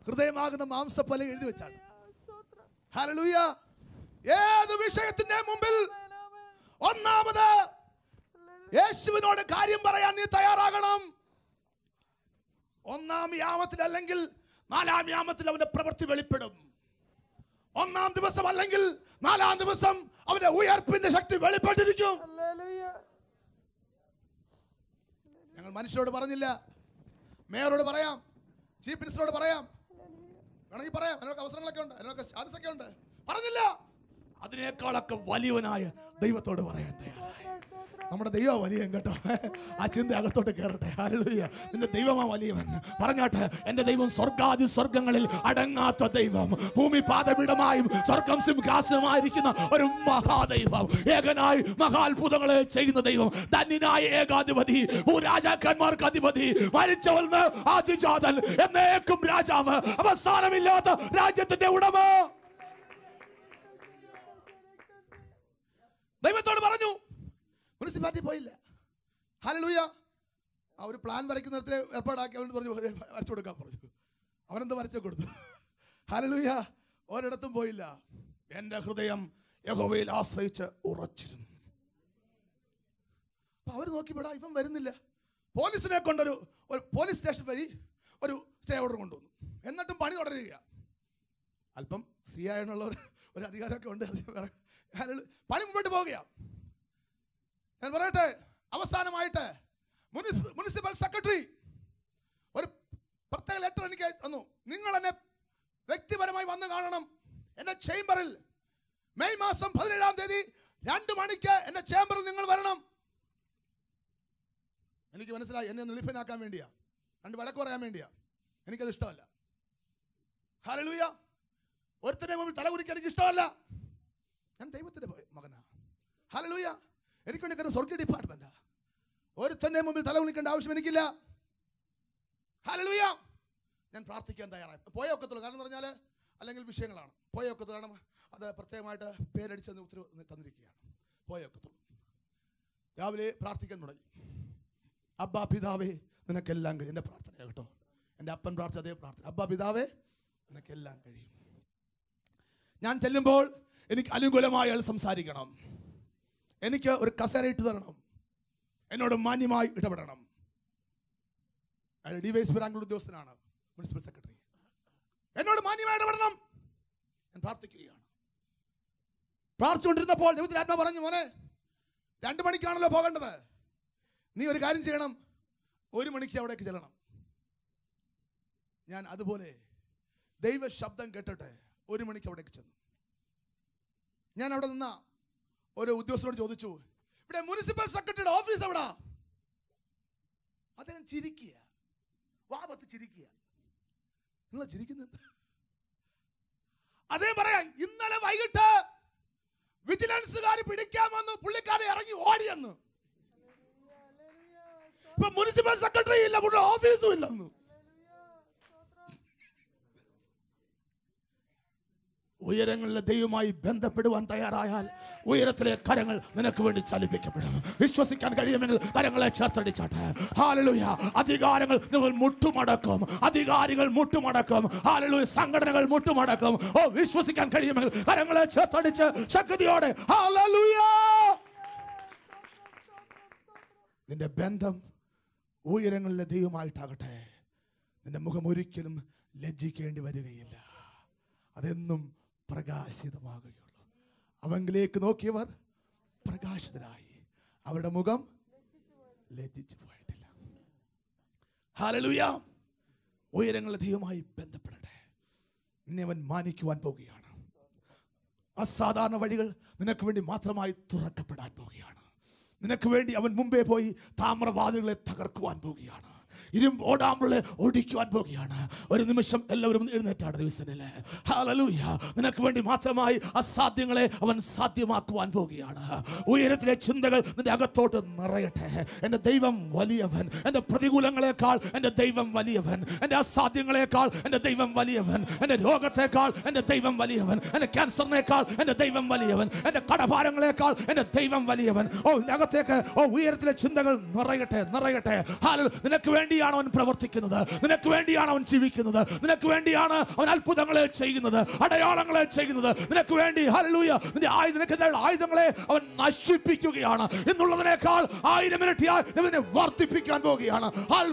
ഹൃദയമാകുന്ന മാംസപ്പല എഴുതി വെച്ചാണ്. ഹല്ലേലൂയ. ഏത് വിഷയത്തിന്റെ മുമ്പിൽ ഒന്നാമത് യേശുവിനോട് കാര്യം പറയാൻ നീ തയ്യാറാകണം. ഒന്നാം യാമത്തിൽ അല്ലെങ്കിൽ 4-ാം യാമത്തിൽ അവന്റെ പ്രവൃത്തി വെളിപ്പെടും. ഒന്നാം ദിവസം അല്ലെങ്കിൽ 4-ാം ദിവസം അവന്റെ ഉയർപ്പിന്റെ ശക്തി വെളിപ്പെട്ടിരിക്കും. ഞങ്ങൾ മനുഷ്യരോട് പറഞ്ഞില്ല, മേയറോട് പറയാം, ചീഫ് മിനിസ്റ്ററോട് പറയാം, വേണമെങ്കിൽ പറയാം, അതിനൊക്കെ അവസരങ്ങളൊക്കെ ഉണ്ട്, അതിനൊക്കെ ചാൻസ് ഒക്കെ ഉണ്ട്. പറഞ്ഞില്ല. അതിനേക്കാളൊക്കെ വലിയവനായ ദൈവത്തോട് പറയാൻ തയ്യാറായി. നമ്മുടെ ദൈവം വലിയവൻ കേട്ടോ. ആ ചിന്ത അകത്തോട്ട് കയറട്ടെ. ഹല്ലേലൂയ. നിന്റെ ദൈവമാ വലിയവൻ. പറഞ്ഞാട്ടെ, എന്റെ ദൈവം സ്വർഗാദി സ്വർഗങ്ങളിൽ അടങ്ങാത്ത ദൈവം, ഭൂമി പാദപീഠമായും സ്വർഗം സിംഹാസനമായിരിക്കുന്ന ഒരു മഹാദൈവം, ഏകനായി മഹാത്ഭുതങ്ങളെ ചെയ്യുന്ന ദൈവം, ധന്യനായ ഏകാധിപതി, ഭൂരാജാക്കന്മാർക്ക് അധിപതി, മരിച്ചവന് ആദിജാതൻ, എന്നേക്കും രാജാവ്, അവസാനമില്ലാത്ത രാജ്യത്തിന്റെ ഉടമ. ദൈവത്തോട് പറഞ്ഞു, മുനിസിപ്പാലിറ്റി പോയില്ല. ഹല്ലേലൂയ. ആ ഒരു പ്ലാൻ വരയ്ക്കുന്നിടത്തിൽ ഏർപ്പാടാക്കി അവൻ പറഞ്ഞു വരച്ചു കൊടുക്കാൻ പറഞ്ഞു. അവനെന്ത് വരച്ചു കൊടുത്തു. ഹല്ലേലൂയ. ഒരിടത്തും പോയില്ല. എൻ്റെ ഹൃദയം യഹോവയിൽ ആശ്രയിച്ച് ഉറച്ചിരുന്നു. അപ്പൊ അവർ നോക്കിപ്പെടാ, ഇവൻ വരുന്നില്ല. പോലീസിനെ കൊണ്ടൊരു പോലീസ് സ്റ്റേഷൻ വഴി ഒരു സ്റ്റേ ഓർഡർ കൊണ്ടുവന്നു. എന്നിട്ടും പണി തുടരുക. അല്പം CI എന്നുള്ള ഒരു അധികാരമൊക്കെ ഉണ്ട്. പണി മുമ്പോട്ട് പോവുകയാണ്. ഞാൻ പറയട്ടെ, അവസാനമായിട്ട് മുനിസിപ്പൽ സെക്രട്ടറി ഒരു പ്രത്യേക ലെറ്റർ എനിക്ക് തന്നു. നിങ്ങൾ എന്നെ വ്യക്തിപരമായി വന്ന് കാണണം. എന്റെ ചേംബറിൽ മെയ് മാസം 17-ാം തീയതി 2 മണിക്ക് എന്റെ ചേംബറിൽ നിങ്ങൾ വരണം. എനിക്ക് മനസ്സിലായി, എന്നെ നിളിപ്പനാക്കാൻ വേണ്ടിയാ, 2 വഴക്ക് പറയാൻ വേണ്ടിയാ. എനിക്കത് ഇഷ്ടമല്ല. ഹല്ലേലൂയ. ഒരുത്തനെ മുമ്പിൽ തലകുനിക്കാൻ എനിക്ക് ഇഷ്ടമല്ല. ഞാൻ ദൈവത്തിന്റെ മകനാ. ഹല്ലേലൂയ. എനിക്ക് വേണ്ടി സ്വർഗീയ ഡിപ്പാർട്ട്മെന്റാ. ഒരുത്തന്റെ മുമ്പിൽ തലകുനിക്കേണ്ട ആവശ്യം എനിക്കില്ല. ഹല്ലേലൂയ. ഞാൻ പ്രാർത്ഥിക്കാൻ തയ്യാറായി. പോയേ ഒക്കത്തുള്ളൂ. കാരണം എന്ന് പറഞ്ഞാൽ അല്ലെങ്കിൽ വിഷയങ്ങളാണ്. പോയേ ഒക്കത്തുള്ളൂ. കാരണം അത് പ്രത്യേകമായിട്ട് പേരടിച്ചെന്ന് ഉത്തരവ് തന്നിരിക്കുകയാണ്. പോയേ ഒക്കത്തുള്ളൂ. രാവിലെ പ്രാർത്ഥിക്കാൻ തുടങ്ങി. അബ്ബാ പിതാവേ നിനക്കെല്ലാം കഴിയും. എൻ്റെ പ്രാർത്ഥന കേട്ടോ. എൻ്റെ അപ്പൻ പ്രാർത്ഥിച്ച അതേ പ്രാർത്ഥന. അബ്ബാ പിതാവേ നിനക്കെല്ലാം കഴിയും. ഞാൻ ചെല്ലുമ്പോൾ എനിക്ക് അനുകൂലമായി അയാൾ സംസാരിക്കണം. എനിക്ക് ഒരു കസേര ഇട്ട് തരണം. എന്നോട് മാന്യമായി ഇടപെടണം. അയാൾ ഡിവൈസ് ബാംഗ്ലൂർ ഉദ്യോഗസ്ഥനാണ്, മുനിസിപ്പൽ സെക്രട്ടറി. എന്നോട് മാന്യമായി ഇടപെടണം. ഞാൻ പ്രാർത്ഥിക്കുകയാണ്. പ്രാർത്ഥിച്ചുകൊണ്ടിരുന്നപ്പോൾ ദൈവത്തിന്റെ ആത്മാവ് പറഞ്ഞു, മോനെ 2 മണിക്കാണല്ലോ പോകേണ്ടത്, നീ ഒരു കാര്യം ചെയ്യണം, 1 മണിക്ക് അവിടേക്ക് ചെല്ലണം. ഞാൻ അതുപോലെ ദൈവ ശബ്ദം കേട്ടിട്ട് 1 മണിക്ക് അവിടേക്ക് ചെന്നു. ഞാൻ അവിടെ നിന്ന ഒരു ഉദ്യോഗസ്ഥനോട് ചോദിച്ചു, ഇവിടെ മുനിസിപ്പൽ സെക്രട്ടറിയുടെ ഓഫീസ് എവിടാ? അദ്ദേഹം ചിരിക്കുക, വാപത്ത് ചിരിക്കുക. നിങ്ങൾ ചിരിക്കുന്നത്? അദ്ദേഹം പറയാം, ഇന്നലെ വൈകിട്ട് വിജിലൻസുകാർ പിടിക്കാൻ വന്നു, പുള്ളിക്കാരെ ഇറങ്ങി ഓടിയെന്ന്. ഇപ്പൊ മുനിസിപ്പൽ സെക്രട്ടറി ഇല്ല, ഓഫീസും ഇല്ലെന്ന്. ഉയരങ്ങളിലെ ദൈവവുമായി ബന്ധപ്പെടുവാൻ തയ്യാറായാൽ ഉയരത്തിലെ കരങ്ങൾ നിനക്ക് വേണ്ടി ചലിപ്പിക്കപ്പെടും. വിശ്വസിക്കാൻ കഴിയുമെങ്കിൽ കരങ്ങളെ ചേർത്തടിച്ചാട്ടെ. ഹല്ലേലൂയ. അധികാരങ്ങൾ നിങ്ങൾ മുട്ടുമടക്കും, അധികാരികൾ മുട്ടുമടക്കും. ഹല്ലേലൂയ. സംഘടനകൾ മുട്ടുമടക്കും. ഓ, വിശ്വസിക്കാൻ കഴിയുമെങ്കിൽ കരങ്ങളെ ചേർത്തടിച്ച് ശക്തിയോടെ ഹല്ലേലൂയ. നിന്റെ ബന്ധം ഉയരങ്ങളിലെ ദൈവമായിട്ടാകട്ടെ. നിന്റെ മുഖം ഒരിക്കലും ലജ്ജിക്കേണ്ടി വരികയില്ല. അതെന്നും പ്രകാശിതമാകുകയുള്ളൂ. അവങ്കിലേക്ക് നോക്കിയവർ പ്രകാശിതരായി, അവരുടെ മുഖം ലജ്ജിച്ചു പോയിട്ടില്ല. ഹല്ലേലൂയ. ഉയരങ്ങളിലെ ദൈവമായി ബന്ധപ്പെടട്ടെ. നിന്നെ അവൻ മാനിക്കുവാൻ പോവുകയാണ്. അസാധാരണ വഴികൾ നിനക്ക് വേണ്ടി മാത്രമായി തുറക്കപ്പെടാൻ പോവുകയാണ്. നിനക്ക് വേണ്ടി അവൻ മുമ്പേ പോയി താമ്രവാതിലുകളെ തകർക്കുവാൻ പോവുകയാണ്. ഇരുമ്പോടാമ്പുകളെ ഓടിക്കുവാൻ പോവുകയാണ്. ഒരു നിമിഷം എല്ലാവരും എഴുന്നേറ്റാണ് ദിവസത്തിലെ. ഹല്ലേലൂയ. നിനക്ക് വേണ്ടി മാത്രമായി അസാധ്യങ്ങളെ അവൻ സാധ്യമാക്കുവാൻ പോവുകയാണ്. ഉയരത്തിലെ ചിന്തകൾ നിന്റെ അകത്തോട്ട് നിറയട്ടെ. എൻ്റെ ദൈവം വലിയവൻ. എൻ്റെ പ്രതികൂലങ്ങളെക്കാൾ എൻ്റെ ദൈവം വലിയവൻ. എൻ്റെ അസാധ്യങ്ങളെക്കാൾ എൻ്റെ ദൈവം വലിയവൻ. എൻ്റെ രോഗത്തെക്കാൾ എൻ്റെ ദൈവം വലിയവൻ. എൻ്റെ ക്യാൻസറിനേക്കാൾ എൻ്റെ ദൈവം വലിയവൻ. എൻ്റെ കടഭാരങ്ങളെക്കാൾ എൻ്റെ ദൈവം വലിയവൻ. ഓ, ഇതിനകത്തേക്ക് ഉയരത്തിലെ ചിന്തകൾ നിറയട്ടെ, നിറയട്ടെ. ഹല്ലേലൂയ. നിനക്ക് വേണ്ടിയാണ് അവൻ പ്രവർത്തിക്കുന്നത്. നിനക്ക് വേണ്ടിയാണ് അവൻ ജീവിക്കുന്നത്. നിനക്ക് വേണ്ടിയാണ് അവൻ അത്ഭുതങ്ങളെ ചെയ്യുന്നത്, അടയാളങ്ങളെ ചെയ്യുന്നത്. നിനക്ക് വേണ്ടി ഹല്ലേലൂയ നിന്റെ ആയുധങ്ങളെ അവൻ നശിപ്പിക്കുകയാണ്. എന്നുള്ളതിനേക്കാൾ 1000 ഇരട്ടിയായി അവനെ വർദ്ധിപ്പിക്കാൻ പോവുകയാണ്.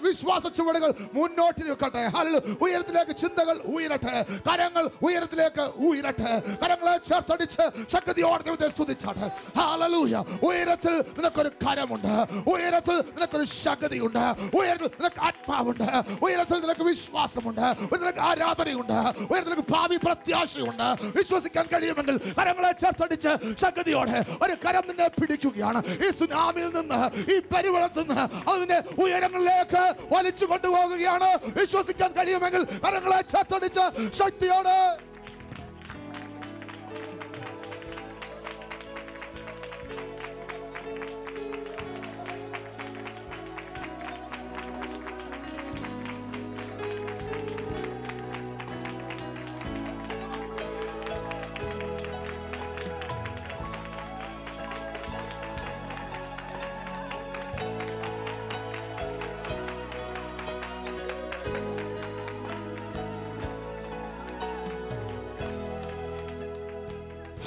വിശ്വാസ ചുവടുകൾ മുന്നോട്ട് നിൽക്കട്ടെ. ഹല്ലേലൂയ. ഉയരത്തിലേക്ക് ചിന്തകൾ ഉയരട്ടെ, കരങ്ങൾ ഉയരത്തിലേക്ക് ഉയരട്ടെ. കരങ്ങളെ ചേർത്തടിച്ച് ശക്തിയോടെ ദൈവത്തെ സ്തുതിച്ചാട്ടെ. ഹല്ലേലൂയ. ഉയരത്തിൽ നിനക്കൊരു കരമുണ്ട്, ഉയരത്തിൽ നിനക്കൊരു ശക്തിയുണ്ട്, ഉയരത്തിൽ നിനക്ക് ആത്മാവുണ്ട്, ഉയരത്തിൽ നിനക്ക് വിശ്വാസമുണ്ട്, നിനക്ക് ആരാധനയുണ്ട്, ഉയരത്തിൽ നിനക്ക് ഭാവി പ്രത്യാശയുണ്ട്. വിശ്വസിക്കാൻ കഴിയുമെങ്കിൽ കരങ്ങളെ ചേർത്തടിച്ച് ശക്തിയോടെ ഒരു കരം നിന്നെ പിടിക്കുകയാണ്. ഈ സുനാമിയിൽ നിന്ന്, ഈ പെരുവെള്ളത്തിൽ നിന്ന് അതിന്റെ ഉയരങ്ങളിലേക്ക് വലിച്ചു കൊണ്ടുപോകുകയാണ്. വിശ്വസിക്കാൻ കഴിയുമെങ്കിൽ കരങ്ങളെ ചേർത്തടിച്ച് ശക്തിയോടെ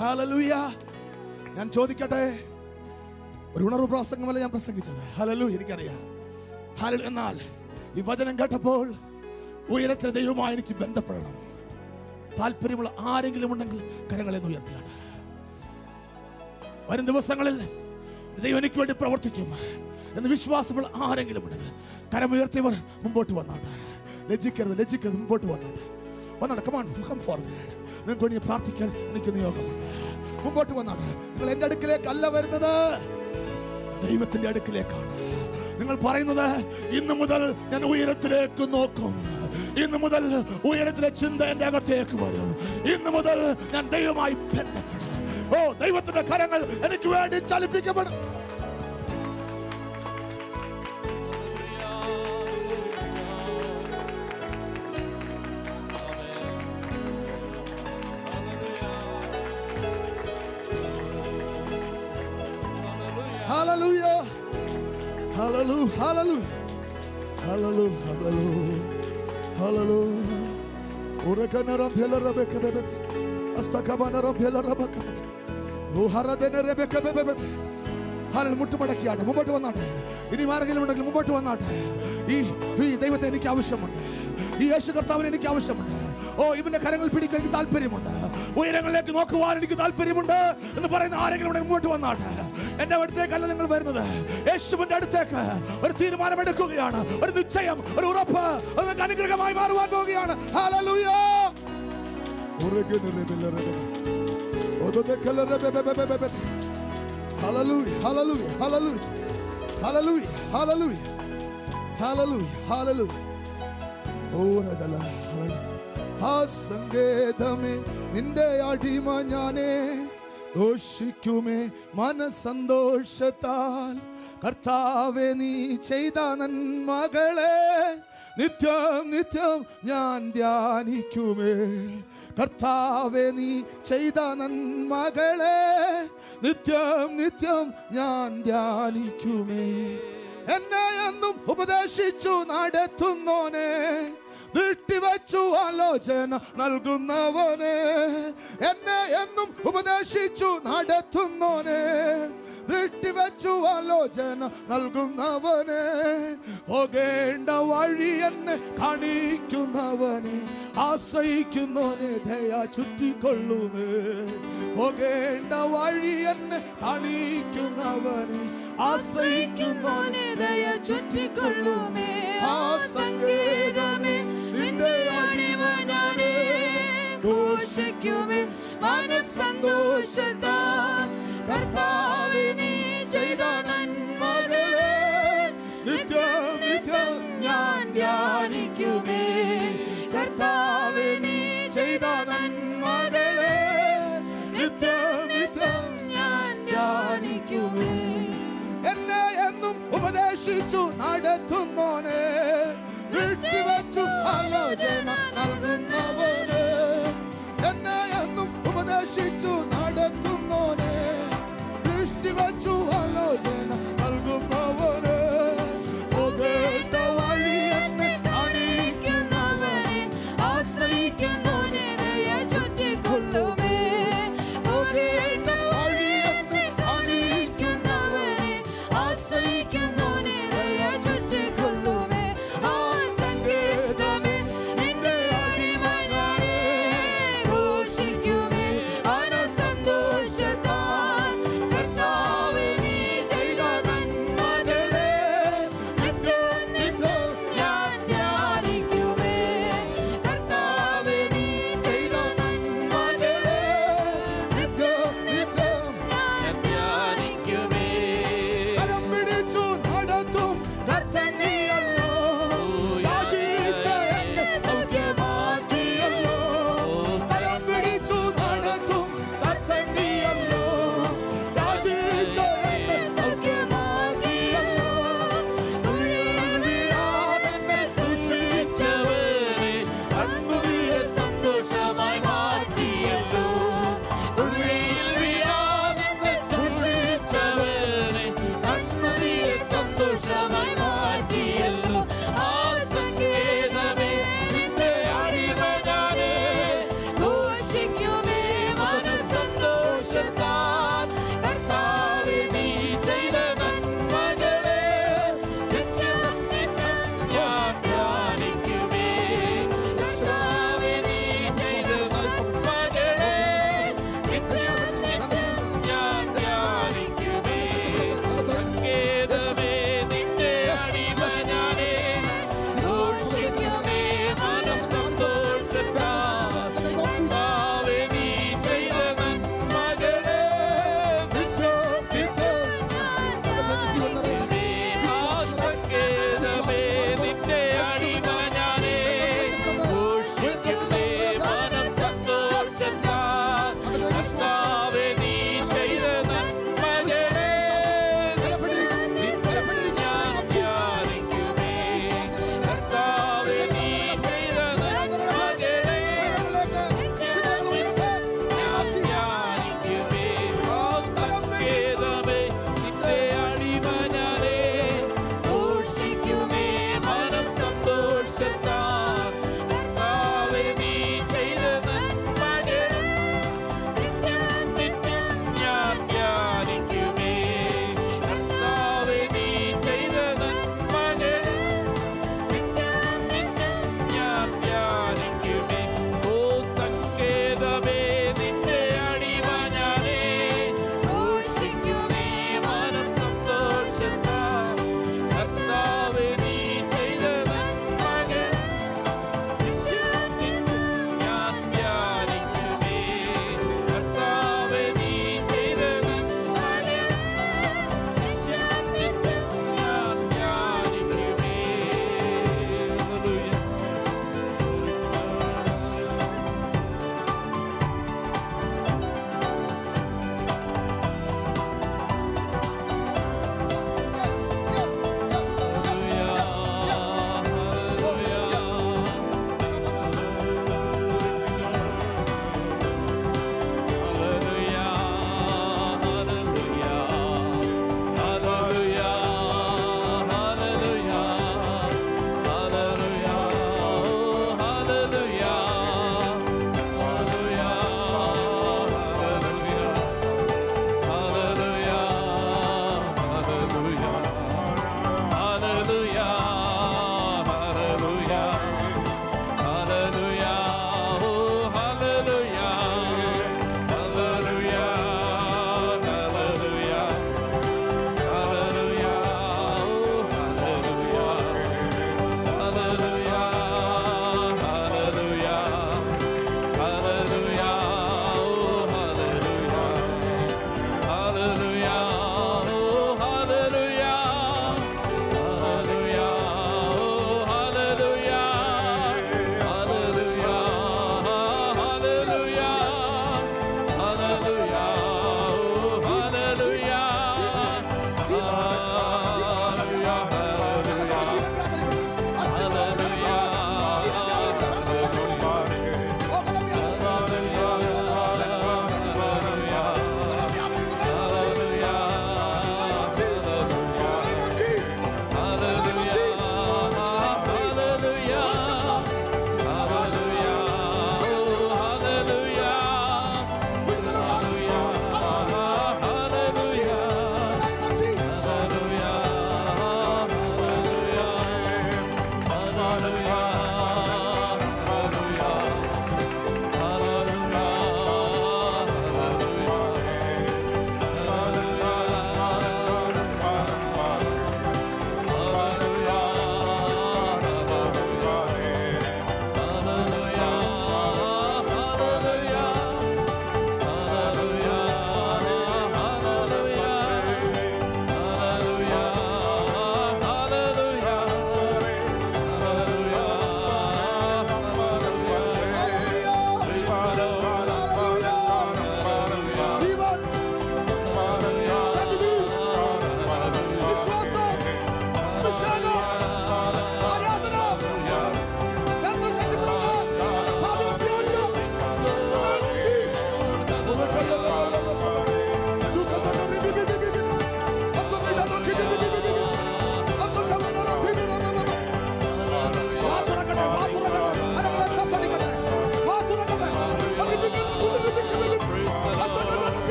ഹല്ലേലൂയ. ഞാൻ ചോദിക്കട്ടെ, ഒരു ഉണർവ് പ്രസംഗമല്ല ഞാൻ പ്രസംഗിച്ചത്. ഹല്ലേലൂയ. എനിക്കറിയാം. ഹല്ലേലൂയ. എന്നാൽ ഈ വചനം കേട്ടപ്പോൾ ഉയരത്തിലെ ദൈവവുമായി എനിക്ക് ബന്ധപ്പെടണം. താല്പര്യമുള്ള ആരെങ്കിലും ഉണ്ടെങ്കിൽ കരങ്ങളെ ഉയർത്തിയാട്ടെ. വരും ദിവസങ്ങളിൽ ദൈവം എനിക്ക് വേണ്ടി പ്രവർത്തിക്കും എന്ന് വിശ്വാസമുള്ള ആരെങ്കിലും ഉണ്ടെങ്കിൽ കരമുയർത്തിയവർ മുമ്പോട്ട് വന്നാട്ടെ. ലജ്ജിക്കരുത്, ലജ്ജിക്കരുത്. മുമ്പോട്ട് വന്നാട്ടെ, വന്നാട്ടെ. Come on, come forward. നിങ്ങൾക്ക് വേണ്ടി പ്രാർത്ഥിക്കാൻ എനിക്ക് നിയോഗമുണ്ട്. മുമ്പോട്ട് വന്നാട്ടെ. നിങ്ങൾ എൻ്റെ അടുക്കിലേക്കല്ല വരുന്നത്, ദൈവത്തിന്റെ അടുക്കിലേക്കാണ്. നിങ്ങൾ പറയുന്നത് ഇന്നു മുതൽ ഞാൻ ഉയരത്തിലേക്ക് നോക്കും, ഇന്നു മുതൽ ഉയരത്തിലെ ചിന്ത എൻ്റെ അകത്തേക്ക് വരും, ഇന്നു മുതൽ ഞാൻ ദൈവമായി ബന്ധപ്പെടും. ഓ, ദൈവത്തിന്റെ കരങ്ങൾ എനിക്ക് വേണ്ടി ചലിപ്പിക്കപ്പെടും. Hallelujah, hallelujah, hallelujah, hallelujah, hallelujah, hallelujah. Urakanaram phela Rebecca bebe, astakabanaram phela Rebecca, uharadene Rebecca bebe. Hallelujah. മുട്ടുമടക്കിയാട്ടെ, മുമ്പോട്ട് വന്നാട്ടെ. ഇനി ആരെങ്കിലും ഉണ്ടെങ്കിൽ മുമ്പോട്ട് വന്നാട്ടെ. ഈ ദൈവത്തെ എനിക്ക് ആവശ്യമുണ്ട്, ഈ യേശു കർത്താവിനെ എനിക്ക് ആവശ്യമുണ്ട്. ഓ, ഇവന്റെ കരങ്ങൾ പിടിക്കാൻ എനിക്ക് താല്പര്യമുണ്ട്, ഉയരങ്ങളിലേക്ക് നോക്കുവാൻ എനിക്ക് താല്പര്യമുണ്ട് എന്ന് പറയുന്ന ആരെങ്കിലും മുമ്പോട്ട് വന്നാട്ടെ. എന്റെ അടുത്തേക്കല്ല നിങ്ങൾ വരുന്നത്, യേശുവിന്റെ അടുത്തേക്ക് ഒരു തീരുമാനമെടുക്കുകയാണ്. ഒരു നിശ്ചയം, ഒരു ഉറപ്പ് നിങ്ങൾക്ക് അനുഗ്രഹമായി മാറുവാൻ പോവുകയാണ്. Hallelujah. Hallelujah, hallelujah, hallelujah, hallelujah, hallelujah, hallelujah, hallelujah. ഓരദല ആ സംഗീതമേ നിന്റെ അടിമ ഞാനേ, ഘോഷിക്കുമേ മനസ്സന്തോഷത്താൽ കർത്താവേ നീ ചെയ്ത നന്മകളെ നിത്യം നിത്യം ഞാൻ ധ്യാനിക്കുമേ. കർത്താവേ നീ ചെയ്ത നന്മകളെ നിത്യം നിത്യം ഞാൻ ധ്യാനിക്കുമേ. എന്നെ എന്നും ഉപദേശിച്ചു നടത്തുന്നോനെ, ദൃഷ്ടി വച്ചു ആലോചന നൽകുന്നവനെ. എന്നെ എന്നും ഉപദേശിച്ചു നടത്തുന്നോനെ, ദൃഷ്ടി വച്ചു ആലോചന നൽകുന്നവനെ. പോകേണ്ട വഴി എന്നെ കാണിക്കുന്നവനെ, ആശ്രയിക്കുന്നവനെ ദയ ചുറ്റിക്കൊള്ളുമേ. പോകേണ്ട വഴി എന്നെ കാണിക്കുന്നവനെ, ആശ്രയിക്കുന്നവനെ ദയ ചുറ്റിക്കൊള്ളുമേ. ആ സംഗീതമേ നിന്റെ അടിമ ഞാനേ, ഘോഷിക്കുമേ മനസ്സന്തോഷത്താൽ കർത്താവേ നീ ചെയ്ത നന്മകളെ നിത്യം നിത്യം ഞാൻ ധ്യാനിക്കുമേ. കർത്താവേ നീ ചെയ്ത നന്മകളെ നിത്യം നിത്യം ഞാൻ ധ്യാനിക്കുമേ. എന്നെ എന്നും ഉപദേശിച്ചു നടത്തുന്നോനെ, ദൃഷ്ടി വച്ചു ആലോചന നൽകുന്നവനെ. എന്നെ എന്നും ഉപദേശിച്ചു നടത്തുന്നോനെ, ദൃഷ്ടി വച്ചു ആലോചന നൽകുന്നവനെ. പോകേണ്ട വഴി എന്നെ കാണിക്കുന്നവനെ, ആശ്രയിക്കുന്നവനെ ദയ ചുറ്റിക്കൊള്ളുമേ. പോകേണ്ട വഴി എന്നെ കാണിക്കുന്നവനെ, ആശ്രയിക്കുന്നവനെ ദയ ചുറ്റിക്കൊള്ളുമേ. ആ സംഗീതമേ നിന്റെ അടിമ ഞാനേ, ഘോഷിക്കുമേ മനസ്സന്തോഷത്താൽ കർത്താവേ നീ ചെയ്ത നന്മകളെ നിത്യം നിത്യം ഞാൻ ധ്യാനിക്കുമേ. കർത്താവേ നീ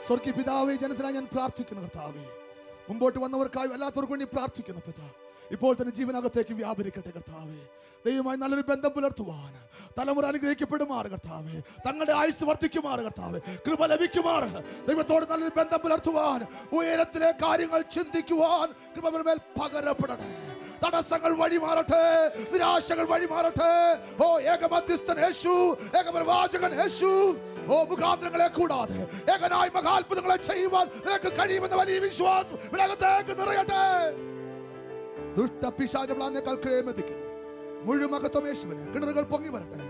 സ്വർഗീയ പിതാവേ, ജനത്തിനായി ഞാൻ പ്രാർത്ഥിക്കുന്നു കർത്താവേ. മുമ്പോട്ട് വന്നവർക്കായി അല്ലാത്തവർക്ക് വേണ്ടി പ്രാർത്ഥിക്കുന്നു അപ്പച്ച. ഇപ്പോൾ തന്നെ ജീവനകത്തേക്ക് വ്യാപരിക്കട്ടെ കർത്താവേ. ദൈവമായി നല്ലൊരു ബന്ധം പുലർത്തുവാൻ തലമുറ അനുഗ്രഹിക്കപ്പെടുമാറ് കർത്താവേ. തങ്ങളുടെ ആയുസ് വർദ്ധിക്കുമാറ് കർത്താവേ. കൃപ ലഭിക്കുമാറ്. ദൈവത്തോട് നല്ലൊരു ബന്ധം പുലർത്തുവാൻ, ഉയരത്തിലെ കാര്യങ്ങൾ ചിന്തിക്കുവാൻ കൃപ മേൽ പകരപ്പെടട്ടെ. തടസ്സങ്ങൾ വഴിമാറട്ടെ, നിരാശകൾ വഴിമാറട്ടെ. ഓ ഏകമധ്യസ്ഥൻ യേശു, ഏകപ്രവാചകൻ യേശു, ഓ മുഖാന്തരങ്ങളെ കൂടാതെ ഏകനായി മഹാത്ഭുതങ്ങളെ ചെയ്യുവാൻ നിനക്ക് കഴിയുമെന്ന വലിയ വിശ്വാസം വിളകത്തേക്ക് നിറയട്ടെ. ദുഷ്ടപിശാചുകളാൽ ക്രേമതിക്കുന്നു. മുഴുമകത്വം യേശുവിന്. കിണറുകൾ പൊങ്ങി വരട്ടെ,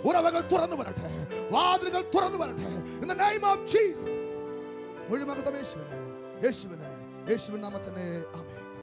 ഉറവകൾ തുറന്നു വരട്ടെ, വാതിലുകൾ തുറന്നു വരട്ടെ. In the name of Jesus. മുഴുമകത്വം യേശുവിന്, യേശുവിന്, യേശുവിൻ നാമത്തിൽ ആമേൻ.